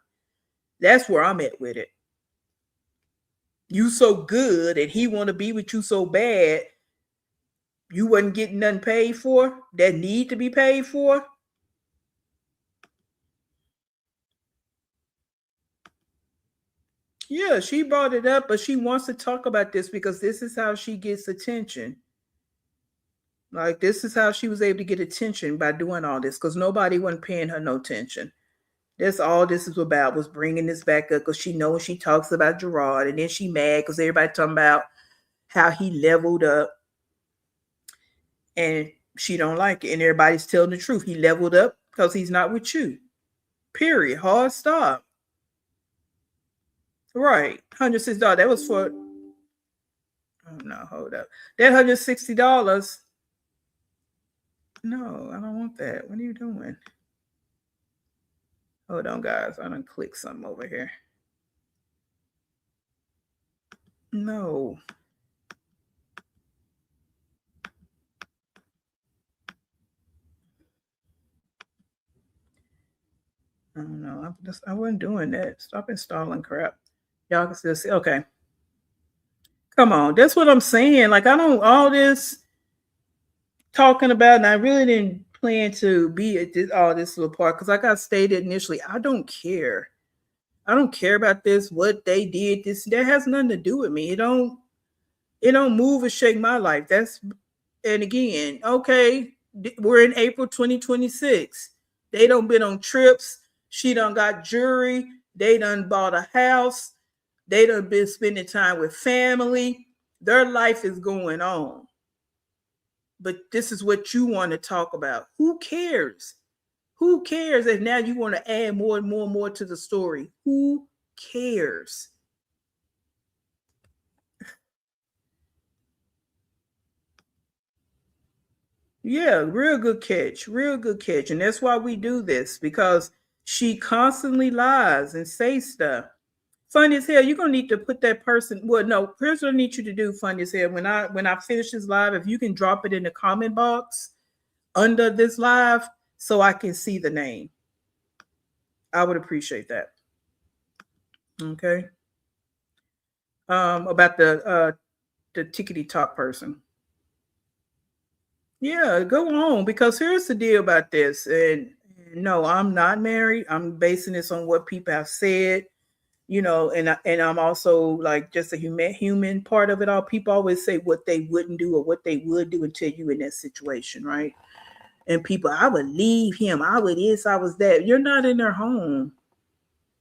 Speaker 1: That's where I'm at with it. You so good and he want to be with you so bad, you wasn't getting nothing paid for that need to be paid for. Yeah, she brought it up, but she wants to talk about this because this is how she gets attention. Like this is how she was able to get attention by doing all this because nobody wasn't paying her no attention. That's all this is about was bringing this back up because she knows she talks about Gerard and then she mad because everybody talking about how he leveled up and she don't like it and everybody's telling the truth. He leveled up because he's not with you. Period. Hard stop. Right. $106. That was for oh no, hold up. That $160. No, I don't want that. What are you doing? Hold on, guys. I done click something over here. No. I don't know. I wasn't doing that. Stop installing crap. Y'all can still see. Okay. Come on. That's what I'm saying. Like, I don't, all this talking about, and I really didn't plan to be at all this little part because, like I stated initially, I don't care. I don't care about this, what they did. This that has nothing to do with me. It don't move or shake my life. That's and again, okay, we're in April 2026. They done been on trips. She done got jewelry. They done bought a house. They done been spending time with family. Their life is going on. But this is what you want to talk about. Who cares? Who cares if now you want to add more and more and more to the story? Who cares? Yeah, real good catch. Real good catch. And that's why we do this, because she constantly lies and says stuff. Funny as hell, you're gonna need to put that person. Well, no, here's what I need you to do, funny as hell. When I finish this live, if you can drop it in the comment box under this live so I can see the name. I would appreciate that. Okay. About the tickety top person. Yeah, go on, because here's the deal about this. And no, I'm not married. I'm basing this on what people have said, and I'm also like just a human part of it all. People always say what they wouldn't do or what they would do until you in that situation, right? And people, I would leave him, I would this, I was that. You're not in their home.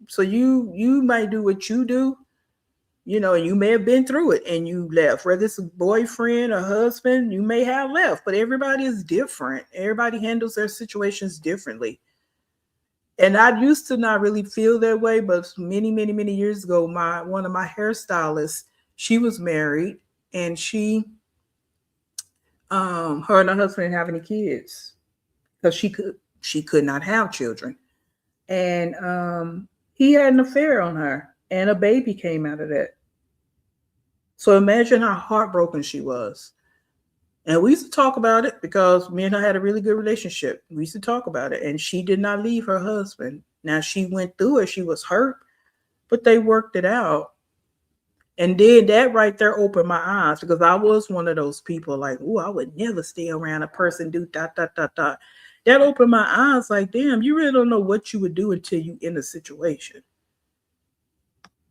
Speaker 1: So you might do what you do, and you may have been through it and you left. Whether it's a boyfriend or husband, you may have left, but everybody is different. Everybody handles their situations differently. And I used to not really feel that way, but many, many, many years ago, one of my hairstylists, she was married, and her and her husband didn't have any kids because she could not have children, and he had an affair on her, and a baby came out of that. So imagine how heartbroken she was. And we used to talk about it because me and her had a really good relationship. We used to talk about it. And she did not leave her husband. Now she went through it. She was hurt, but they worked it out. And then that right there opened my eyes, because I was one of those people like, oh, I would never stay around a person do dot dot dot dot. That opened my eyes like, damn, you really don't know what you would do until you in a situation.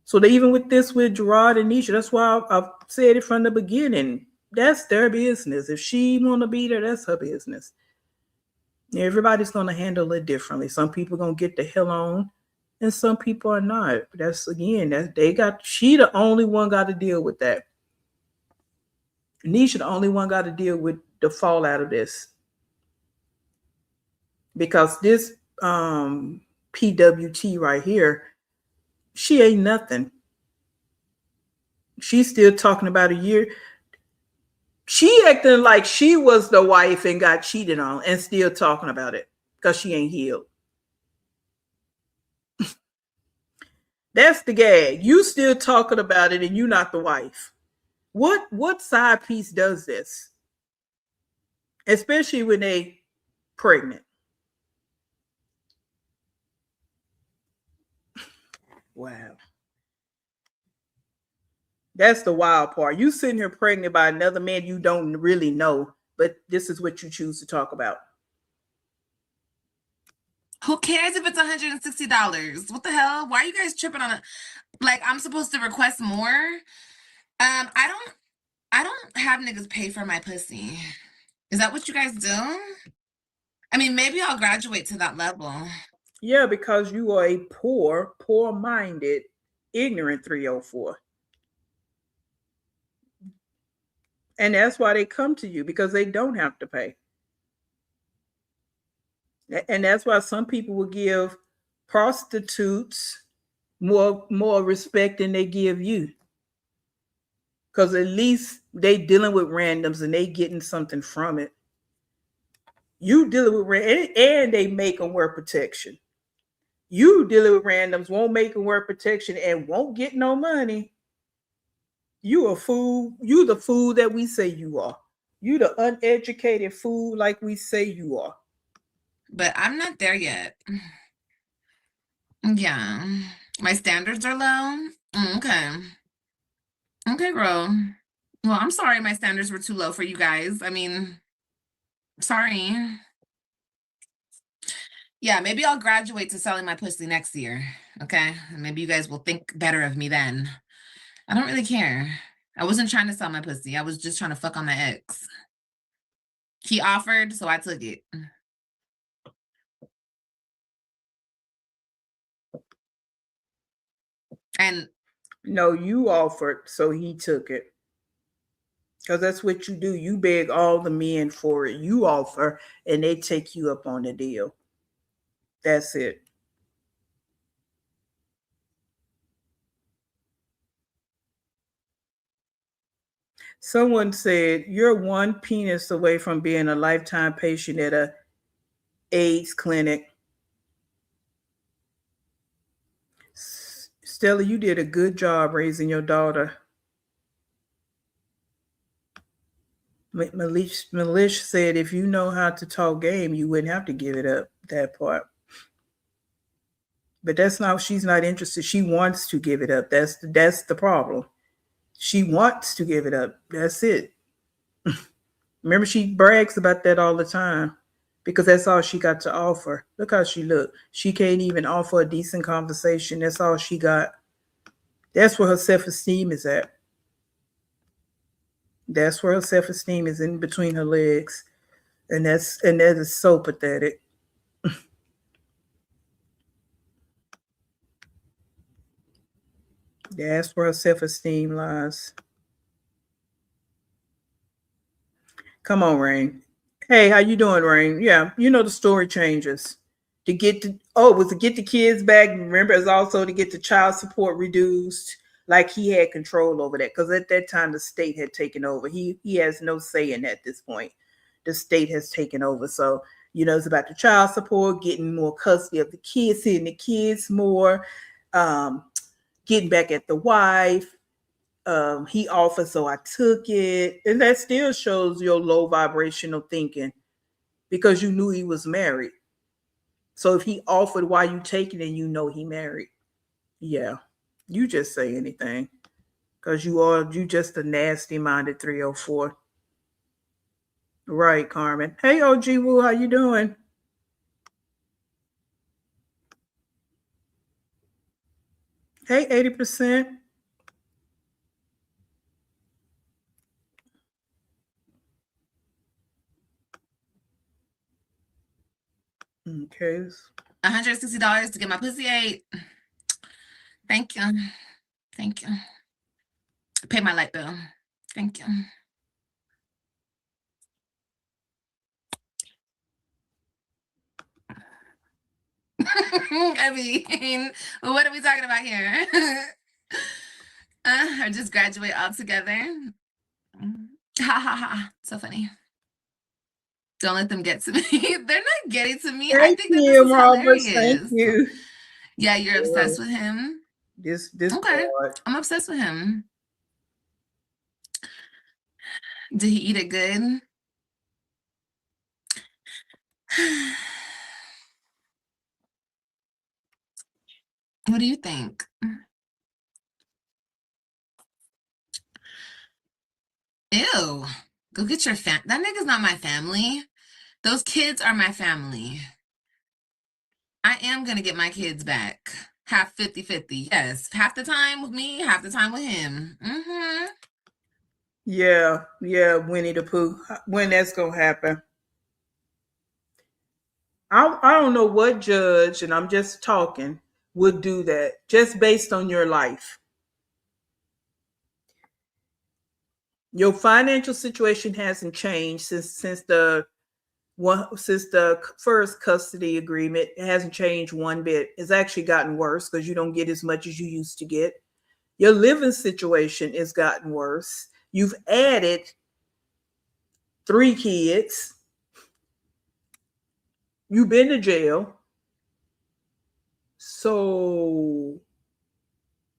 Speaker 1: So even with this with Gerard and Nisha, that's why I've said it from the beginning. That's their business. If she want to be there, that's her business. Everybody's going to handle it differently. Some people going to get the hell on, and some people are not. That's again, she the only one got to deal with that. Nisha the only one got to deal with the fallout of this, because this PWT right here, she ain't nothing. She's still talking about a year. She acting like she was the wife and got cheated on and still talking about it because she ain't healed. That's the gag. You still talking about it and you not the wife. What side piece does this? Especially when they pregnant. Wow. That's the wild part. You sitting here pregnant by another man you don't really know, but this is what you choose to talk about.
Speaker 2: Who cares if it's $160? What the hell? Why are you guys tripping on it? Like, I'm supposed to request more? I don't have niggas pay for my pussy. Is that what you guys do? I mean, maybe I'll graduate to that level.
Speaker 1: Yeah, because you are a poor-minded, ignorant 304. And that's why they come to you, because they don't have to pay. And that's why some people will give prostitutes more respect than they give you, because at least they dealing with randoms and they getting something from it. You dealing with and they make them wear protection. You dealing with randoms, won't make them wear protection and won't get no money. You a fool. You the fool that we say you are. You the uneducated fool like we say you are.
Speaker 2: But I'm not there yet. Yeah. My standards are low. Okay. Okay, girl. Well, I'm sorry my standards were too low for you guys. I mean, sorry. Yeah, maybe I'll graduate to selling my pussy next year. Okay? And maybe you guys will think better of me then. I don't really care. I wasn't trying to sell my pussy. I was just trying to fuck on my ex. He offered, so I took it. And
Speaker 1: no, you offered, so he took it. Because that's what you do. You beg all the men for it. You offer, and they take you up on the deal. That's it. Someone said you're one penis away from being a lifetime patient at a AIDS clinic. Stella, you did a good job raising your daughter. Malish said if you know how to talk game, you wouldn't have to give it up, that part. But that's not, she's not interested. She wants to give it up. That's the problem. She wants to give it up. That's it. Remember, she brags about that all the time because that's all she got to offer. Look how she looked. She can't even offer a decent conversation. That's all she got. That's where her self-esteem is at. That's where her self-esteem is, in between her legs. And that is so pathetic. That's where her self-esteem lies. Come on, Rain. Hey, how you doing, Rain? Yeah, you know the story changes. To get to it was to get the kids back. Remember, it's also to get the child support reduced. Like he had control over that because at that time the state had taken over. He has no say in that at this point. The state has taken over. So it's about the child support, getting more custody of the kids, seeing the kids more, getting back at the wife. He offered, so I took it, and that still shows your low vibrational thinking because you knew he was married. So if he offered, why you taking it, he married. Yeah, you just say anything because you just a nasty minded 304. Right, Carmen. Hey, OG Woo, how you doing? Hey, 80%. Okay.
Speaker 2: $160 to get my pussy ate. Thank you. Thank you. Pay my light bill. Thank you. I mean, what are we talking about here? Or just graduate altogether? Ha ha ha. So funny. Don't let them get to me. They're not getting to me. I think that this is hilarious.
Speaker 1: Thank you.
Speaker 2: Yeah, you're obsessed with him.
Speaker 1: This
Speaker 2: okay. Part. I'm obsessed with him. Did he eat it good? What do you think? Ew. Go get your That nigga's not my family. Those kids are my family. I am going to get my kids back. Half 50-50. Yes. Half the time with me, half the time with him. Mm-hmm.
Speaker 1: Yeah, Winnie the Pooh. When that's going to happen. I don't know what judge, and I'm just talking, would do that just based on your life. Your financial situation hasn't changed since the first custody agreement. It hasn't changed one bit. It's actually gotten worse because you don't get as much as you used to get. Your living situation has gotten worse. You've added 3 kids. You've been to jail. So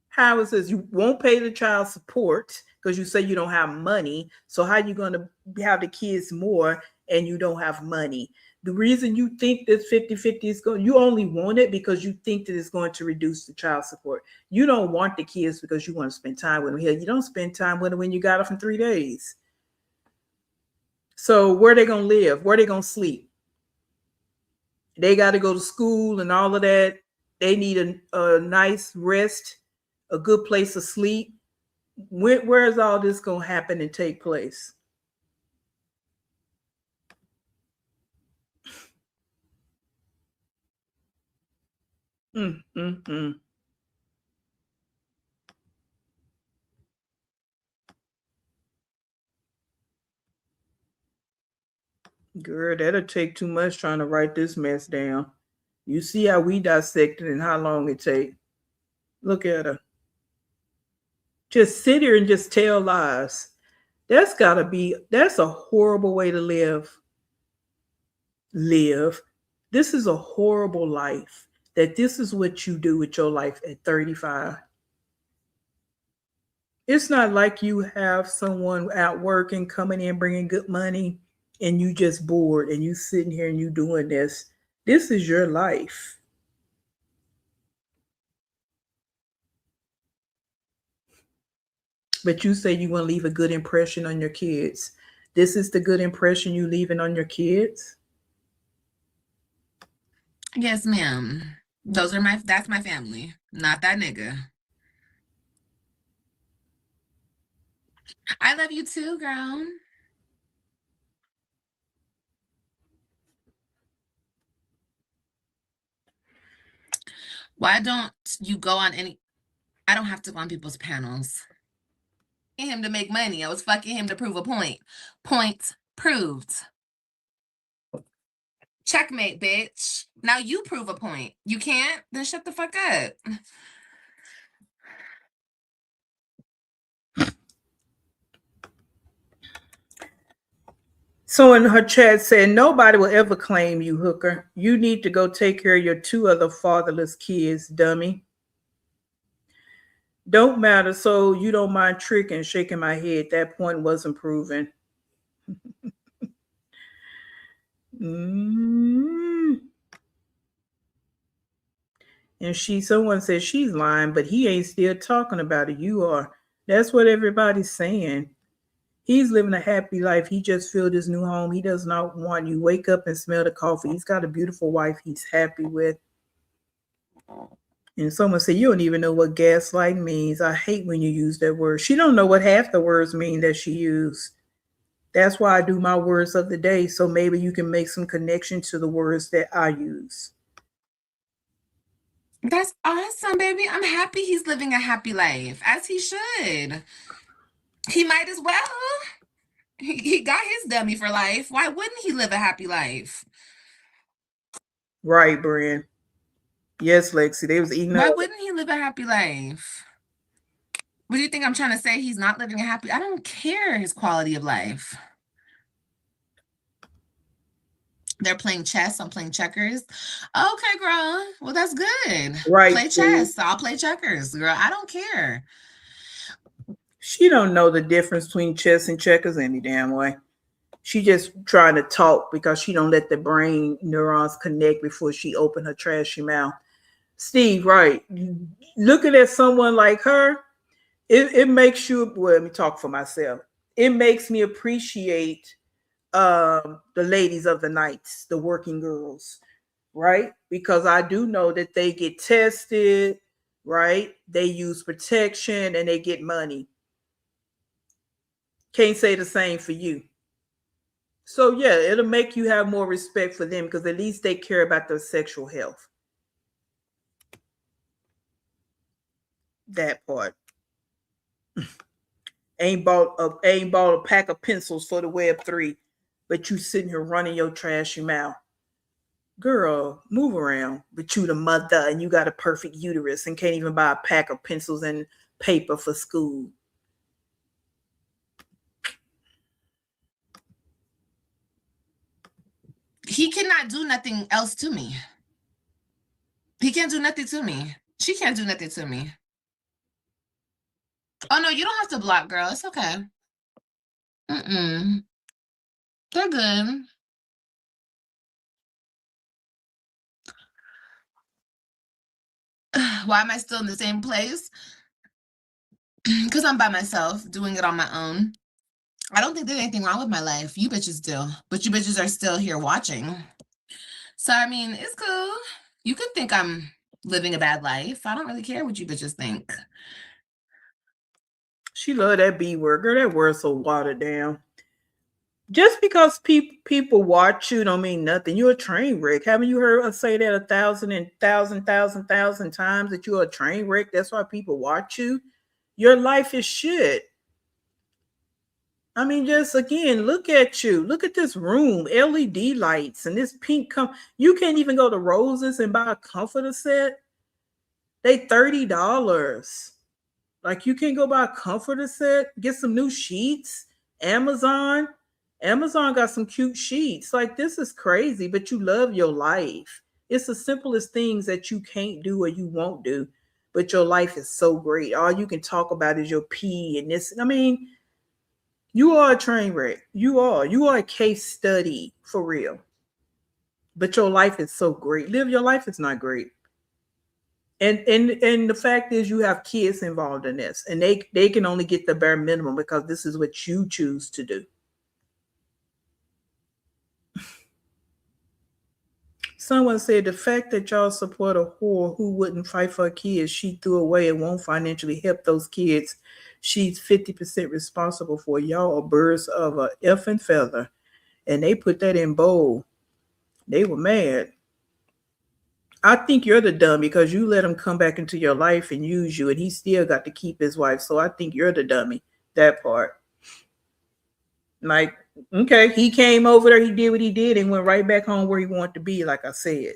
Speaker 1: how is this? You won't pay the child support because you say you don't have money. So how are you going to have the kids more and you don't have money? The reason you think this 50-50 is going, you only want it because you think that it's going to reduce the child support. You don't want the kids because you want to spend time with them. Here, you don't spend time with them when you got them for 3 days. So where are they going to live? Where are they going to sleep? They got to go to school and all of that. They need a nice rest, a good place to sleep. Where is all this going to happen and take place? Girl, that'll take too much trying to write this mess down. You see how we dissected and how long it take. Look at her. Just sit here and just tell lies. That's a horrible way to live. This is a horrible life. That this is what you do with your life at 35. It's not like you have someone out working, coming in, bringing good money, and you just bored and you sitting here and you doing this. This is your life. But you say you want to leave a good impression on your kids. This is the good impression you leaving on your kids?
Speaker 2: Yes, ma'am. That's my family, not that nigga. I love you too, girl. Why don't you go on any? I don't have to go on people's panels. Him to make money. I was fucking him to prove a point. Point proved. Checkmate, bitch. Now you prove a point. You can't? Then shut the fuck up.
Speaker 1: So in her chat said, nobody will ever claim you, hooker. You need to go take care of your 2 other fatherless kids, dummy. Don't matter, so you don't mind tricking, shaking my head. That point wasn't proven. And someone said she's lying, but he ain't still talking about it. You are. That's what everybody's saying. He's living a happy life. He just filled his new home. He does not want you wake up and smell the coffee. He's got a beautiful wife he's happy with. And someone said, you don't even know what gaslight means. I hate when you use that word. She don't know what half the words mean that she used. That's why I do my words of the day. So maybe you can make some connection to the words that I use.
Speaker 2: That's awesome, baby. I'm happy he's living a happy life, as he should. He might as well. He got his dummy for life. Why wouldn't he live a happy life?
Speaker 1: Right, Brian. Yes, Lexi. They was eating.
Speaker 2: Why wouldn't he live a happy life? What do you think I'm trying to say? He's not living a happy. I don't care his quality of life. They're playing chess. I'm playing checkers. Okay, girl. Well, that's good.
Speaker 1: Right.
Speaker 2: Play chess. I'll play checkers, girl. I don't care.
Speaker 1: She don't know the difference between chess and checkers any damn way. She just trying to talk because she don't let the brain neurons connect before she open her trashy mouth. Steve, right. Looking at someone like her, it makes you, well, let me talk for myself. It makes me appreciate the ladies of the nights, the working girls, right? Because I do know that they get tested, right? They use protection and they get money. Can't say the same for you. So yeah, it'll make you have more respect for them because at least they care about their sexual health. That part. ain't bought a pack of pencils for the Web3, but you sitting here running your trashy mouth. Girl, move around. But you the mother and you got a perfect uterus and can't even buy a pack of pencils and paper for school.
Speaker 2: He cannot do nothing else to me. He can't do nothing to me. She can't do nothing to me. Oh, no, you don't have to block, girl. It's okay. They're good. Why am I still in the same place? Because I'm by myself, doing it on my own. I don't think there's anything wrong with my life. You bitches do. But you bitches are still here watching. So, I mean, it's cool. You could think I'm living a bad life. I don't really care what you bitches think.
Speaker 1: She love that B word. Girl, that word's so watered down. Just because people watch you don't mean nothing. You're a train wreck. Haven't you heard us say that 1,000 times that you're a train wreck? That's why people watch you. Your life is shit. I mean, just again, look at you. Look at this room, LED lights, and this pink. You can't even go to Roses and buy a comforter set. They $30. Like you can't go buy a comforter set, get some new sheets Amazon got some cute sheets. Like, this is crazy, but you love your life. It's the simplest things that you can't do or you won't do, but your life is so great. All you can talk about is your pee and this. I mean, you are a train wreck. You are a case study for real. But your life is so great. Live your life is not great. And the fact is, you have kids involved in this, and they can only get the bare minimum because this is what you choose to do. Someone said the fact that y'all support a whore who wouldn't fight for her kids she threw away and won't financially help those kids she's 50% responsible for. Y'all are birds of a effing feather. And they put that in bold. They were mad. I think you're the dummy because you let him come back into your life and use you, and he still got to keep his wife. So I think you're the dummy. That part. Like, okay, he came over there, he did what he did, and went right back home where he wanted to be, like I said.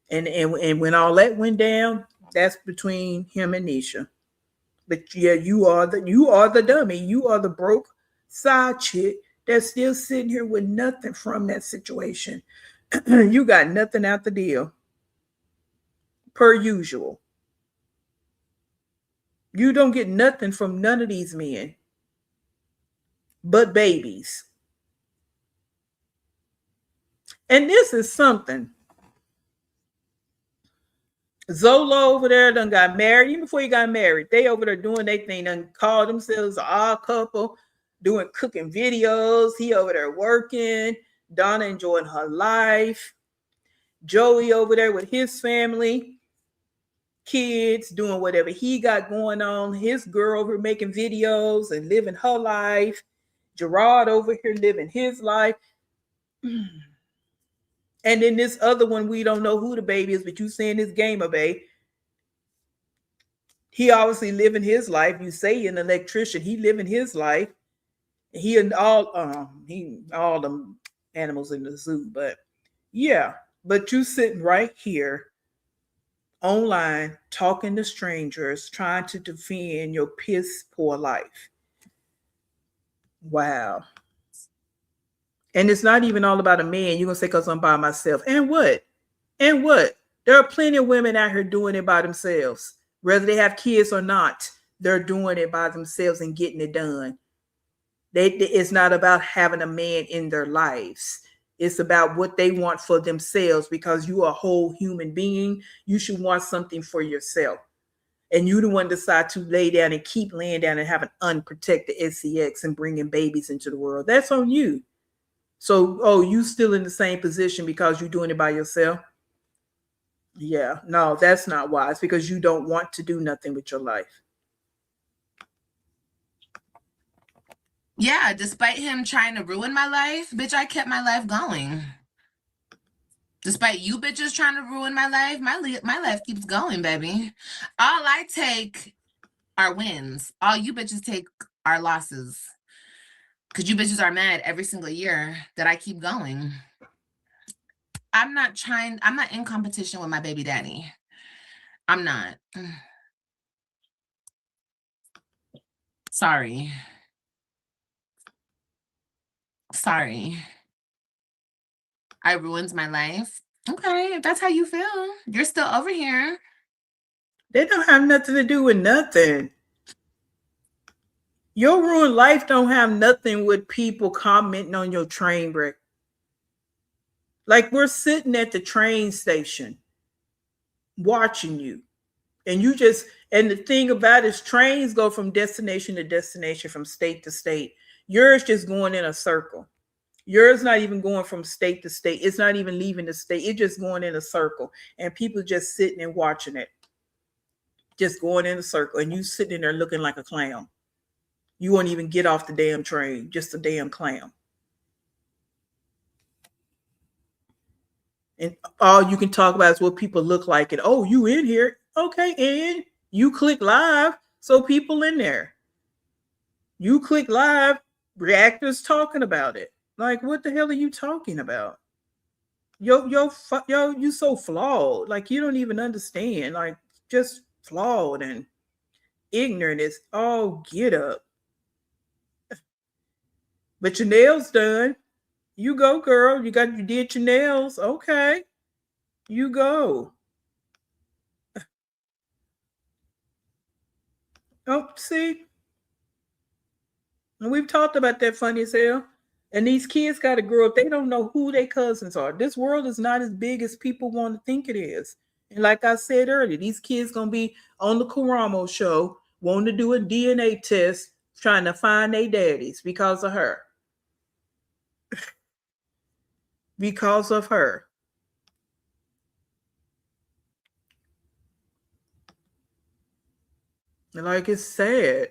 Speaker 1: And when all that went down, that's between him and Nisha. But yeah, you are the dummy. You are the broke side chick that's still sitting here with nothing from that situation. You got nothing out the deal. Per usual. You don't get nothing from none of these men but babies. And this is something. Zolo over there done got married. Even before he got married, they over there doing their thing. Done called themselves an odd couple, doing cooking videos. He over there working. Donna enjoying her life. Joey over there with his family, kids, doing whatever he got going on. His girl over making videos and living her life. Gerard over here living his life. And then this other one, we don't know who the baby is, but you saying this gamer babe. He obviously living his life. You say an electrician, he living his life. He and all them animals in the zoo, but yeah. But you sitting right here online talking to strangers, trying to defend your piss poor life. Wow. And it's not even all about a man. You're gonna say because I'm by myself. And what? And what? There are plenty of women out here doing it by themselves. Whether they have kids or not, they're doing it by themselves and getting it done. It's not about having a man in their lives. It's about what they want for themselves, because you are a whole human being. You should want something for yourself. And you the one decide to lay down and keep laying down and have an unprotected SCX and bringing babies into the world. That's on you. So, you still in the same position because you're doing it by yourself? Yeah, no, that's not wise, because you don't want to do nothing with your life.
Speaker 2: Yeah, despite him trying to ruin my life, bitch, I kept my life going. Despite you bitches trying to ruin my life, my life keeps going, baby. All I take are wins. All you bitches take are losses. Because you bitches are mad every single year that I keep going. I'm not in competition with my baby daddy. I'm not. Sorry. I ruined my life. Okay, if that's how you feel, you're still over here.
Speaker 1: They don't have nothing to do with nothing. Your ruined life don't have nothing with people commenting on your train wreck. Like, we're sitting at the train station watching you. And and the thing about it is, trains go from destination to destination, from state to state. Yours just going in a circle. Yours not even going from state to state. It's not even leaving the state. It's just going in a circle. And people just sitting and watching it. Just going in a circle. And you sitting there looking like a clown. You won't even get off the damn train. Just a damn clown. And all you can talk about is what people look like. And, oh, you in here. Okay, and you click live, so people in there. You click live, reactors talking about it. Like, what the hell are you talking about? You so flawed. Like, you don't even understand. Like, just flawed and ignorant is all get up. But your nails done. You go, girl. You did your nails. Okay. You go. Oh, see? And we've talked about that funny as hell. And these kids got to grow up. They don't know who their cousins are. This world is not as big as people want to think it is. And like I said earlier, these kids gonna be on the Karamo show, wanting to do a DNA test, trying to find their daddies because of her. Because of her. Like it's sad.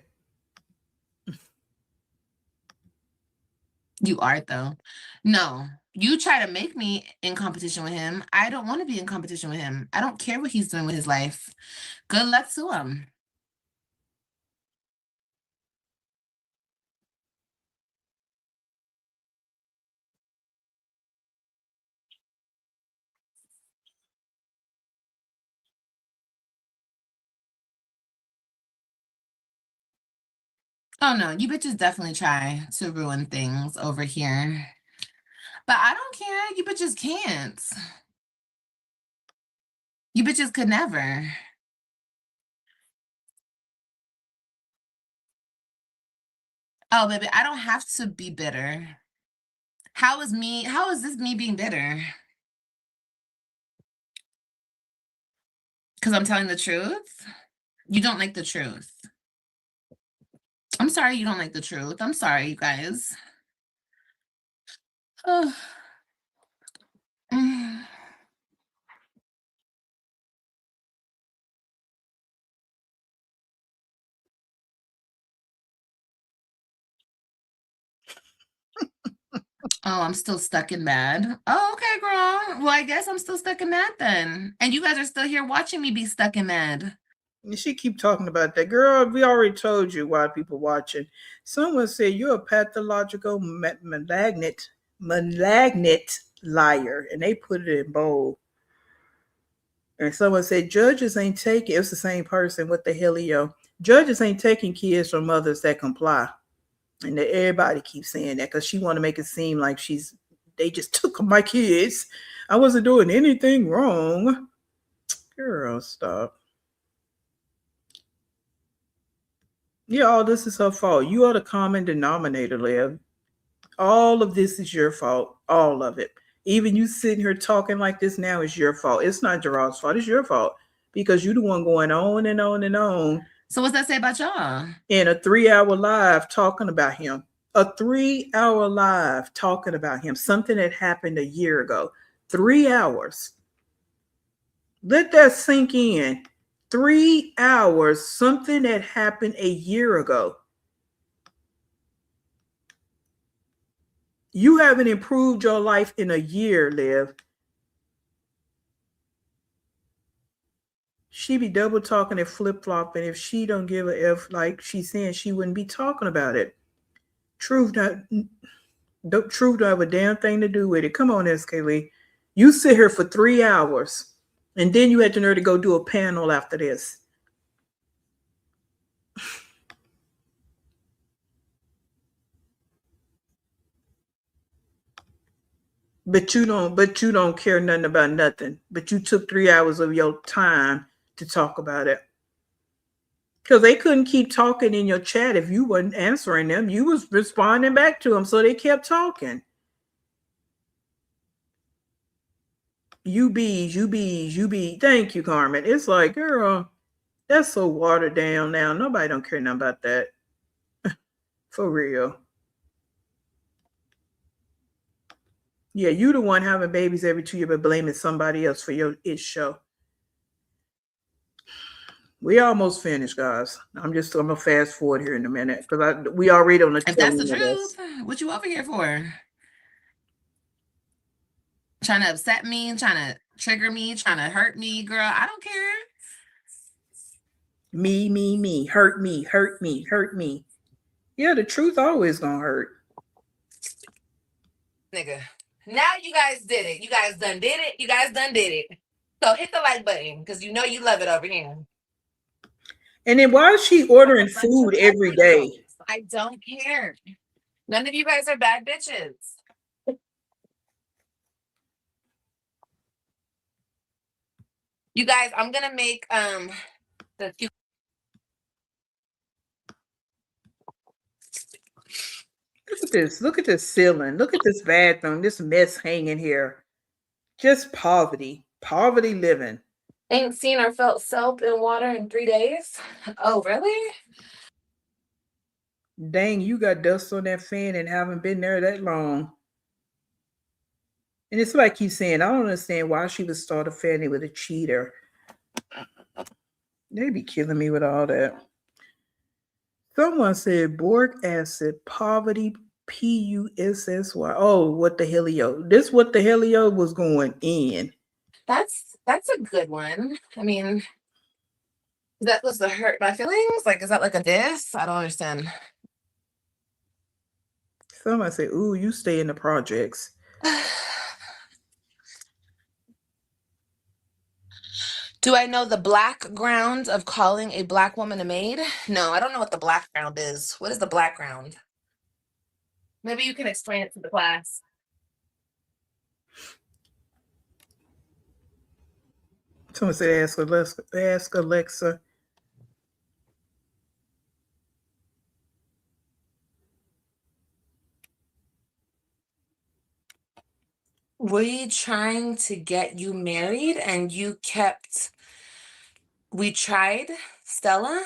Speaker 2: You are though. No, you try to make me in competition with him. I don't want to be in competition with him. I don't care what he's doing with his life. Good luck to him. Oh no, you bitches definitely try to ruin things over here. But I don't care. You bitches can't. You bitches could never. Oh, baby, I don't have to be bitter. How is this me being bitter? Because I'm telling the truth? You don't like the truth. I'm sorry you don't like the truth. I'm sorry, you guys. Oh. Oh, I'm still stuck in mad. Oh, okay, girl. Well, I guess I'm still stuck in mad then. And you guys are still here watching me be stuck in mad.
Speaker 1: She keep talking about that. Girl, we already told you why people watching. Someone said you're a pathological malignant liar, and they put it in bold. And someone said judges ain't taking. It's the same person. What the hell, yo? Judges ain't taking kids from mothers that comply, and that everybody keeps saying that because she want to make it seem like they just took my kids. I wasn't doing anything wrong. Girl, stop. Yeah, all this is her fault. You are the common denominator, Liv. All of this is your fault. All of it. Even you sitting here talking like this now is your fault. It's not Gerard's fault. It's your fault because you the one going on and on and on.
Speaker 2: So what's that say about y'all?
Speaker 1: In a 3-hour live talking about him. A 3-hour live talking about him. Something that happened a year ago. 3 hours. Let that sink in. 3 hours. Something that happened a year ago. You haven't improved your life in a year, Liv. She be double talking and flip flopping. If she don't give a F like she's saying, she wouldn't be talking about it. Truth don't have a damn thing to do with it. Come on, SK Lee. You sit here for 3 hours and then you had the nerve to go do a panel after this. But you don't care nothing about nothing. But you took 3 hours of your time to talk about it. Because they couldn't keep talking in your chat if you wasn't answering them. You was responding back to them, so they kept talking. You bees. Thank you, Carmen. It's like, girl, that's so watered down now. Nobody don't care nothing about that. For real. Yeah, you the one having babies every 2 years, but blaming somebody else for your show. We almost finished, guys. I'm gonna fast forward here in a minute because we already on the.
Speaker 2: If that's the truth, what you over here for? Trying to upset me, trying to trigger me, trying to hurt me, girl. I don't care.
Speaker 1: Me. Hurt me. Yeah, the truth always gonna hurt.
Speaker 2: Nigga. Now you guys did it. You guys done did it. So hit the like button because you know you love it over here.
Speaker 1: And then why is she ordering food every day?
Speaker 2: I don't care. None of you guys are bad bitches. You guys, I'm gonna make the
Speaker 1: Look at this. Look at this ceiling. Look at this bathroom. This mess hanging here. Just poverty. Poverty living.
Speaker 2: ain't seen or felt soap in water in 3 days. Oh, really?
Speaker 1: Dang, you got dust on that fan and haven't been there that long. And it's like he's saying, I don't understand why she would start a family with a cheater. They be killing me with all that. Someone said boric acid, poverty, PUSSY. Oh, what the hellio? This what the hellio was going in.
Speaker 2: That's a good one. I mean, that was the hurt my feelings. Like, is that like a diss? I don't understand.
Speaker 1: Someone said, ooh, you stay in the projects.
Speaker 2: Do I know the black ground of calling a black woman a maid? No, I don't know what the black ground is. What is the black ground? Maybe you can explain it to the class.
Speaker 1: Someone said, ask Alexa.
Speaker 2: We trying to get you married and you kept. We tried, Stella?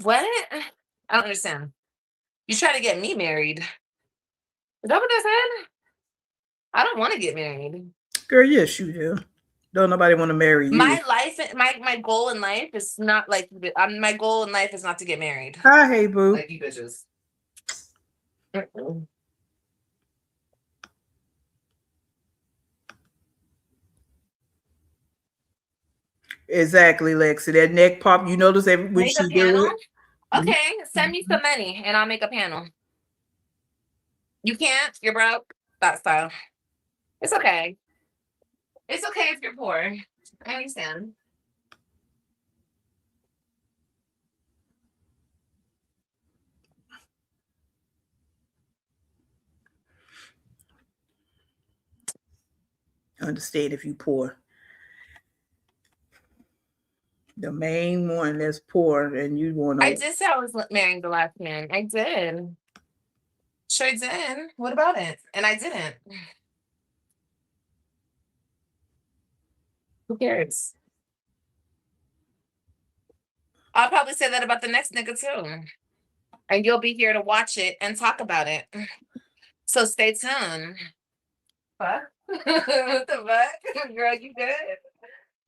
Speaker 2: What? I don't understand. You try to get me married. Is that what that said? I don't want to get married.
Speaker 1: Girl, yes, you do. Don't nobody want to marry you.
Speaker 2: My life, my goal in life is not like my goal in life is not to get married.
Speaker 1: Hi, hey boo.
Speaker 2: Like you bitches.
Speaker 1: Exactly, Lexi. That neck pop, you notice when
Speaker 2: Make
Speaker 1: she
Speaker 2: a
Speaker 1: do
Speaker 2: panel?
Speaker 1: it.
Speaker 2: Okay, send me some money and I'll make a panel. You can't? You're broke? That style. It's okay. It's okay if you're poor. I understand.
Speaker 1: Understand if you poor. The main one that's poor and you want to.
Speaker 2: I did say I was marrying the last man. I did. Sure did. What about it? And I didn't. Who cares? I'll probably say that about the next nigga too. And you'll be here to watch it and talk about it. So stay tuned. Fuck? What the fuck? Girl, you good?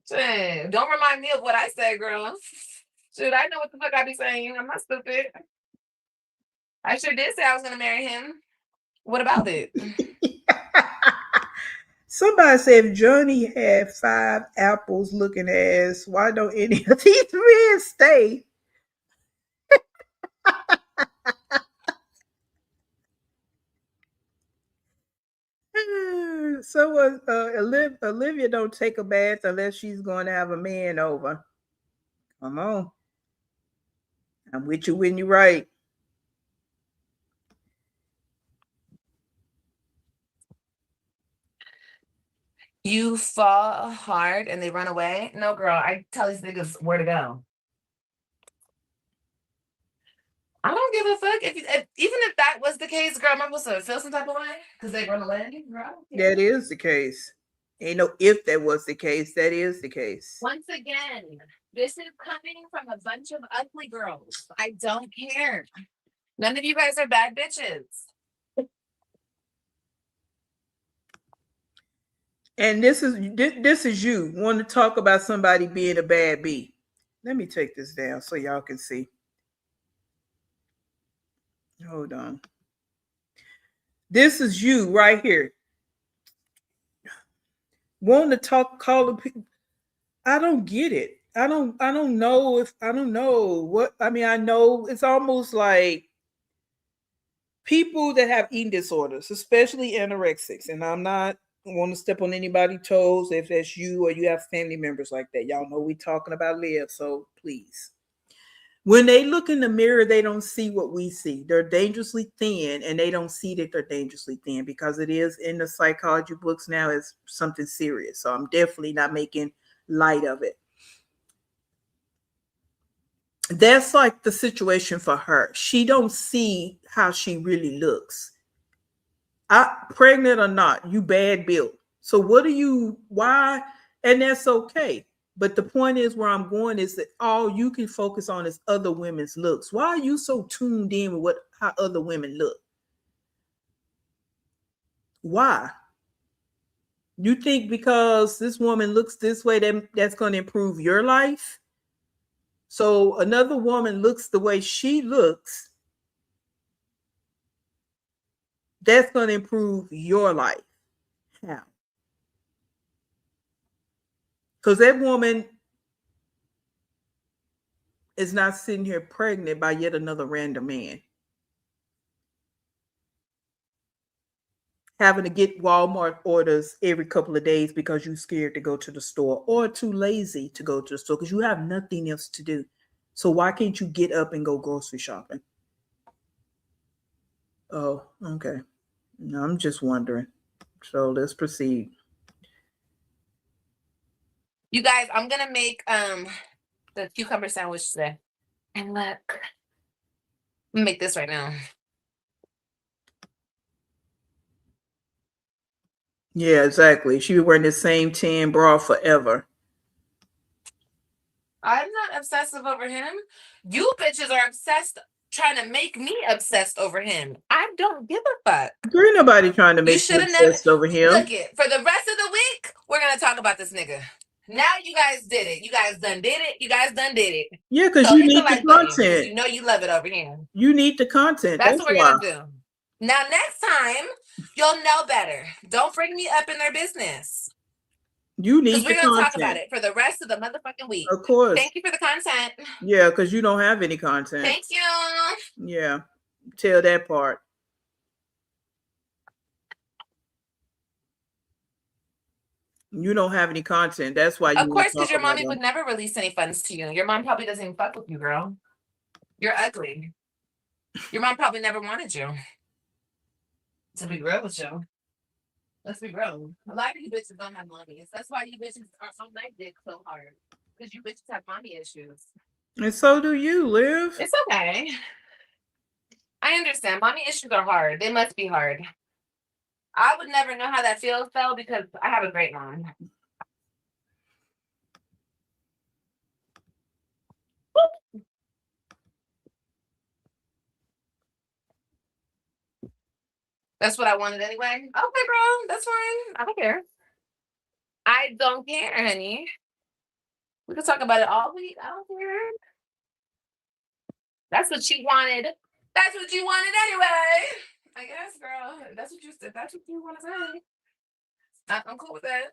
Speaker 2: Shit. Don't remind me of what I said, girl. Should I know what the fuck I be saying? I'm not stupid. I sure did say I was gonna marry him. What about it?
Speaker 1: Somebody said if Johnny had 5 apples looking ass, why don't any of these men stay? Someone, Olivia don't take a bath unless she's going to have a man over. Come on. I'm with you when you're right.
Speaker 2: You fall hard and they run away? No, girl. I tell these niggas where to go. I don't give a fuck. Even if that was the case, girl, am I supposed to feel some type of way? Because they run away? Girl,
Speaker 1: That is the case. Ain't no if that was the case. That is the case.
Speaker 2: Once again, this is coming from a bunch of ugly girls. I don't care. None of you guys are bad bitches.
Speaker 1: And this is you want to talk about somebody being a bad bee. Let me take this down so y'all can see. Hold on. This is you right here. Want to call the people. I don't get it. I don't know what I mean. I know it's almost like people that have eating disorders, especially anorexics, and I'm not want to step on anybody's toes if that's you or you have family members like that. Y'all know we talking about Liv, so please. When they look in the mirror, they don't see what we see. They're dangerously thin, and they don't see that they're dangerously thin because it is in the psychology books now as something serious. So I'm definitely not making light of it. That's like the situation for her. She don't see how she really looks. Pregnant or not, you bad built. So why? And that's okay. But the point is where I'm going is that all you can focus on is other women's looks. Why are you so tuned in with how other women look? Why? You think because this woman looks this way, that's going to improve your life? So another woman looks the way she looks, that's going to improve your life. How? Because that woman is not sitting here pregnant by yet another random man. Having to get Walmart orders every couple of days because you're scared to go to the store or too lazy to go to the store because you have nothing else to do. So why can't you get up and go grocery shopping? Oh, okay. No, I'm just wondering. So let's proceed.
Speaker 2: You guys, I'm gonna make the cucumber sandwich today. And look, I'm gonna make this right now.
Speaker 1: Yeah, exactly. She be wearing the same tan bra forever.
Speaker 2: I'm not obsessive over him. You bitches are obsessed, trying to make me obsessed over him. I don't give a fuck.
Speaker 1: There ain't nobody trying to
Speaker 2: You
Speaker 1: make you
Speaker 2: should have never.
Speaker 1: obsessed over him.
Speaker 2: Look it. For the rest of the week, we're gonna talk about this nigga. Now you guys did it. You guys done did it. You guys done did it.
Speaker 1: Yeah, because
Speaker 2: So
Speaker 1: you
Speaker 2: hit the
Speaker 1: need the
Speaker 2: like button, because
Speaker 1: content.
Speaker 2: you know you love it over here.
Speaker 1: You need the content.
Speaker 2: That's
Speaker 1: That's
Speaker 2: what we're
Speaker 1: why.
Speaker 2: gonna do. Now next time, you'll know better. Don't bring me up in their business.
Speaker 1: You need
Speaker 2: Because
Speaker 1: the
Speaker 2: we're gonna
Speaker 1: content.
Speaker 2: talk about it for the rest of the motherfucking week.
Speaker 1: Of course.
Speaker 2: Thank you for the content.
Speaker 1: Yeah, because you don't have any content.
Speaker 2: Thank you.
Speaker 1: Yeah, tell that part. You don't have any content. That's why you.
Speaker 2: Of course, because your mommy would never release any funds to you. Your mom probably doesn't even fuck with you, girl. You're ugly. Your mom probably never wanted you. To be real with you. Let's be real. A lot of you bitches don't have mommies. That's why you bitches are on my dick so hard. Because you bitches have mommy issues.
Speaker 1: And so do you, Liv.
Speaker 2: It's okay. I understand. Mommy issues are hard. They must be hard. I would never know how that feels, though, because I have a great mom. That's what I wanted anyway. Okay, bro. That's fine. I don't care. I don't care, honey. We can talk about it all week. I don't care. That's what you wanted. That's what you wanted anyway. I guess, girl. That's what you said. That's what you want to say. I'm cool with that.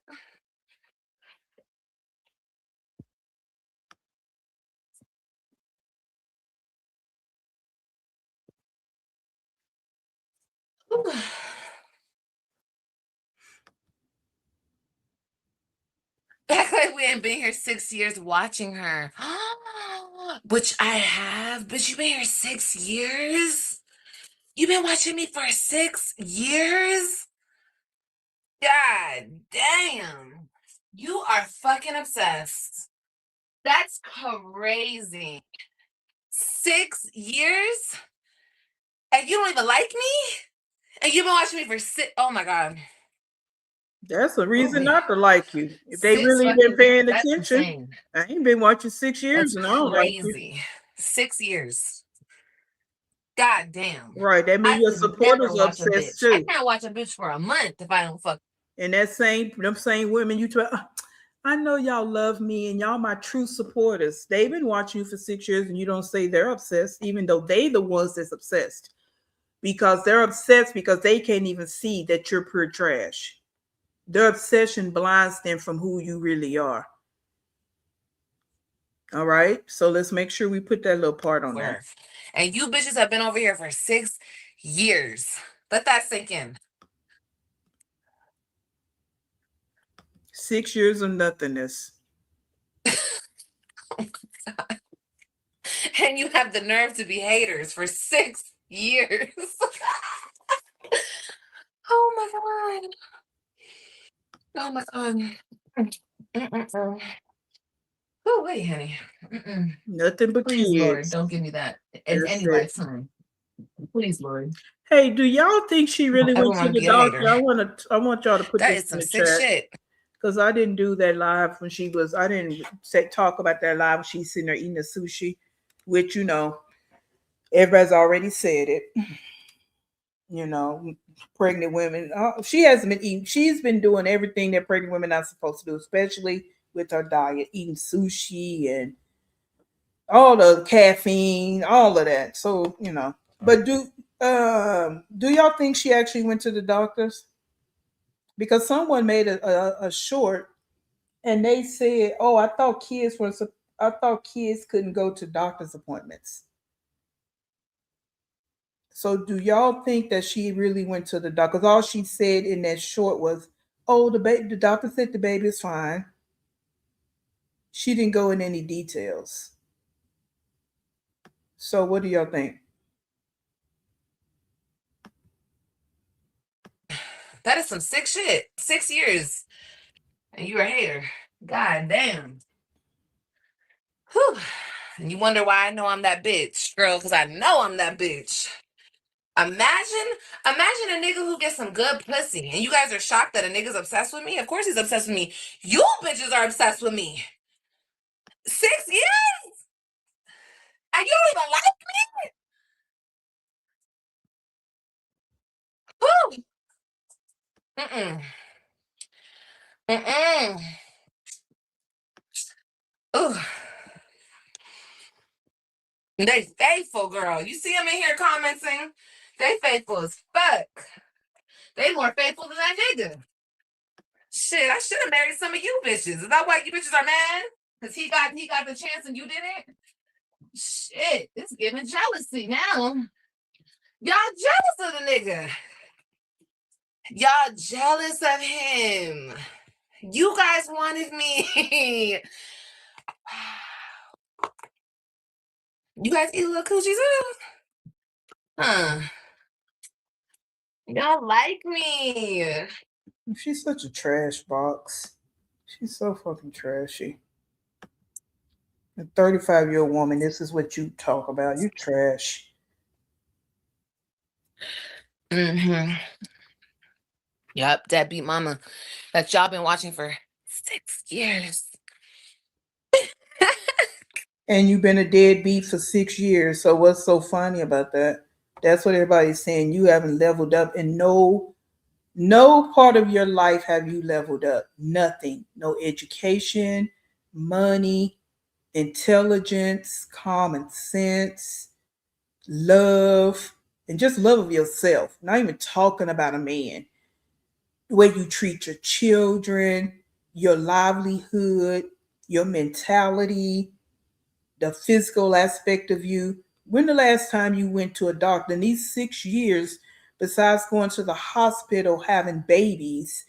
Speaker 2: Act like we ain't been here 6 years watching her. Which I have. But you've been here 6 years? You've been watching me for 6 years? God damn. You are fucking obsessed. That's crazy. 6 years? And you don't even like me? And you've been watching me for 6. Oh my God.
Speaker 1: That's a reason not to like you. If they really been paying attention. Insane. I ain't been watching 6 years and I don't like you.
Speaker 2: 6 years. God damn.
Speaker 1: Right. That means your supporters are obsessed too.
Speaker 2: I can't watch a bitch for a month if I don't fuck.
Speaker 1: And them same women you try. I know y'all love me and y'all my true supporters. They've been watching you for 6 years and you don't say they're obsessed, even though they the ones that's obsessed. Because they're obsessed because they can't even see that you're pure trash. Their obsession blinds them from who you really are. All right. So let's make sure we put that little part on there.
Speaker 2: And you bitches have been over here for 6 years. Let that sink in.
Speaker 1: 6 years of nothingness.
Speaker 2: Oh my God. And you have the nerve to be haters for 6 years. Oh my God. Oh my God. Oh, wait, honey.
Speaker 1: Nothing but
Speaker 2: Please,
Speaker 1: kids.
Speaker 2: Lord, don't give me that in any lifetime. Please, Lord.
Speaker 1: Hey, do y'all think she really went to the doctor? I want y'all to put
Speaker 2: That
Speaker 1: this
Speaker 2: is
Speaker 1: in
Speaker 2: some
Speaker 1: the
Speaker 2: sick
Speaker 1: chat.
Speaker 2: shit.
Speaker 1: Because I didn't do that live when she was, I didn't talk about that live when she's sitting there eating the sushi, which, everybody's already said it. Pregnant women, she hasn't been eating, she's been doing everything that pregnant women are supposed to do, especially with her diet, eating sushi and all the caffeine, all of that. So, but do y'all think she actually went to the doctors? Because someone made a short and they said, "Oh, I thought kids couldn't go to doctor's appointments." So, do y'all think that she really went to the doctor? Because all she said in that short was, "Oh, the doctor said the baby is fine." She didn't go in any details. So, what do y'all think?
Speaker 2: That is some sick shit. 6 years. And you're a hater. God damn. Whew. And you wonder why I know I'm that bitch, girl, because I know I'm that bitch. Imagine a nigga who gets some good pussy, and you guys are shocked that a nigga's obsessed with me. Of course he's obsessed with me. You bitches are obsessed with me. 6 years, and you don't even like me. Whew. Ooh. They faithful, girl. You see them in here commenting? They faithful as fuck. They more faithful than that nigga. Shit, I should have married some of you bitches. Is that why you bitches are mad? Because he got the chance and you didn't? Shit, it's giving jealousy now. Y'all jealous of the nigga. Y'all jealous of him. You guys wanted me. You guys eat a little coochie too? Huh. Y'all like me.
Speaker 1: She's such a trash box. She's so fucking trashy. A 35-year-old woman, this is what you talk about. You trash.
Speaker 2: Mm-hmm. Yup, deadbeat mama that y'all been watching for 6 years.
Speaker 1: And you've been a deadbeat for 6 years. So what's so funny about that? That's what everybody's saying. You haven't leveled up, and no part of your life have you leveled up. Nothing. No education, money, intelligence, common sense, love, and just love of yourself. Not even talking about a man. The way you treat your children, your livelihood, your mentality, the physical aspect of you. When the last time you went to a doctor in these 6 years, besides going to the hospital having babies,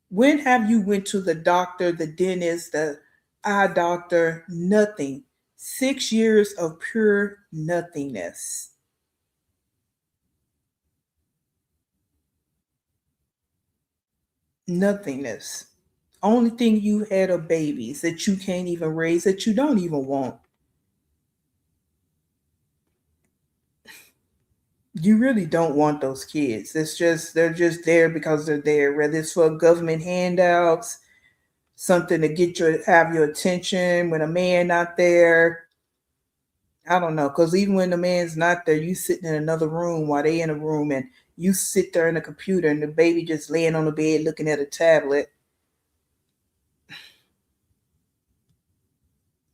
Speaker 1: when have you went to the doctor, the dentist, the eye doctor? Nothing. 6 years of pure nothingness. Nothingness. Only thing you had are babies that you can't even raise, that you don't even want. You really don't want those kids. They're just there because they're there, whether it's for government handouts, something to have your attention when a man not there. I don't know, because even when the man's not there, you sitting in another room while they in a room, and you sit there in the computer and the baby just laying on the bed looking at a tablet.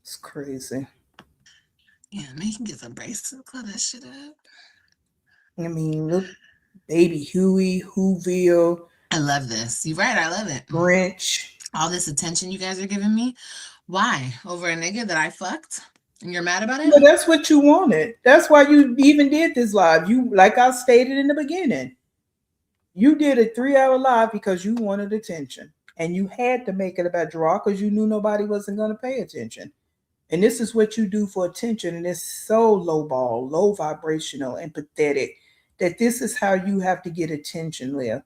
Speaker 1: It's crazy.
Speaker 2: Yeah, man, you can get some braces, clear that shit up.
Speaker 1: I mean, look, baby Huey, Whoville.
Speaker 2: I love this. You're right, I love it.
Speaker 1: Grinch.
Speaker 2: All this attention you guys are giving me. Why? Over a nigga that I fucked? And you're mad about it?
Speaker 1: But that's what you wanted. That's why you even did this live. You, like I stated in the beginning, you did a 3-hour live because you wanted attention. And you had to make it about Gerard because you knew nobody wasn't going to pay attention. And this is what you do for attention. And it's so low ball, low vibrational, and pathetic that this is how you have to get attention, Leah.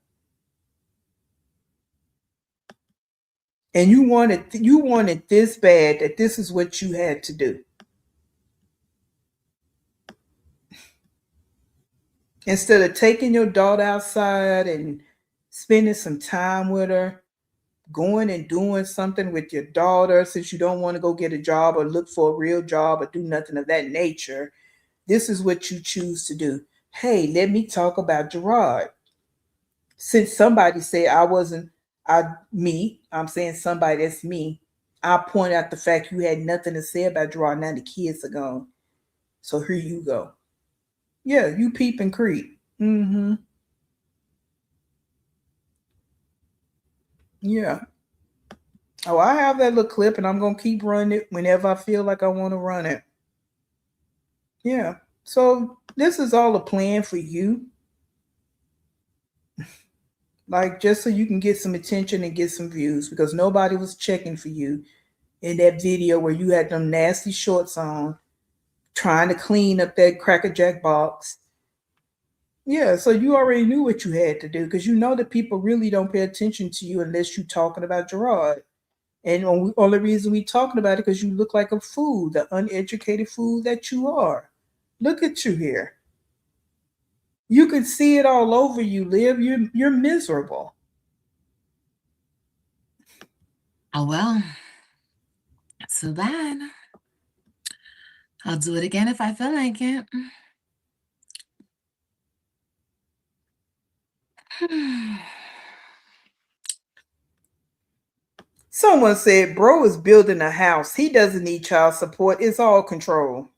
Speaker 1: And you wanted this bad that this is what you had to do. Instead of taking your daughter outside and spending some time with her, going and doing something with your daughter since you don't want to go get a job or look for a real job or do nothing of that nature, this is what you choose to do. Hey, let me talk about Gerard. Since somebody said I wasn't, I'm saying somebody, that's me. I point out the fact you had nothing to say about Gerard. Now the kids are gone. So here you go. Yeah, you peep and creep. Mm-hmm. Yeah. Oh, I have that little clip and I'm gonna keep running it whenever I feel like I want to run it. Yeah. So this is all a plan for you. Like just so you can get some attention and get some views because nobody was checking for you in that video where you had them nasty shorts on trying to clean up that Cracker Jack box. Yeah, so you already knew what you had to do because you know that people really don't pay attention to you unless you're talking about Gerard. And only reason we talking about it because you look like a fool, the uneducated fool that you are. Look at you here. You can see it all over you, Liv. You're miserable.
Speaker 2: Oh well, so bad. I'll do it again if I feel like it.
Speaker 1: Someone said, bro is building a house. He doesn't need child support. It's all control.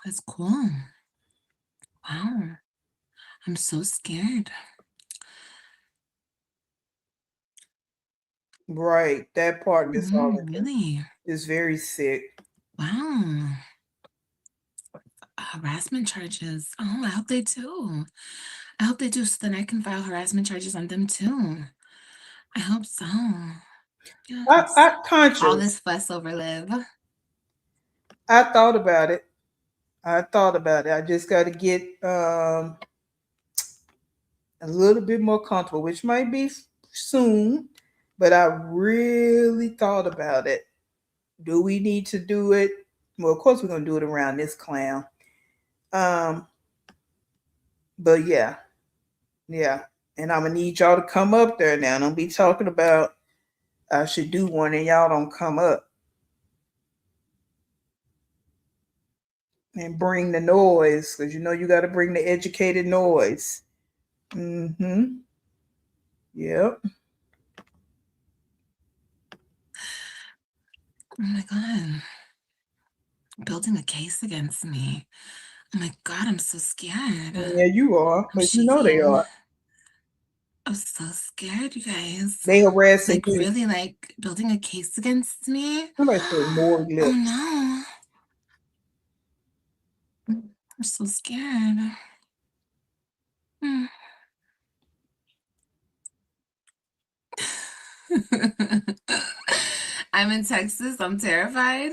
Speaker 2: That's cool. Wow. I'm so scared.
Speaker 1: Right. That part, Miss Oliver,
Speaker 2: Really?
Speaker 1: is very sick.
Speaker 2: Wow. Harassment charges. Oh, I hope they do. I hope they do so then I can file harassment charges on them too. I hope so. Yes.
Speaker 1: I
Speaker 2: All
Speaker 1: conscious.
Speaker 2: this fuss over Liv.
Speaker 1: I thought about it. I just got to get a little bit more comfortable, which might be soon. But I really thought about it. Do we need to do it? Well, of course we're gonna do it around this clown. Um, but yeah, yeah. And I'm gonna need y'all to come up there now. Don't be talking about I should do one and y'all don't come up and bring the noise because you know you got to bring the educated noise. Mm-hmm. Yep.
Speaker 2: Oh my God. Building a case against me. Oh my God, I'm so scared.
Speaker 1: Yeah, you are,
Speaker 2: I'm
Speaker 1: but you know they
Speaker 2: shaking.
Speaker 1: are.
Speaker 2: I'm so scared, you guys.
Speaker 1: They harassing
Speaker 2: Like,
Speaker 1: you.
Speaker 2: really, like, building a case against me?
Speaker 1: Somebody said more
Speaker 2: Oh
Speaker 1: lips.
Speaker 2: no. I'm so scared. I'm in Texas. I'm terrified.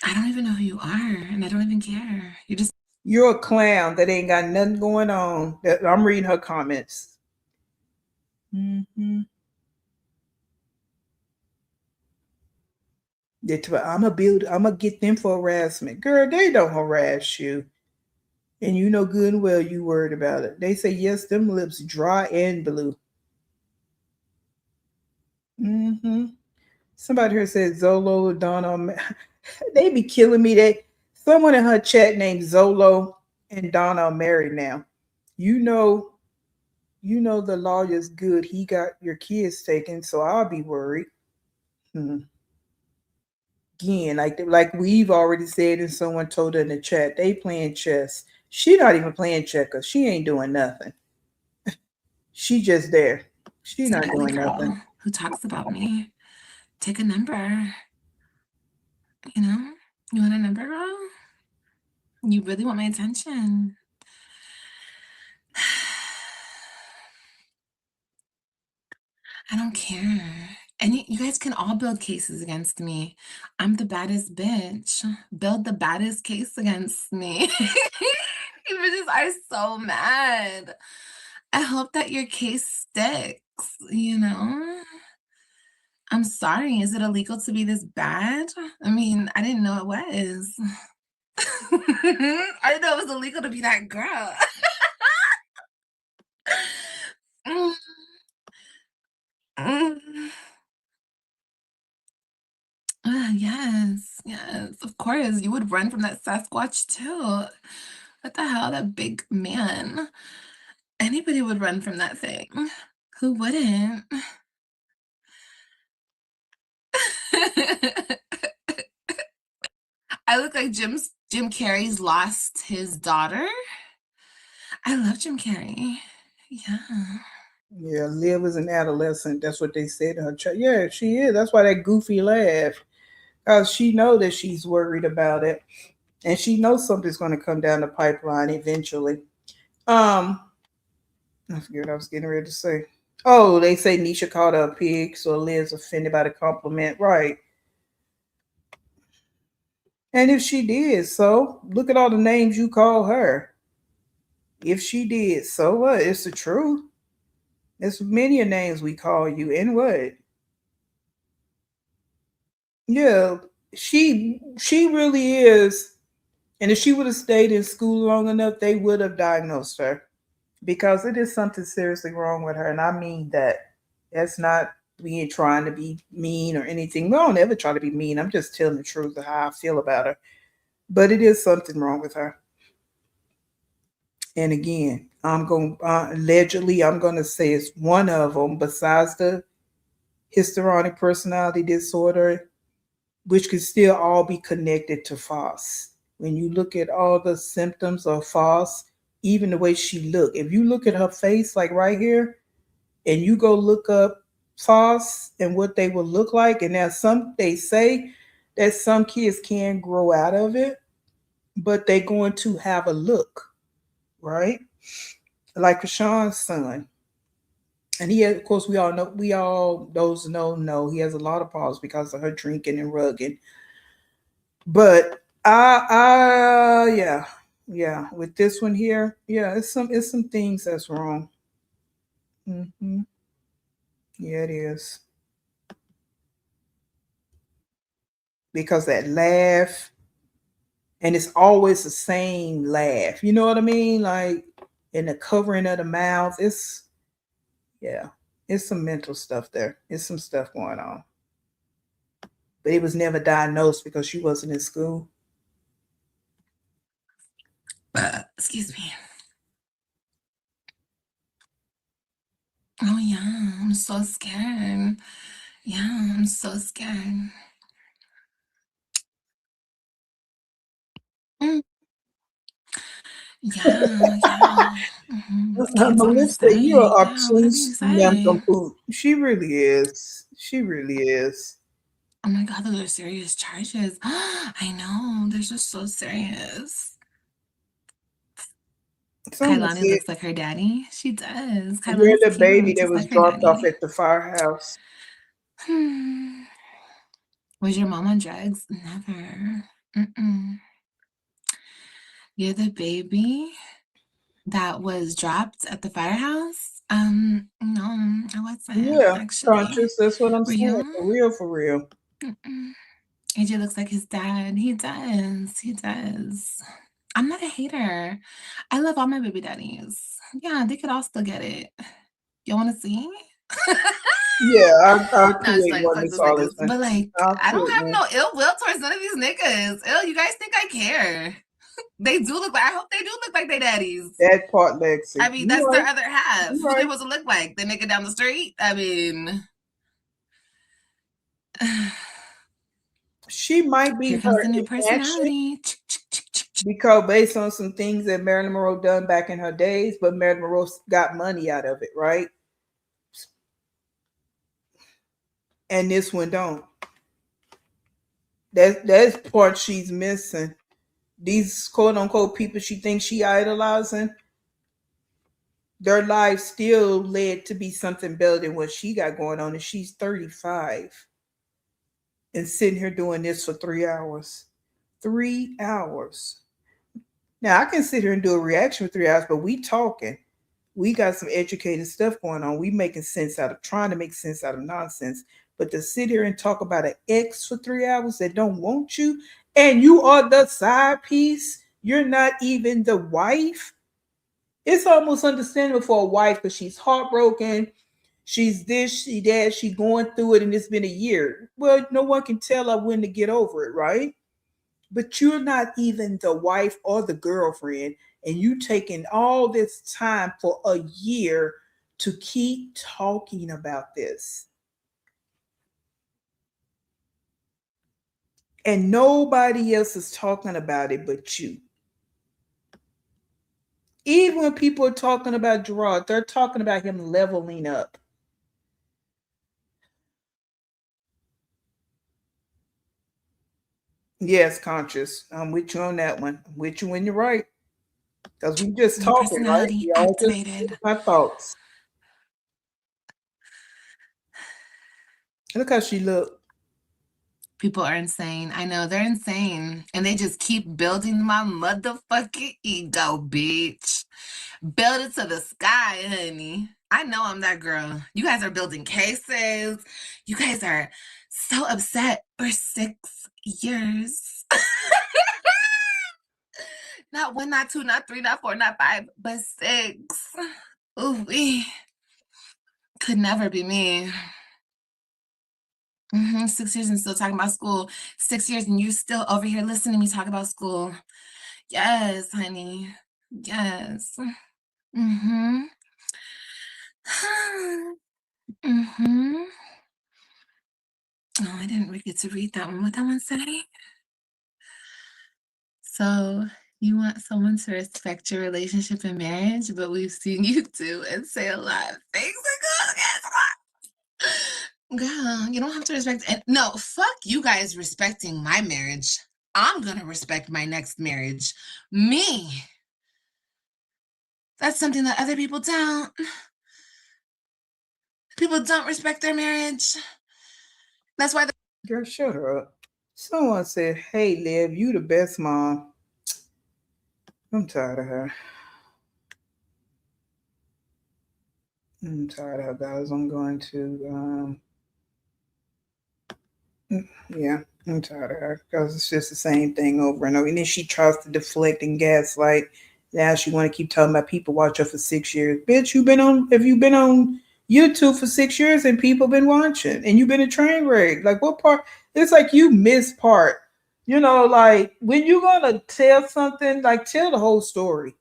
Speaker 2: I don't even know who you are, and I don't even care.
Speaker 1: You're a clown that ain't got nothing going on. I'm reading her comments. Mm-hmm. I'm gonna get them for harassment. Girl, they don't harass you. And you know good and well you worried about it. They say yes, them lips dry and blue. Mm-hmm. Somebody here said Zolo, Donna. They be killing me. Someone in her chat named Zolo and Donna are married now. You know, the lawyer's good. He got your kids taken, so I'll be worried. Hmm. Again, like we've already said, and someone told her in the chat, they playing chess. She not even playing checkers. She ain't doing nothing. She just there. She not
Speaker 2: ugly
Speaker 1: doing
Speaker 2: girl
Speaker 1: nothing.
Speaker 2: who talks about me. Take a number. You know? You want a number, girl? You really want my attention. I don't care. You guys can all build cases against me. I'm the baddest bitch. Build the baddest case against me. You bitches are so mad. I hope that your case sticks, you know? I'm sorry. Is it illegal to be this bad? I mean, I didn't know it was. I didn't know it was illegal to be that girl. Mm, mm. Yes, yes, of course. You would run from that Sasquatch too. What the hell, that big man. Anybody would run from that thing. Who wouldn't? I look like Jim Carrey's lost his daughter. I love Jim Carrey. Yeah.
Speaker 1: Yeah, Liv is an adolescent. That's what they said to her. Yeah, she is. That's why that goofy laugh. Because she know that she's worried about it. And she knows something's going to come down the pipeline eventually. I forget what I was getting ready to say. Oh, they say Nisha called her a pig, so Liv's offended by the compliment. Right. And if she did, so look at all the names you call her. If she did, so what? It's the truth. There's many a names we call you, and what? Yeah, she really is. And if she would have stayed in school long enough, they would have diagnosed her because it is something seriously wrong with her, and I mean that. That's not me trying to be mean or anything. We don't ever try to be mean. I'm just telling the truth of how I feel about her. But it is something wrong with her. And again, I'm going allegedly I'm going to say it's one of them besides the histrionic personality disorder, which could still all be connected to FOSS. When you look at all the symptoms of FOSS, even the way she looked, if you look at her face, like right here, and you go look up FOSS and what they will look like, and now they say that some kids can grow out of it, but they're going to have a look, right? Like Krishan's son. And he had, of course, we all those know he has a lot of problems because of her drinking and rugging. But yeah, with this one here, yeah, it's some things that's wrong. Hmm. Yeah, it is. Because that laugh, and it's always the same laugh. You know what I mean? Like in the covering of the mouth. Yeah, it's some mental stuff there. It's some stuff going on. But it was never diagnosed because she wasn't in school.
Speaker 2: Excuse me. Oh yeah, I'm so scared. Yeah, I'm so scared. Mm, yeah, yeah. Kids wanna
Speaker 1: Melissa, you're
Speaker 2: say,
Speaker 1: an
Speaker 2: yeah, whatever you
Speaker 1: obtuse
Speaker 2: say.
Speaker 1: nincompoop. She really is. She really is.
Speaker 2: Oh my God, those are serious charges. I know, they're just so serious.
Speaker 1: Someone
Speaker 2: Kailani
Speaker 1: said
Speaker 2: looks like her daddy. She does.
Speaker 1: you're
Speaker 2: Kailani's
Speaker 1: the baby
Speaker 2: cute,
Speaker 1: that
Speaker 2: just
Speaker 1: was
Speaker 2: like her
Speaker 1: dropped off
Speaker 2: daddy.
Speaker 1: at the firehouse.
Speaker 2: Was your mom on drugs? Never. Mm-mm. You're the baby that was dropped at the firehouse? No, I wasn't
Speaker 1: Yeah,
Speaker 2: actually.
Speaker 1: conscious. That's what I'm
Speaker 2: Were
Speaker 1: saying.
Speaker 2: you?
Speaker 1: For real, for real.
Speaker 2: Mm-mm. AJ looks like his dad. He does. He does. I'm not a hater. I love all my baby daddies. Yeah, they could all still get it. You want to see?
Speaker 1: Yeah, I'll
Speaker 2: No, it's
Speaker 1: create
Speaker 2: like
Speaker 1: one
Speaker 2: fuck
Speaker 1: that's
Speaker 2: those
Speaker 1: all
Speaker 2: niggas.
Speaker 1: this.
Speaker 2: But like,
Speaker 1: I'll
Speaker 2: I don't
Speaker 1: create
Speaker 2: have
Speaker 1: one.
Speaker 2: no ill will towards none of these niggas. Ew, you guys think I care? They do look like. I hope they do look like their daddies.
Speaker 1: That part,
Speaker 2: I
Speaker 1: Lexi.
Speaker 2: mean,
Speaker 1: You
Speaker 2: that's their
Speaker 1: right.
Speaker 2: other half.
Speaker 1: You
Speaker 2: Who they
Speaker 1: right.
Speaker 2: supposed to look like? They make it down the street. I mean,
Speaker 1: She might be
Speaker 2: here comes
Speaker 1: her
Speaker 2: the new
Speaker 1: inaction
Speaker 2: personality.
Speaker 1: because based on some things that Marilyn Monroe done back in her days, but Marilyn Monroe got money out of it, right? And this one don't. That's part she's missing. These quote unquote people she thinks she idolizing, their life still led to be something better than what she got going on. And she's 35 and sitting here doing this for 3 hours. 3 hours. Now I can sit here and do a reaction for 3 hours, but we talking. We got some educated stuff going on. We making sense out of trying to make sense out of nonsense. But to sit here and talk about an ex for 3 hours that don't want you, and you are the side piece, you're not even the wife. It's almost understandable for a wife because she's heartbroken. She's this, she that, she going through it, and it's been a year. Well, no one can tell her when to get over it, right? But you're not even the wife or the girlfriend, and you taking all this time for a year to keep talking about this. And nobody else is talking about it but you. Even when people are talking about Gerard, they're talking about him leveling up. Yes, conscious. I'm with you on that one. I'm with you when you're right. Because we just
Speaker 2: New
Speaker 1: talking, right?
Speaker 2: personality
Speaker 1: We all just
Speaker 2: activated.
Speaker 1: my thoughts. Look how she look.
Speaker 2: People are insane. I know they're insane. And they just keep building my motherfucking ego, bitch. Build it to the sky, honey. I know I'm that girl. You guys are building cases. You guys are so upset for 6 years. Not 1, not 2, not 3, not 4, not 5, but 6. Ooh, we could never be me. 6 years and still talking about school. 6 years and you still over here listening to me talk about school. Yes, honey. Yes. Mm-hmm. Mm-hmm. Oh, I didn't get to read that one. What that one say? So you want someone to respect your relationship and marriage, but we've seen you do and say a lot of things. Girl, you don't have to respect it. No, fuck you guys respecting my marriage. I'm gonna respect my next marriage. Me. That's something that other people don't. People don't respect their marriage. That's why
Speaker 1: Girl, shut her up. Someone said, "Hey, Liv, you the best mom." I'm tired of her. I'm tired of her, guys. I'm going to, yeah, I'm tired of her because it's just the same thing over and over. And then she tries to deflect and gaslight. Now she want to keep talking about people watch her for 6 years. Bitch, if you've been on YouTube for 6 years and people been watching and you've been a train wreck. Like what part? It's like you missed part. Like when you gonna tell something, like tell the whole story.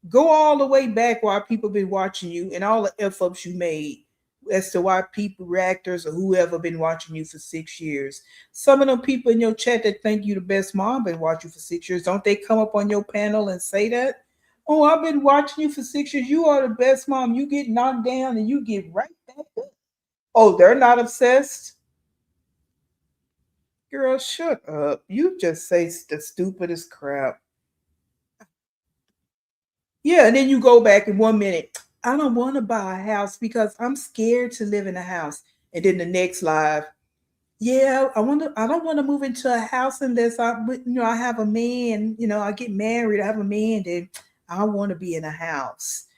Speaker 1: Go all the way back while people been watching you and all the F ups you made as to why people, reactors, or whoever been watching you for 6 years. Some of them people in your chat that think you the best mom been watching you for 6 years. Don't they come up on your panel and say that? Oh, I've been watching you for 6 years. You are the best mom. You get knocked down and you get right back up. Oh, they're not obsessed? Girl, shut up. You just say the stupidest crap. Yeah, and then you go back in 1 minute. I don't want to buy a house because I'm scared to live in a house. And then the next live, yeah, I don't want to move into a house unless I have a man. I get married. I have a man. Then I want to be in a house.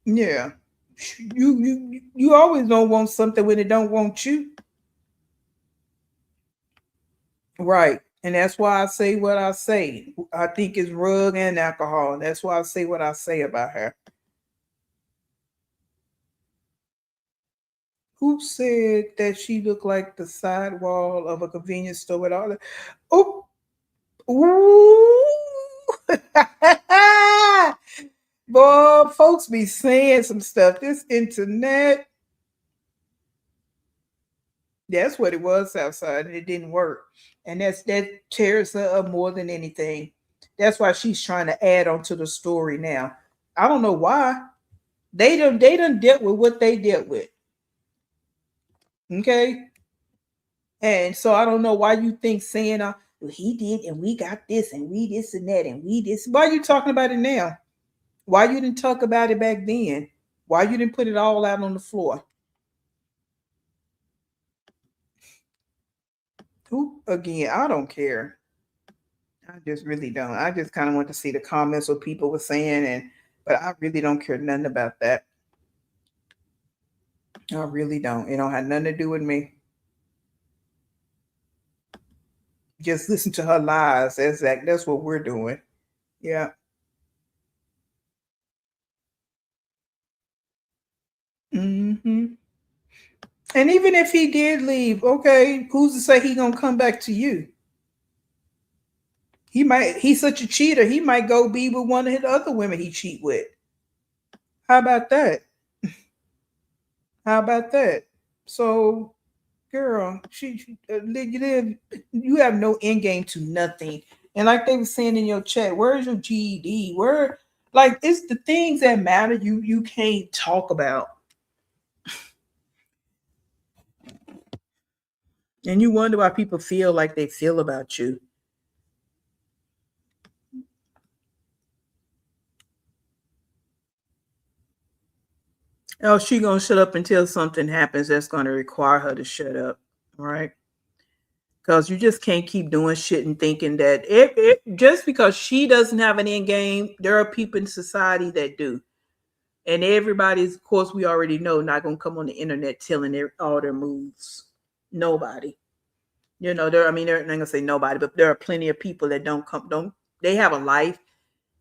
Speaker 1: Yeah, you always don't want something when it don't want you. Right. And that's why I say what I say. I think it's rug and alcohol. That's why I say what I say about her. Who said that she looked like the sidewall of a convenience store with all the oh ooh boy, folks be saying some stuff. This internet, that's what it was outside, and it didn't work. And that tears her up more than anything. That's why she's trying to add on to the story now. I don't know why. They done dealt with what they dealt with. Okay. And so I don't know why you think saying, well, he did, and we got this, and we this and that, and we this. Why are you talking about it now? Why you didn't talk about it back then? Why you didn't put it all out on the floor? Who again? I don't care. I just really don't. I just kind of want to see the comments what people were saying, but I really don't care nothing about that. I really don't. It don't have nothing to do with me. Just listen to her lies. That's what we're doing. Yeah. Mm-hmm. And even if he did leave, okay, who's to say he gonna come back to you? He might. He's such a cheater. He might go be with one of the other women he cheat with. How about that? How about that? So, girl, you have no end game to nothing. And like they were saying in your chat, where's your GED? Where, like, it's the things that matter. You can't talk about. And you wonder why people feel like they feel about you. Oh, she gonna shut up until something happens that's gonna require her to shut up, right? Because you just can't keep doing shit and thinking that just because she doesn't have an end game, there are people in society that do, and everybody's, of course, we already know, not gonna come on the internet telling all their moves. Nobody, there. I mean, they're not gonna say nobody, but there are plenty of people that don't. They have a life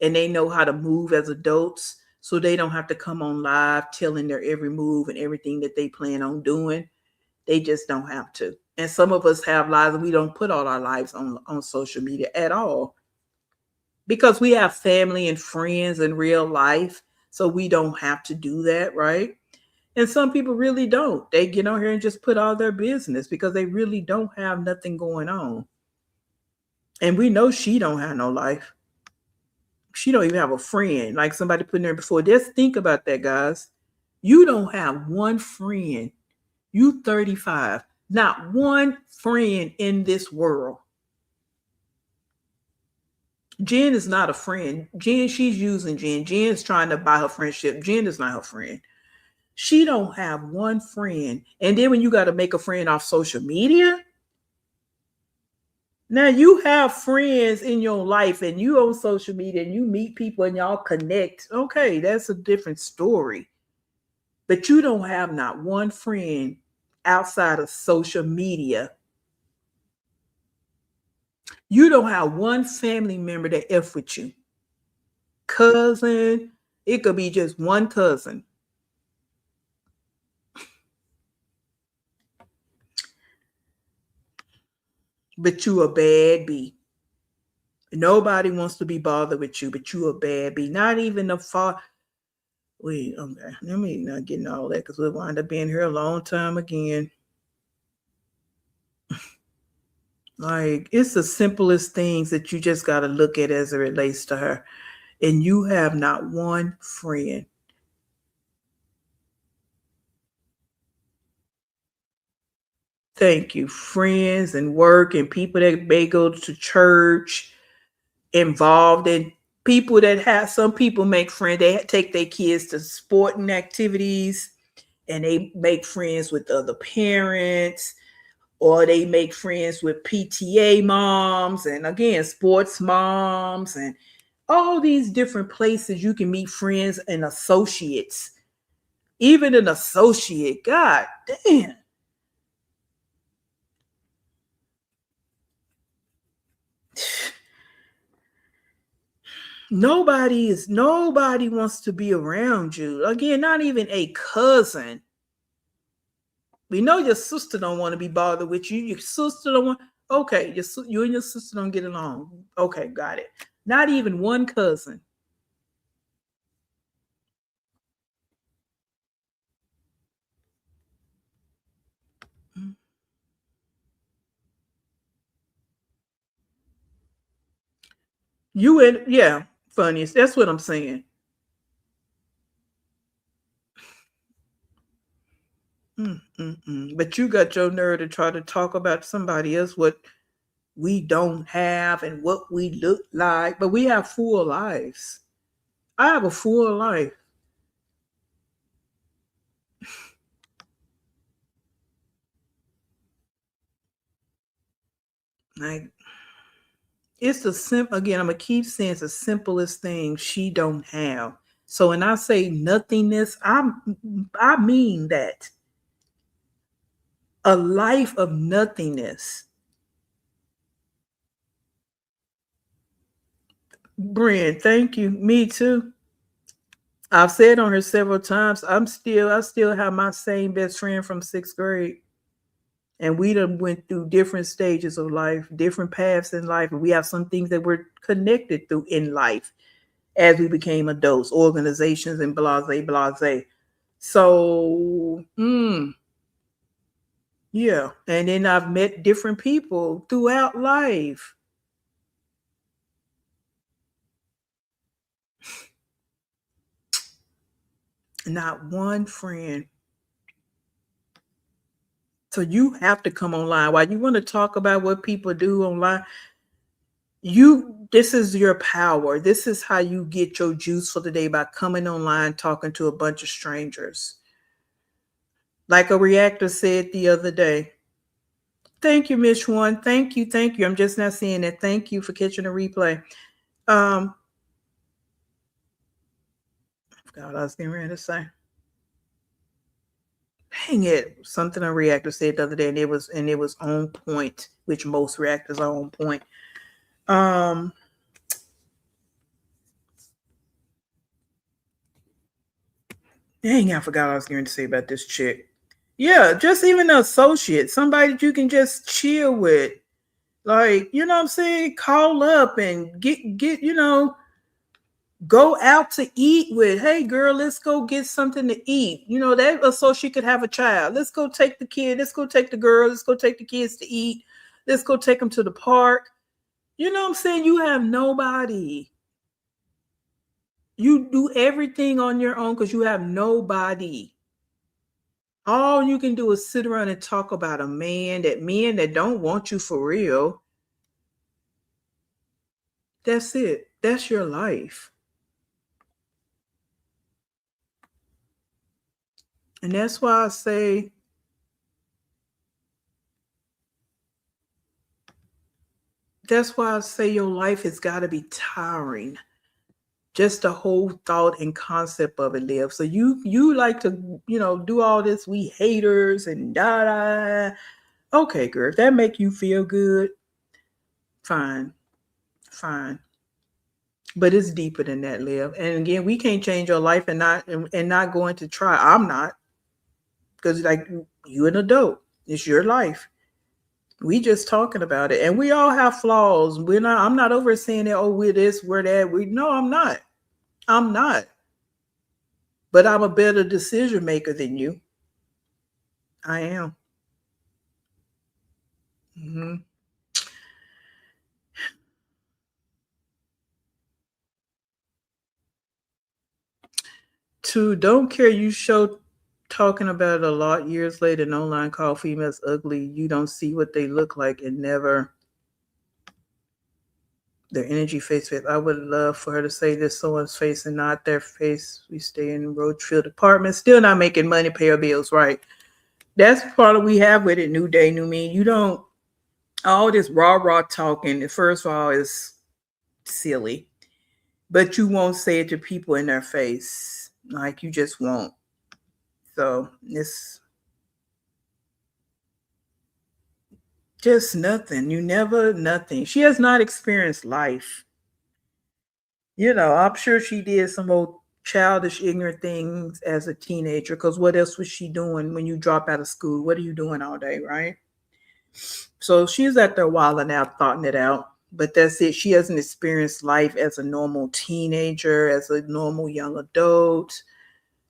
Speaker 1: and they know how to move as adults, so they don't have to come on live telling their every move and everything that they plan on doing. They just don't have to. And some of us have lives and we don't put all our lives on social media at all, because we have family and friends in real life, so we don't have to do that, right? And some people really don't. They get on here and just put all their business because they really don't have nothing going on. And we know she don't have no life. She don't even have a friend. Like somebody put in there before. Just think about that, guys. You don't have one friend. You 35. Not one friend in this world. Jen is not a friend. Jen, she's using Jen. Jen's trying to buy her friendship. Jen is not her friend. She don't have one friend. And then when you got to make a friend off social media, now you have friends in your life and you on social media and you meet people and y'all connect. Okay, that's a different story. But you don't have not one friend outside of social media. You don't have one family member that F with you. Cousin, it could be just one cousin. But you a bad bee. Nobody wants to be bothered with you, but you a bad bee. Not even the far. Wait, okay. Let me not getting all that because we'll wind up being here a long time again. Like, it's the simplest things that you just got to look at as it relates to her. And you have not one friend. Thank you. Friends and work and people that may go to church, involved in people that have, some people make friends. They take their kids to sporting activities and they make friends with other parents, or they make friends with PTA moms and again, sports moms, and all these different places you can meet friends and associates. Even an associate, God damn. Nobody wants to be around you. Again, not even a cousin. We know your sister don't want to be bothered with you. Your sister don't want. Okay, you and your sister don't get along. Okay, got it. Not even one cousin. You and yeah, funniest. That's what I'm saying. But you got your nerve to try to talk about somebody else, what we don't have and what we look like. But we have full lives. I have a full life. Like, it's the simple, again, I'm gonna keep saying it's the simplest thing she don't have. So when I say nothingness, I mean that. A life of nothingness. Brian, thank you. Me too. I've said on her several times, I still have my same best friend from 6th grade. And we done went through different stages of life, different paths in life. And we have some things that we're connected through in life as we became adults, organizations and blase, blase. So, yeah. And then I've met different people throughout life. Not one friend. So you have to come online. While you want to talk about what people do online, this is your power. This is how you get your juice for the day, by coming online, talking to a bunch of strangers. Like a reactor said the other day. Thank you, Miss One. Thank you. Thank you. I'm just not seeing it. Thank you for catching the replay. I forgot what I was getting ready to say. Dang it. Something a reactor said the other day, and it was on point, which most reactors are on point. Dang, I forgot what I was going to say about this chick. Yeah, just even an associate, somebody that you can just chill with. Like, you know what I'm saying? Call up and get, go out to eat with. Hey, girl, let's go get something to eat. That associate could have a child. Let's go take the kid. Let's go take the girl. Let's go take the kids to eat. Let's go take them to the park. You know what I'm saying? You have nobody. You do everything on your own because you have nobody. All you can do is sit around and talk about men that don't want you for real. That's it. That's your life. And that's why I say, your life has got to be tiring. Just the whole thought and concept of it, Liv. So you like to, do all this, we haters and da. Okay, girl, if that make you feel good, fine. But it's deeper than that, Liv. And again, we can't change your life and not going to try. I'm not, because like, you an adult. It's your life. We just talking about it, and we all have flaws. I'm not over saying that. Oh, we're this, we're that. No, I'm not. But I'm a better decision maker than you. I am. Mm-hmm. Two, don't care. You show talking about it a lot years later. An online call females ugly. You don't see what they look like and never their energy face. I would love for her to say this someone's face and not their face. We stay in Roachfield apartment, still not making money, pay our bills, right? That's part of we have with it. New day, new me. You don't, all this raw talking, first of all, is silly. But you won't say it to people in their face. Like, you just won't. So it's just nothing. Nothing. She has not experienced life. I'm sure she did some old childish, ignorant things as a teenager, because what else was she doing when you drop out of school? What are you doing all day, right? So she's at there wilding out, thoughting it out. But that's it. She hasn't experienced life as a normal teenager, as a normal young adult,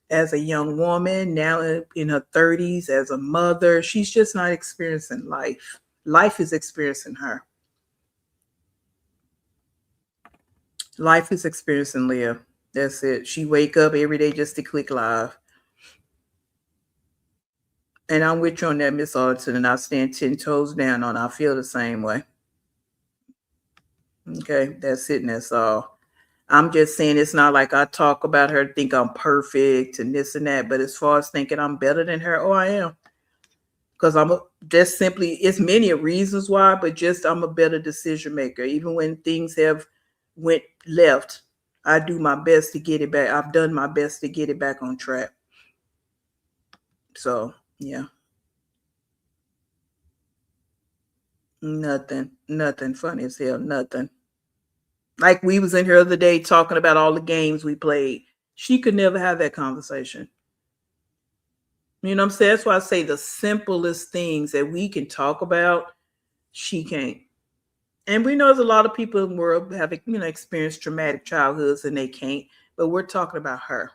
Speaker 1: as a young woman, now in her 30s, as a mother. She's just not experiencing life. Life is experiencing her. Life is experiencing Leah. That's it. She wake up every day just to click live. And I'm with you on that, Miss Alderton, and I stand 10 toes down on. I feel the same way. Okay, that's it, and that's all. I'm just saying it's not like I talk about her, think I'm perfect and this and that. But as far as thinking I'm better than her, oh, I am. Because just simply, it's many reasons why, but just I'm a better decision maker. Even when things have went left, I do my best to get it back. I've done my best to get it back on track. So yeah. Nothing funny as hell. Nothing. Like we was in here the other day talking about all the games we played. She could never have that conversation. You know what I'm saying? That's why I say the simplest things that we can talk about, she can't. And we know there's a lot of people in the world have experienced traumatic childhoods and they can't. But we're talking about her.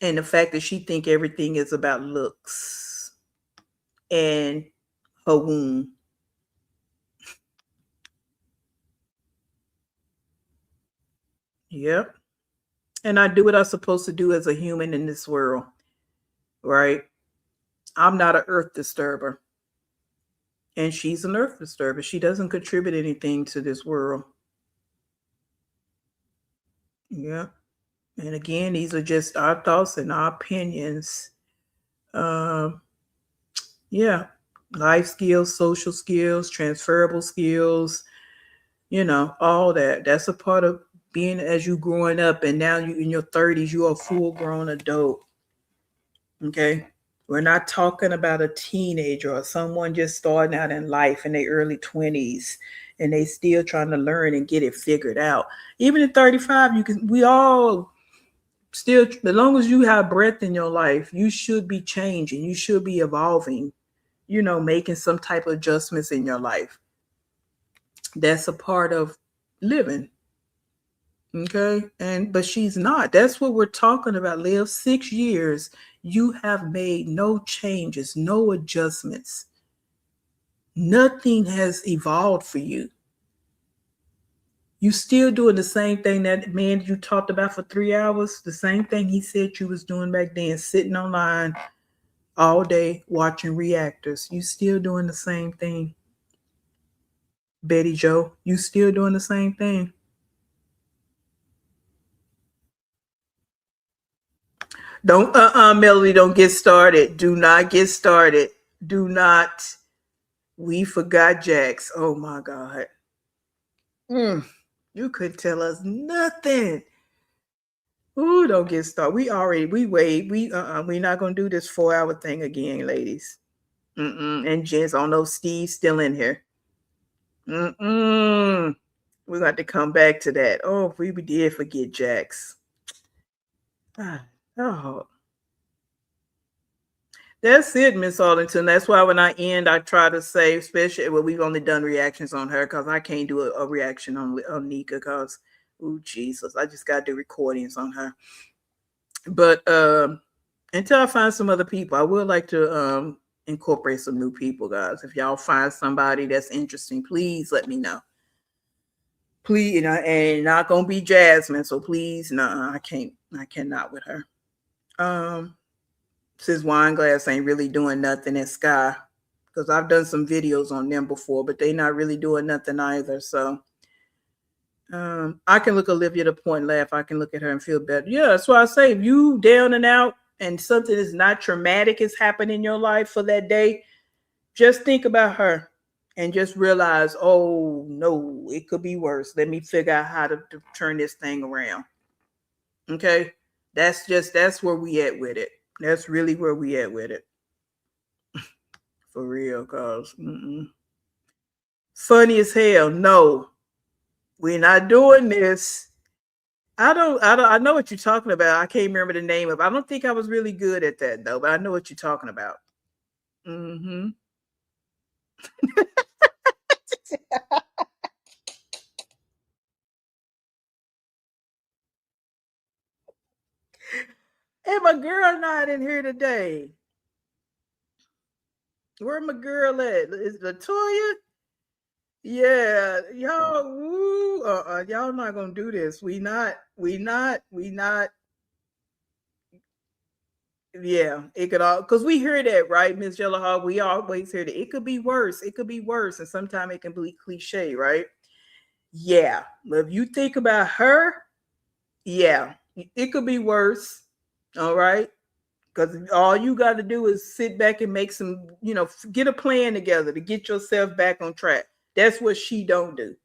Speaker 1: And the fact that she think everything is about looks and her womb. Yep. And I do what I'm supposed to do as a human in this world. Right? I'm not an earth disturber. And she's an earth disturber. She doesn't contribute anything to this world. Yeah. And again, these are just our thoughts and our opinions. Yeah. Life skills, social skills, transferable skills, all that. That's a part of being as you growing up. And now you in your 30s, you're a full grown adult. Okay. We're not talking about a teenager or someone just starting out in life in their early 20s and they still trying to learn and get it figured out. Even at 35, we all still, as long as you have breath in your life, you should be changing. You should be evolving, making some type of adjustments in your life. That's a part of living. Okay. But she's not. That's what we're talking about, Liv. 6 years, you have made no changes, no adjustments. Nothing has evolved for you. You still doing the same thing that man you talked about for 3 hours, the same thing he said you was doing back then, sitting online all day watching reactors. You still doing the same thing. Betty Joe, you still doing the same thing. Don't Melody, don't get started. Do not get started. Do not. We forgot Jax. Oh my God. You could tell us nothing. Ooh, don't get started. We wait. We're not gonna do this 4-hour thing again, ladies. And gents, I don't know if Steve's still in here. We're going to come back to that. Oh, we did forget Jax. Oh. That's it, Miss Arlington. That's why when I end, I try to say, especially we've only done reactions on her because I can't do a reaction on Nika because, oh Jesus, I just got to do recordings on her. But until I find some other people, I would like to incorporate some new people, guys. If y'all find somebody that's interesting, please let me know. Please, and not gonna be Jasmine. So please, no, I cannot with her. Says Wine Glass ain't really doing nothing at Sky because I've done some videos on them before, but they not really doing nothing either. So I can look Olivia to point and laugh. I can look at her and feel better. Yeah, that's why I say if you down and out and something is not traumatic has happened in your life for that day, just think about her and just realize, oh no, it could be worse. Let me figure out how to turn this thing around. Okay, that's where we at with it. That's really where we at with it. For real, cause funny as hell. No, we're not doing this. I know what you're talking about. I can't remember the name of it. I don't think I was really good at that though, but I know what you're talking about. And my girl not in here today. Where my girl at? Is Latoya? Yeah, y'all, y'all not gonna do this. We not. Yeah, it could all because we hear that, right, Miss Yellowhawk? We always hear that it could be worse. It could be worse, and sometimes it can be cliche, right? Yeah, but if you think about her, yeah, it could be worse. All right, because all you got to do is sit back and make some, get a plan together to get yourself back on track. That's what she don't do.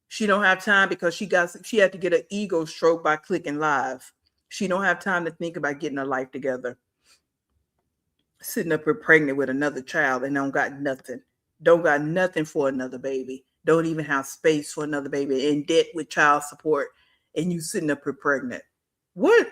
Speaker 1: She don't have time because she had to get an ego stroke by clicking live. She don't have time to think about getting her life together. Sitting up here pregnant with another child and don't got nothing for another baby, don't even have space for another baby, in debt with child support, and you sitting up here pregnant. What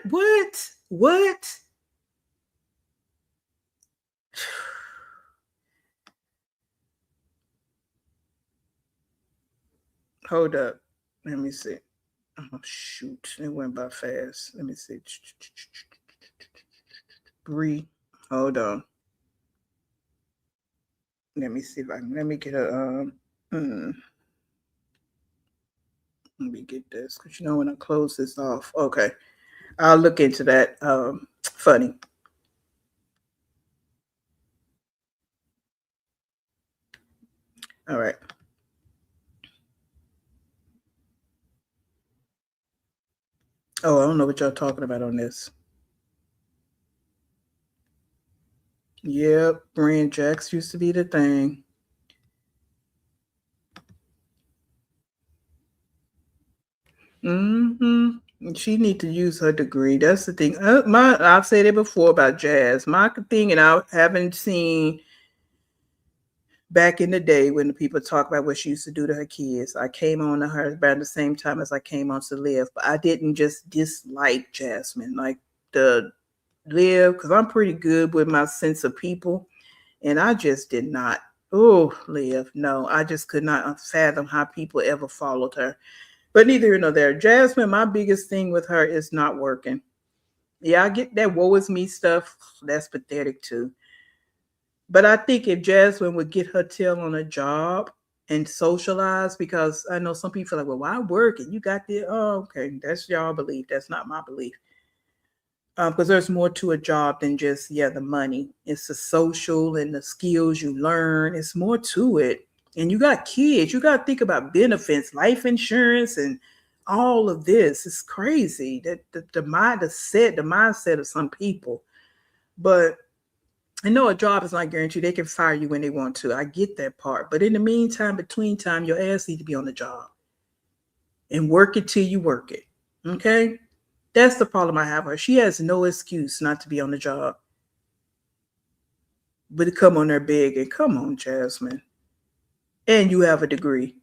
Speaker 1: Hold up, let me see. Oh shoot, it went by fast. Let me see. Bree, hold on. Let me see if I can. Let me get a. Let me get this because when I close this off. Okay, I'll look into that. Funny. All right. Oh, I don't know what y'all talking about on this. Yep, brand jacks used to be the thing. She need to use her degree. That's the thing. I've said it before about Jazz. My thing, and I haven't seen back in the day when the people talk about what she used to do to her kids. I came on to her about the same time as I came on to Liv, but I didn't just dislike Jasmine like the Liv because I'm pretty good with my sense of people, and I just did not. Oh, Liv, no, I just could not fathom how people ever followed her. But neither here nor there. Jasmine, my biggest thing with her is not working. Yeah, I get that woe is me stuff. That's pathetic too. But I think if Jasmine would get her tail on a job and socialize, because I know some people are like, well, why work? And you got the, oh, okay, that's y'all belief. That's not my belief. Because there's more to a job than just, the money. It's the social and the skills you learn. It's more to it. And you got kids. You got to think about benefits, life insurance, and all of this. It's crazy that the mindset of some people. But I know a job is not guaranteed. They can fire you when they want to. I get that part. But in the meantime, between time, your ass needs to be on the job and work it till you work it. Okay? That's the problem I have with her. She has no excuse not to be on the job. But to come on there big and come on, Jasmine. And you have a degree.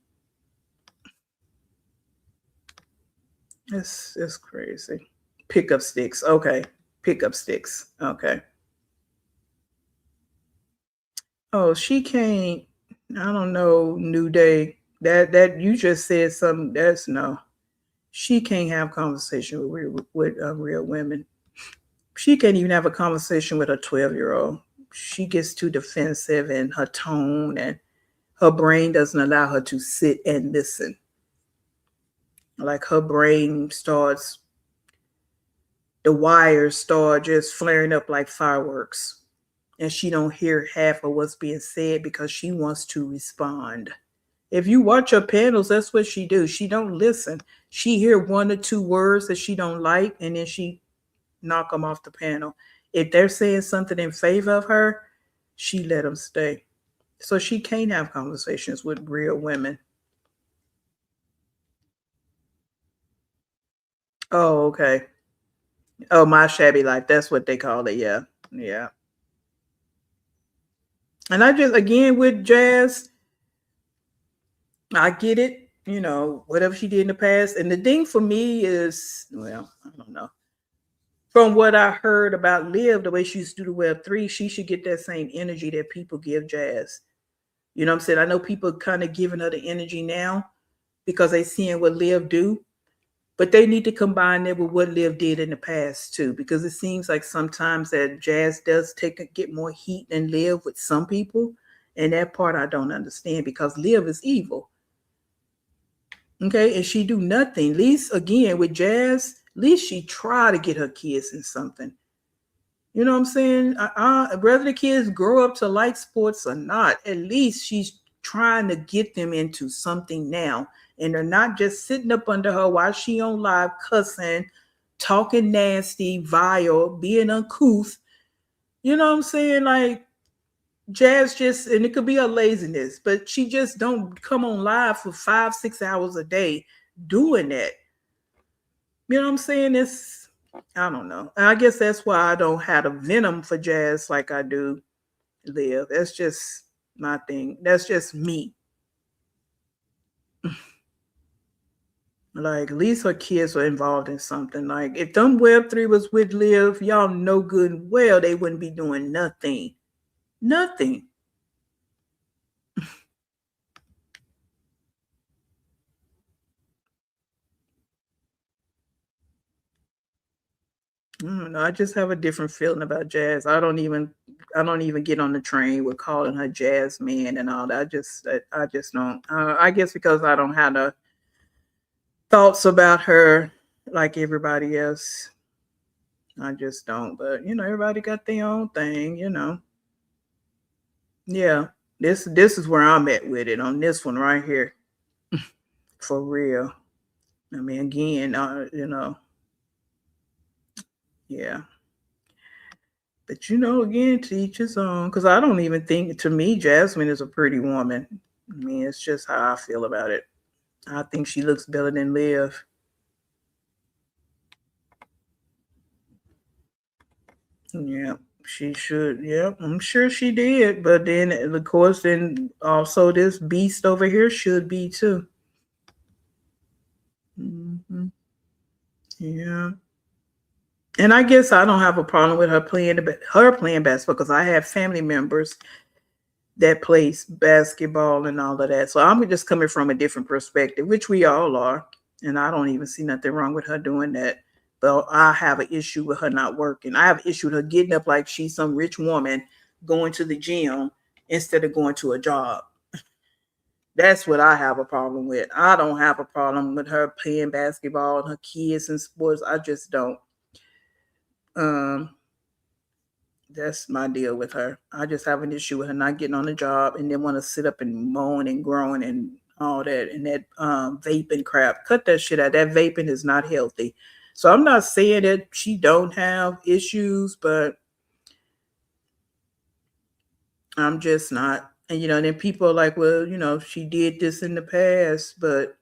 Speaker 1: It's crazy. Pick up sticks. Okay. Pick up sticks. Okay. Oh, she can't. I don't know, New Day. That you just said something. That's no. She can't have conversation with real women. She can't even have a conversation with a 12-year-old. She gets too defensive in her tone, and her brain doesn't allow her to sit and listen. Like her brain starts, the wires start just flaring up like fireworks, and she don't hear half of what's being said because she wants to respond. If you watch her panels, that's what she do. She don't listen. She hear one or two words that she don't like, and then she knock them off the panel. If they're saying something in favor of her, she let them stay. So she can't have conversations with real women. Oh, okay. Oh, My Shabby Life. That's what they call it. Yeah. Yeah. And I just, again, with Jazz, I get it. Whatever she did in the past. And the thing for me is, well, I don't know. From what I heard about Liv, the way she used to do the Web3, she should get that same energy that people give Jazz. You know what I'm saying? I know people kind of giving her the energy now because they seeing what Liv do, but they need to combine that with what Liv did in the past too, because it seems like sometimes that Jazz does get more heat than Liv with some people, and that part I don't understand because Liv is evil. Okay, and she do nothing. At least again with Jazz, at least she try to get her kids in something. You know what I'm saying? Whether the kids grow up to like sports or not, at least she's trying to get them into something now. And they're not just sitting up under her while she on live cussing, talking nasty, vile, being uncouth. You know what I'm saying? Like Jazz just, and it could be a laziness, but she just don't come on live for 5-6 hours a day doing that. You know what I'm saying? It's, I don't know. I guess that's why I don't have a venom for Jazz like I do Liv. That's just my thing. That's just me. Like, at least her kids were involved in something. Like, if them Web3 was with Liv, y'all know good and well they wouldn't be doing nothing. Nothing. I don't know. I just have a different feeling about Jazz. I don't even get on the train with calling her Jazz man and all that. I just don't. I guess because I don't have the thoughts about her like everybody else. I just don't. But everybody got their own thing. Yeah. This is where I'm at with it on this one right here. For real. I mean, again, yeah. But again, to each his own. Because I don't even think, to me, Jasmine is a pretty woman. I mean, it's just how I feel about it. I think she looks better than Liv. Yeah, she should. Yeah, I'm sure she did. But then, of course, then also this beast over here should be too. Mm-hmm. Yeah. And I guess I don't have a problem with her playing basketball because I have family members that plays basketball and all of that. So I'm just coming from a different perspective, which we all are. And I don't even see nothing wrong with her doing that. But I have an issue with her not working. I have an issue with her getting up like she's some rich woman going to the gym instead of going to a job. That's what I have a problem with. I don't have a problem with her playing basketball and her kids in sports. I just don't. Um, That's my deal with her. I just have an issue with her not getting on the job and then want to sit up and moan and groan and all that and that vaping crap. Cut that shit out. That vaping is not healthy. So I'm not saying that she don't have issues, but I'm just not. And then people are like, well, she did this in the past, but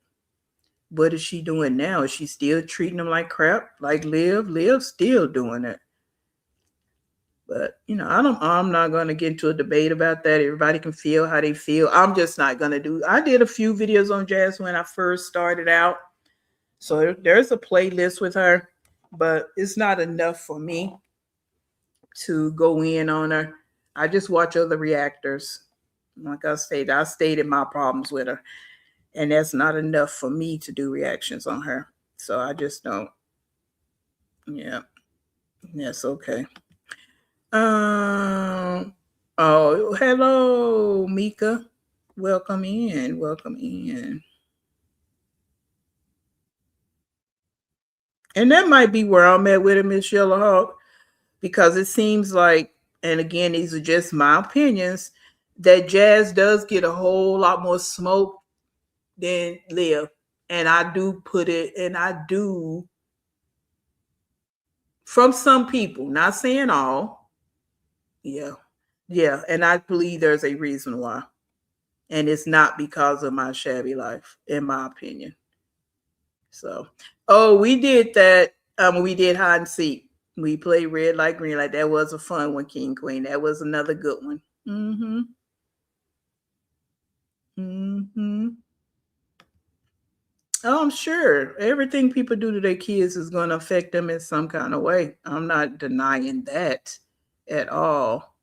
Speaker 1: what is she doing now? Is she still treating them like crap? Like Liv? Liv's still doing it. But I'm not going to get into a debate about that. Everybody can feel how they feel. I'm just not going to do. I did a few videos on Jazz when I first started out, so there's a playlist with her, but it's not enough for me to go in on her. I just watch other reactors. Like I stated my problems with her, and that's not enough for me to do reactions on her. So I just don't. Yeah, that's okay. Oh, hello, Mika. Welcome in. Welcome in. And that might be where I'm at with it, Miss Yellow Hawk, because it seems like, and again, these are just my opinions, that Jazz does get a whole lot more smoke than Liv. And I do from some people, not saying all. Yeah. Yeah. And I believe there's a reason why. And it's not because of my shabby life, in my opinion. So, we did that. We did hide and seek. We played red light, green light. That was a fun one, King Queen. That was another good one. Mm-hmm. Mm-hmm. Oh, I'm sure everything people do to their kids is going to affect them in some kind of way. I'm not denying that at all.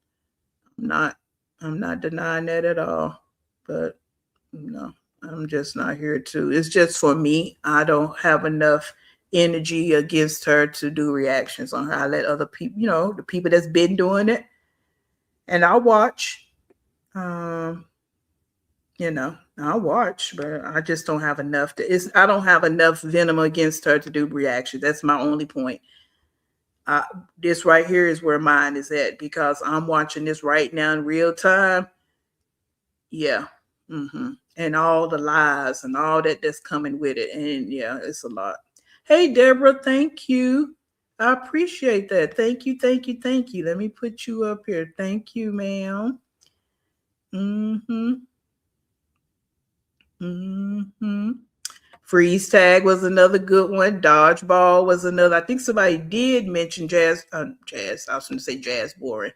Speaker 1: I'm not denying that at all. But no, I'm just not here to. It's just for me. I don't have enough energy against her to do reactions on her. I let other people, the people that's been doing it, and I'll watch. I'll watch, but I just don't have enough I don't have enough venom against her to do reactions. That's my only point. This right here is where mine is at because I'm watching this right now in real time. Yeah. And all the lies and all that's coming with it. And yeah, it's a lot. Hey, Deborah, thank you. I appreciate that. Thank you, thank you, thank you. Let me put you up here. Thank you, ma'am. Mm-hmm. Mm-hmm. Freeze tag was another good one. Dodgeball was another. I think somebody did mention jazz. I was going to say jazz boring.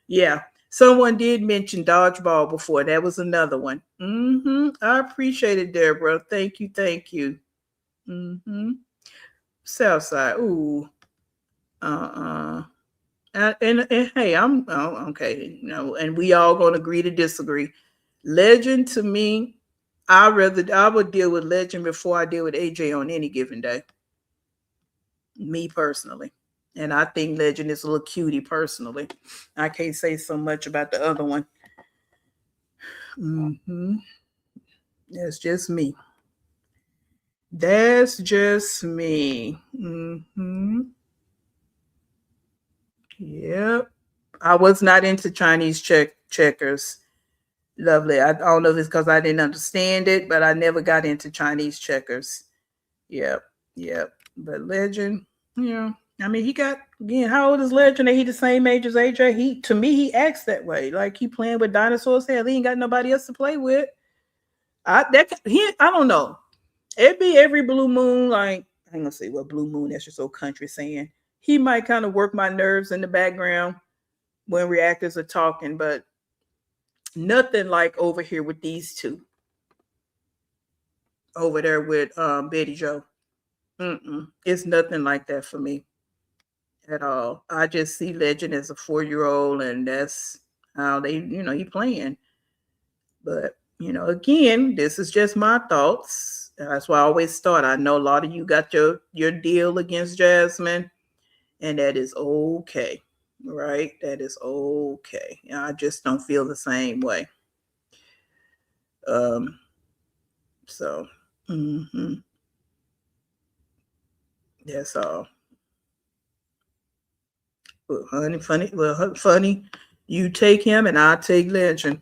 Speaker 1: Yeah, someone did mention dodgeball before. That was another one. I appreciate it, Deborah. Thank you, thank you. Southside. Ooh. Uh. And hey, I'm okay. And we all gonna agree to disagree. Legend to me, I would deal with Legend before I deal with AJ on any given day. Me personally. And I think Legend is a little cutie personally. I can't say so much about the other one. That's just me. That's just me. Yep. I was not into Chinese checkers. Lovely. I don't know if it's because I didn't understand it, but I never got into Chinese checkers. Yep. Yep. But Legend, yeah. I mean, he got again. How old is Legend? He the same age as AJ. To me, he acts that way. Like he playing with dinosaurs. Hell, he ain't got nobody else to play with. I don't know. It'd be every blue moon. Like I ain't gonna say what blue moon. That's just old country saying. He might kind of work my nerves in the background when reactors are talking, but nothing like over here with these two. Over there with Betty Joe. It's nothing like that for me at all. I just see Legend as a 4-year-old, and that's how he playing. But again, this is just my thoughts. That's why I always start. I know a lot of you got your deal against Jasmine, and that is okay, right? That is okay. I just don't feel the same way. So, that's all. Well, honey, funny. Well, funny. You take him, and I take Legend.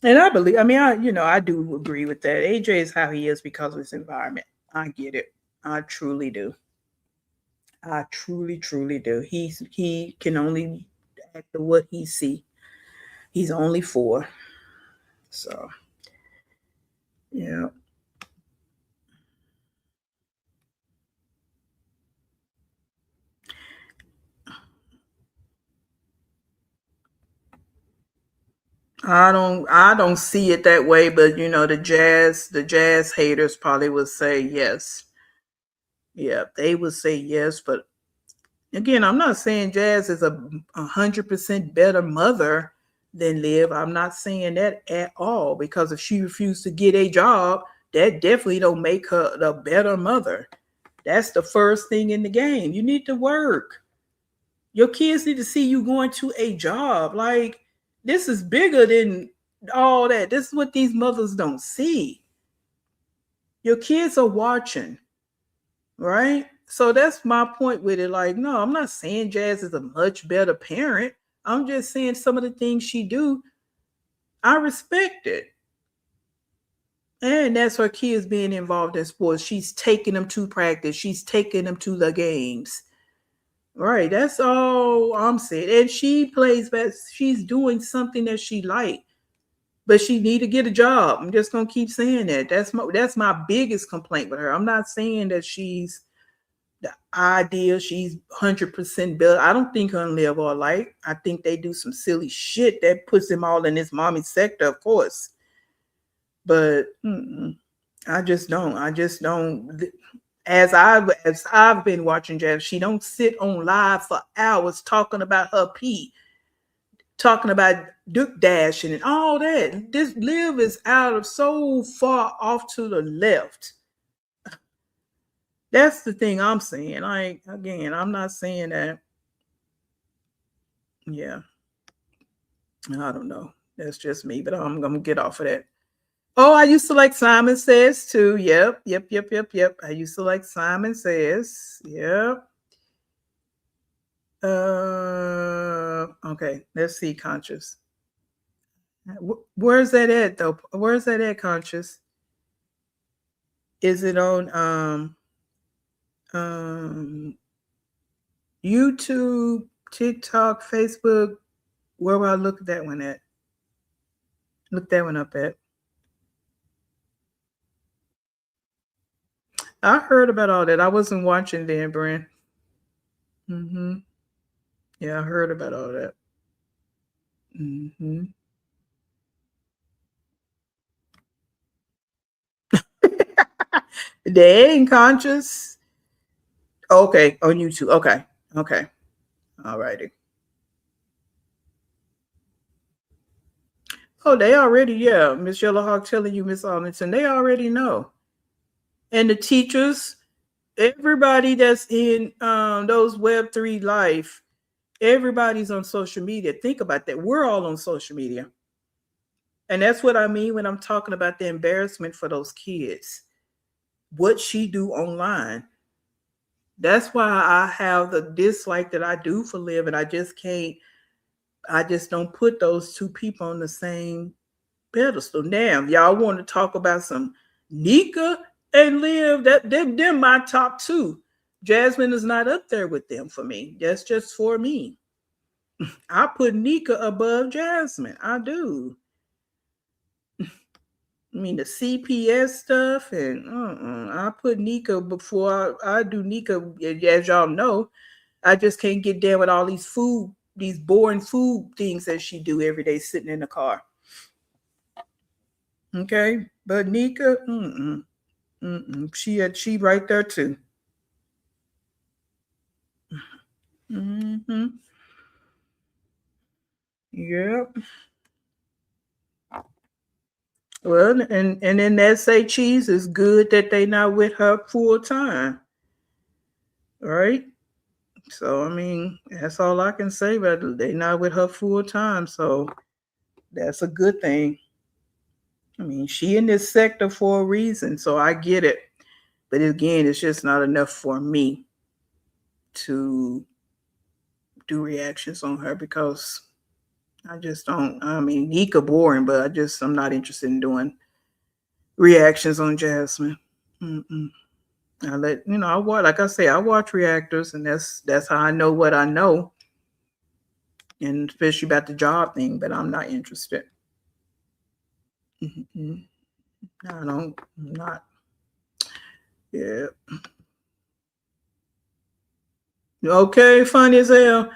Speaker 1: And I believe. I mean, I do agree with that. AJ is how he is because of his environment. I get it. I truly do. I truly, truly do. He can only act to what he see. He's only 4, so yeah. I don't see it that way, but the jazz haters probably would say yes. Yeah, they would say yes, but again, I'm not saying Jazz is a 100% better mother than Liv. I'm not saying that at all because if she refused to get a job, that definitely don't make her the better mother. That's the first thing in the game. You need to work. Your kids need to see you going to a job. Like this is bigger than all that. This is what these mothers don't see. Your kids are watching, right? So that's my point with it. Like, no, I'm not saying Jazz is a much better parent. I'm just saying some of the things she do, I respect it. And that's her kids being involved in sports. She's taking them to practice. She's taking them to the games. Right. That's all I'm saying. And she plays best. She's doing something that she likes. But she need to get a job. I'm just gonna keep saying that. That's my biggest complaint with her. I'm not saying that she's the idea she's 100% better. I don't think her and Liv are alike. I think they do some silly shit that puts them all in this mommy sector, of course. But I just don't. As I've been watching Jazz, she don't sit on live for hours talking about her pee, talking about Duke dashing and all that. This Liv is out of so far off to the left. That's the thing I'm saying. Like again, I'm not saying that. Yeah, I don't know. That's just me, but I'm gonna get off of that. Oh, I used to like Simon Says too. Yep. I used to like Simon Says. Yep. Okay, let's see, Conscious. Where's that at though? Where's that at, Conscious? Is it on um YouTube, TikTok, Facebook? Where will I look that one at? Look that one up at. I heard about all that. I wasn't watching then, Brand. Yeah, I heard about all that. They ain't Conscious. Okay, on YouTube. Okay. All righty. Oh, they already, yeah. Miss Yellowhawk telling you, Miss Arlington, they already know. And the teachers, everybody that's in those Web3 life, everybody's on social media. Think about that. We're all on social media. And that's what I mean when I'm talking about the embarrassment for those kids. What she do online. That's why I have the dislike that I do for Liv, and I just don't put those two people on the same pedestal. Now, y'all want to talk about some Nika and Liv, they're my top two. Jasmine is not up there with them for me. That's just for me. I put Nika above Jasmine. I do. I mean, the CPS stuff, and I put Nika before I do Nika. As y'all know, I just can't get down with all these boring food things that she do every day sitting in the car. Okay, but Nika, she right there too. Yep. Well, and then that say cheese is good that they not with her full time, right? So I mean, that's all I can say. But they not with her full time, so that's a good thing. I mean, she in this sector for a reason, so I get it. But again, it's just not enough for me to do reactions on her because I just don't. I mean, Nika boring, but I'm not interested in doing reactions on Jasmine. I let I watch. Like I say, I watch reactors, and that's how I know what I know, and especially about the job thing. But I'm not interested. I don't. I'm not. Yeah. Okay, funny as hell.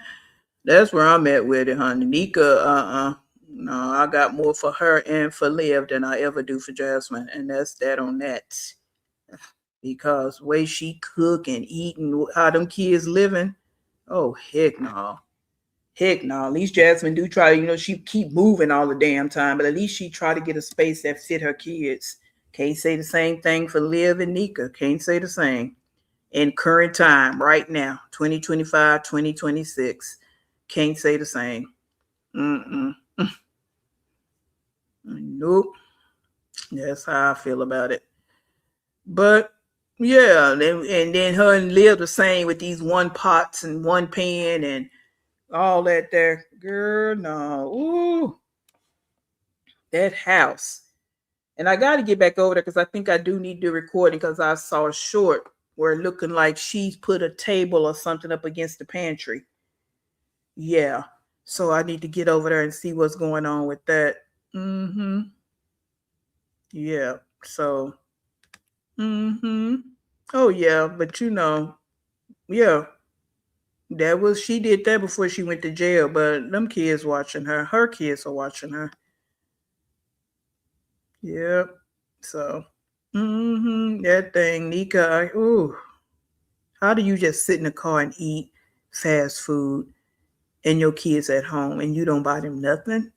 Speaker 1: That's where I'm at with it, honey. Nika, no, I got more for her and for Liv than I ever do for Jasmine, and that's that on that. Because way she cook and eat and how them kids living, oh heck no, heck no. At least Jasmine do try. She keep moving all the damn time, but at least she try to get a space that fit her kids. Can't say the same thing for Liv and Nika. Can't say the same. In current time, right now, 2025, 2026. Can't say the same. Nope. That's how I feel about it. But yeah, and then her and Liv the same with these one pots and one pan and all that there. Girl, no. Ooh, that house. And I got to get back over there because I think I do need the recording because I saw a short where it looking like she's put a table or something up against the pantry. Yeah. So I need to get over there and see what's going on with that. Yeah. So. Oh yeah, but yeah. She did that before she went to jail, but them kids watching her kids are watching her. Yep. So that thing, Nika, ooh. How do you just sit in the car and eat fast food and your kids at home and you don't buy them nothing?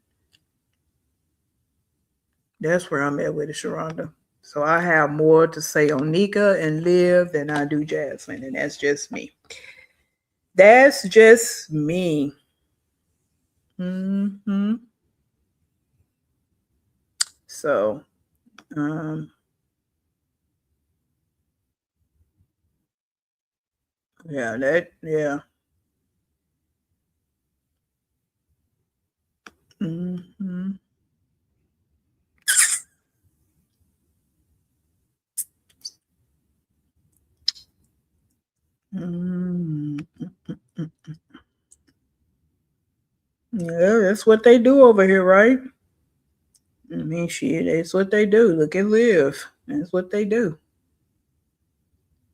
Speaker 1: That's where I'm at with it, Sharonda. So I have more to say on Nika and Liv than I do Jasmine, and that's just me. That's just me. So, yeah. Yeah, that's what they do over here, right? I mean, shit, that's what they do. Look at Liv. That's what they do.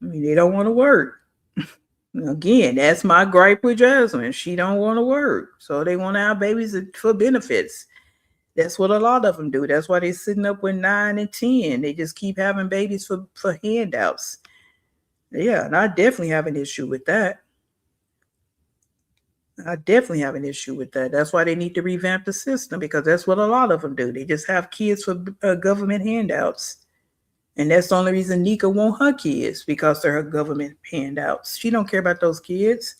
Speaker 1: I mean, they don't want to work. Again, that's my gripe with Jasmine. She don't want to work, so they want to have babies for benefits. That's what a lot of them do. That's why they're sitting up with 9 and 10. They just keep having babies for handouts. Yeah, and I definitely have an issue with that. I definitely have an issue with that. That's why they need to revamp the system, because that's what a lot of them do. They just have kids for government handouts. And that's the only reason Nika want her kids, because they're her government handouts. She don't care about those kids.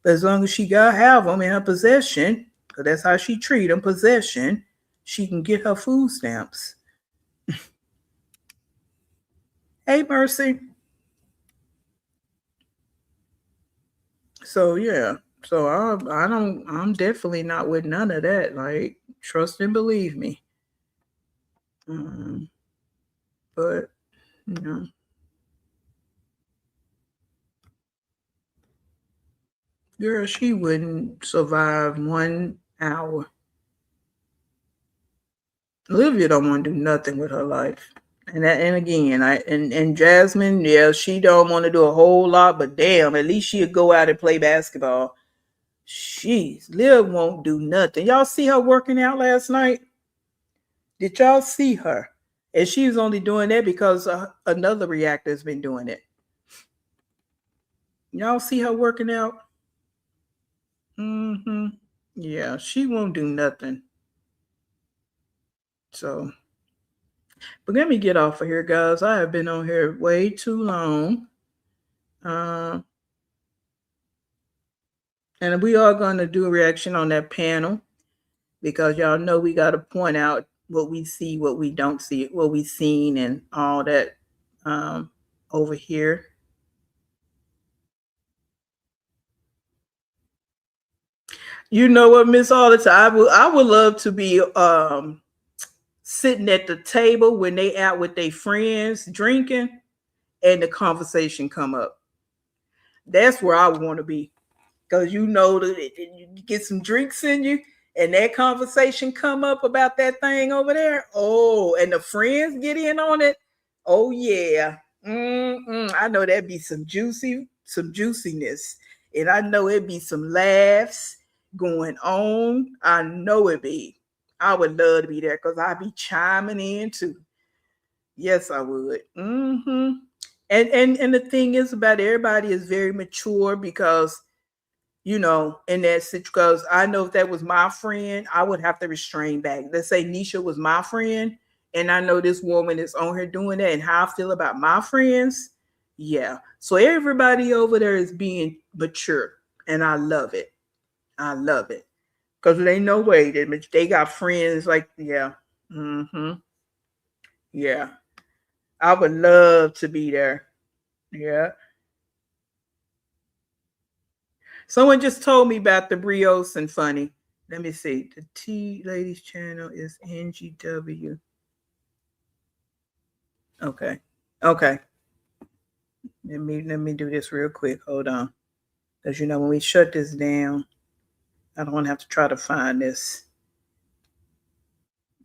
Speaker 1: But as long as she got have them in her possession, because that's how she treat them, possession, she can get her food stamps. Hey, Mercy. So yeah. So I'm definitely not with none of that. Like, trust and believe me. But you know, girl, she wouldn't survive 1 hour. Olivia don't want to do nothing with her life. And again, and Jasmine, yeah, she don't want to do a whole lot, but damn, at least she'll go out and play basketball. Jeez, Liv won't do nothing. Y'all see her working out last night? Did y'all see her? And she was only doing that because another reactor's been doing it. Y'all see her working out? Yeah, she won't do nothing. So, but let me get off of here, guys. I have been on here way too long. And we are going to do a reaction on that panel, because y'all know we got to point out what we see, what we don't see, what we seen, and all that over here. You know what, Miss Arlington, I would love to be sitting at the table when they out with their friends drinking, and the conversation come up. That's where I want to be, because you know that you get some drinks in you, and that conversation come up about that thing over there. Oh, and the friends get in on it. Oh yeah, I know that'd be some juiciness, and I know it'd be some laughs going on. I know it be. I would love to be there, because I'd be chiming in too. Yes, I would. And the thing is about everybody is very mature, because in that situation, because I know if that was my friend, I would have to restrain back. Let's say Nisha was my friend, and I know this woman is on here doing that, and how I feel about my friends. Yeah. So everybody over there is being mature, and I love it. I love it. Because there ain't no way that they got friends like, yeah. Yeah. I would love to be there. Yeah. Someone just told me about the Brios and Funny. Let me see. The T Ladies channel is NGW. Okay. Okay. Let me do this real quick. Hold on. Because when we shut this down, I don't want to have to try to find this.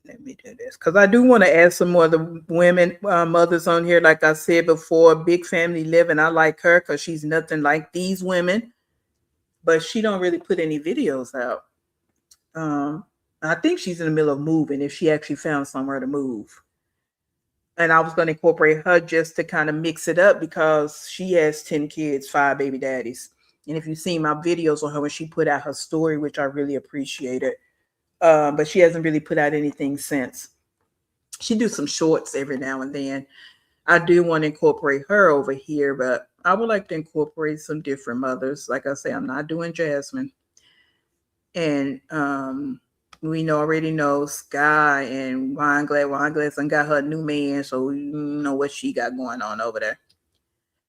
Speaker 1: Let me do this. Because I do want to add some more of the women, mothers on here. Like I said before, Big Family Living. I like her because she's nothing like these women. But she don't really put any videos out. I think she's in the middle of moving, if she actually found somewhere to move. And I was going to incorporate her just to kind of mix it up, because she has 10 kids, 5 baby daddies. And if you've seen my videos on her when she put out her story, which I really appreciated, but she hasn't really put out anything since. She do some shorts every now and then. I do want to incorporate her over here, but I would like to incorporate some different mothers. Like I say, I'm not doing Jasmine. And we already know Sky and Wineglass and got her new man, so you know what she got going on over there.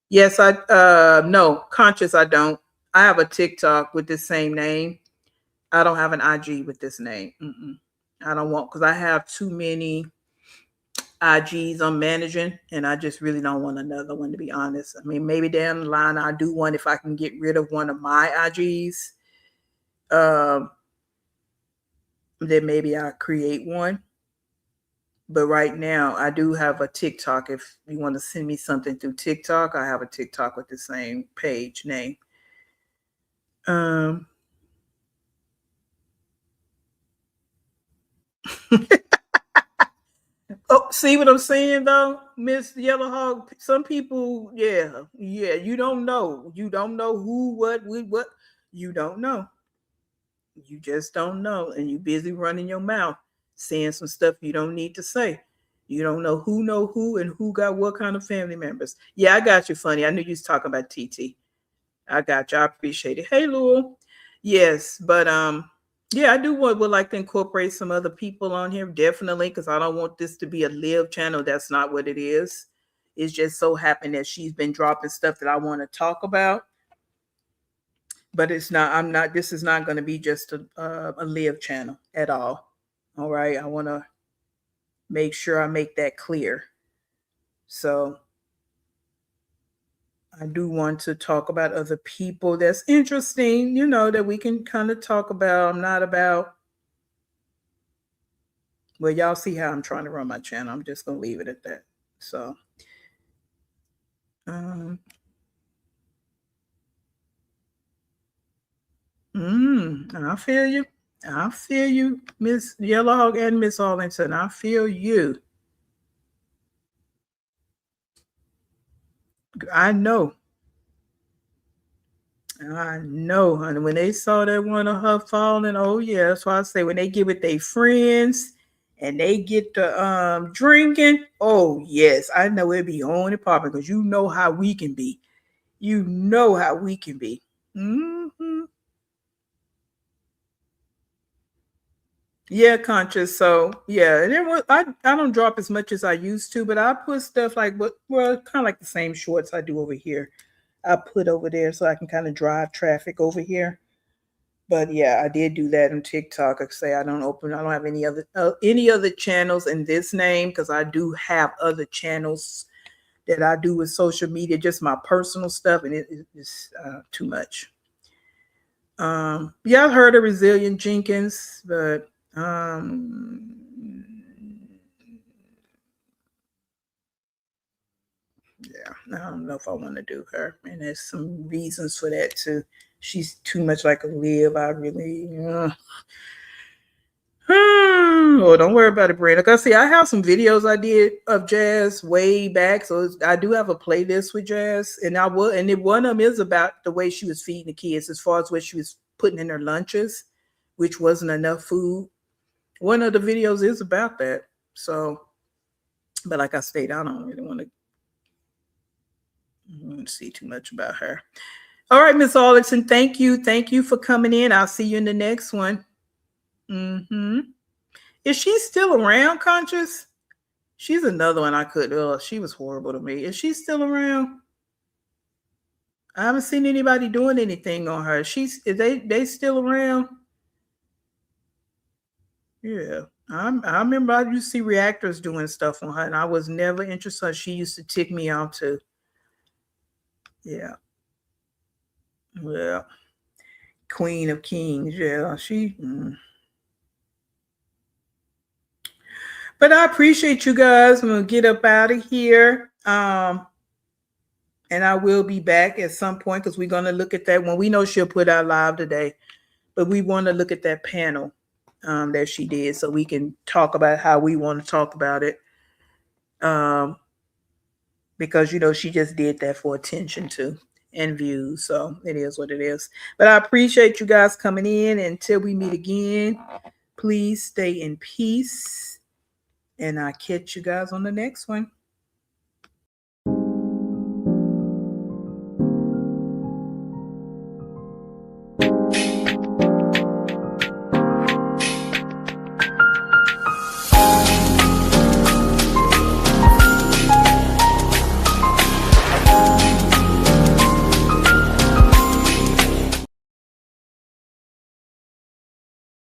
Speaker 1: Yes, no, Conscious, I don't. I have a TikTok with the same name. I don't have an IG with this name. I don't want, because I have too many IGs I'm managing, and I just really don't want another one, to be honest. I mean, maybe down the line I do one if I can get rid of one of my IGs. then maybe I'll create one. But right now, I do have a TikTok. If you want to send me something through TikTok, I have a TikTok with the same page name. Um, oh, see what I'm saying though, Miss Yellow Hog? Some people, yeah, you don't know. You don't know who, what. You don't know. You just don't know. And you busy running your mouth, saying some stuff you don't need to say. You don't know who and who got what kind of family members. Yeah, I got you, funny. I knew you was talking about TT. I got you. I appreciate it. Hey, Lou. Yes, but yeah, I do would like to incorporate some other people on here, definitely, because I don't want this to be a live channel. That's not what it is. It's just so happened that she's been dropping stuff that I want to talk about, but it's not. I'm not. This is not going to be just a live channel at all. All right, I want to make sure I make that clear. So I do want to talk about other people that's interesting, that we can kind of talk about. I'm not about, well, y'all see how I'm trying to run my channel. I'm just going to leave it at that. So, I feel you. I feel you, Miss Yellowhawk and Miss Arlington. I feel you. I know. I know, honey. When they saw that one of her falling, oh yeah, that's why I say when they get with their friends and they get to drinking, oh yes, I know it be on and popping because you know how we can be. You know how we can be. Mm-hmm. Yeah, conscious. So yeah, and it was, I don't drop as much as I used to, but I put stuff like well, kind of like the same shorts I do over here. I put over there so I can kind of drive traffic over here. But yeah, I did do that on TikTok. I say I don't have any other channels in this name because I do have other channels that I do with social media, just my personal stuff, and it's too much. Yeah, I've heard of Resilient Jenkins, but yeah, I don't know if I want to do her, and there's some reasons for that too. She's too much like a Liv. I really. Oh, don't worry about it, Brandon. Like I see, I have some videos I did of jazz way back, so I do have a playlist with jazz, and one of them is about the way she was feeding the kids, as far as what she was putting in their lunches, which wasn't enough food. One of the videos is about that. So, but like I stated, I don't really want to see too much about her. All right, Miss Arlington, thank you for coming in. I'll see you in the next one. Is she still around, Conscious? She's another one I could. She was horrible to me. Is she still around? I haven't seen anybody doing anything on her. They still around? Yeah. I remember I used to see reactors doing stuff on her, and I was never interested. She used to tick me off too. Yeah. Well, Queen of Kings. Yeah, she. But I appreciate you guys. I'm gonna get up out of here. And I will be back at some point because we're gonna look at that one. We know she'll put out live today, but we want to look at that panel that she did so we can talk about how we want to talk about it. Because she just did that for attention too and views. So it is what it is. But I appreciate you guys coming in. Until we meet again, please stay in peace. And I'll catch you guys on the next one.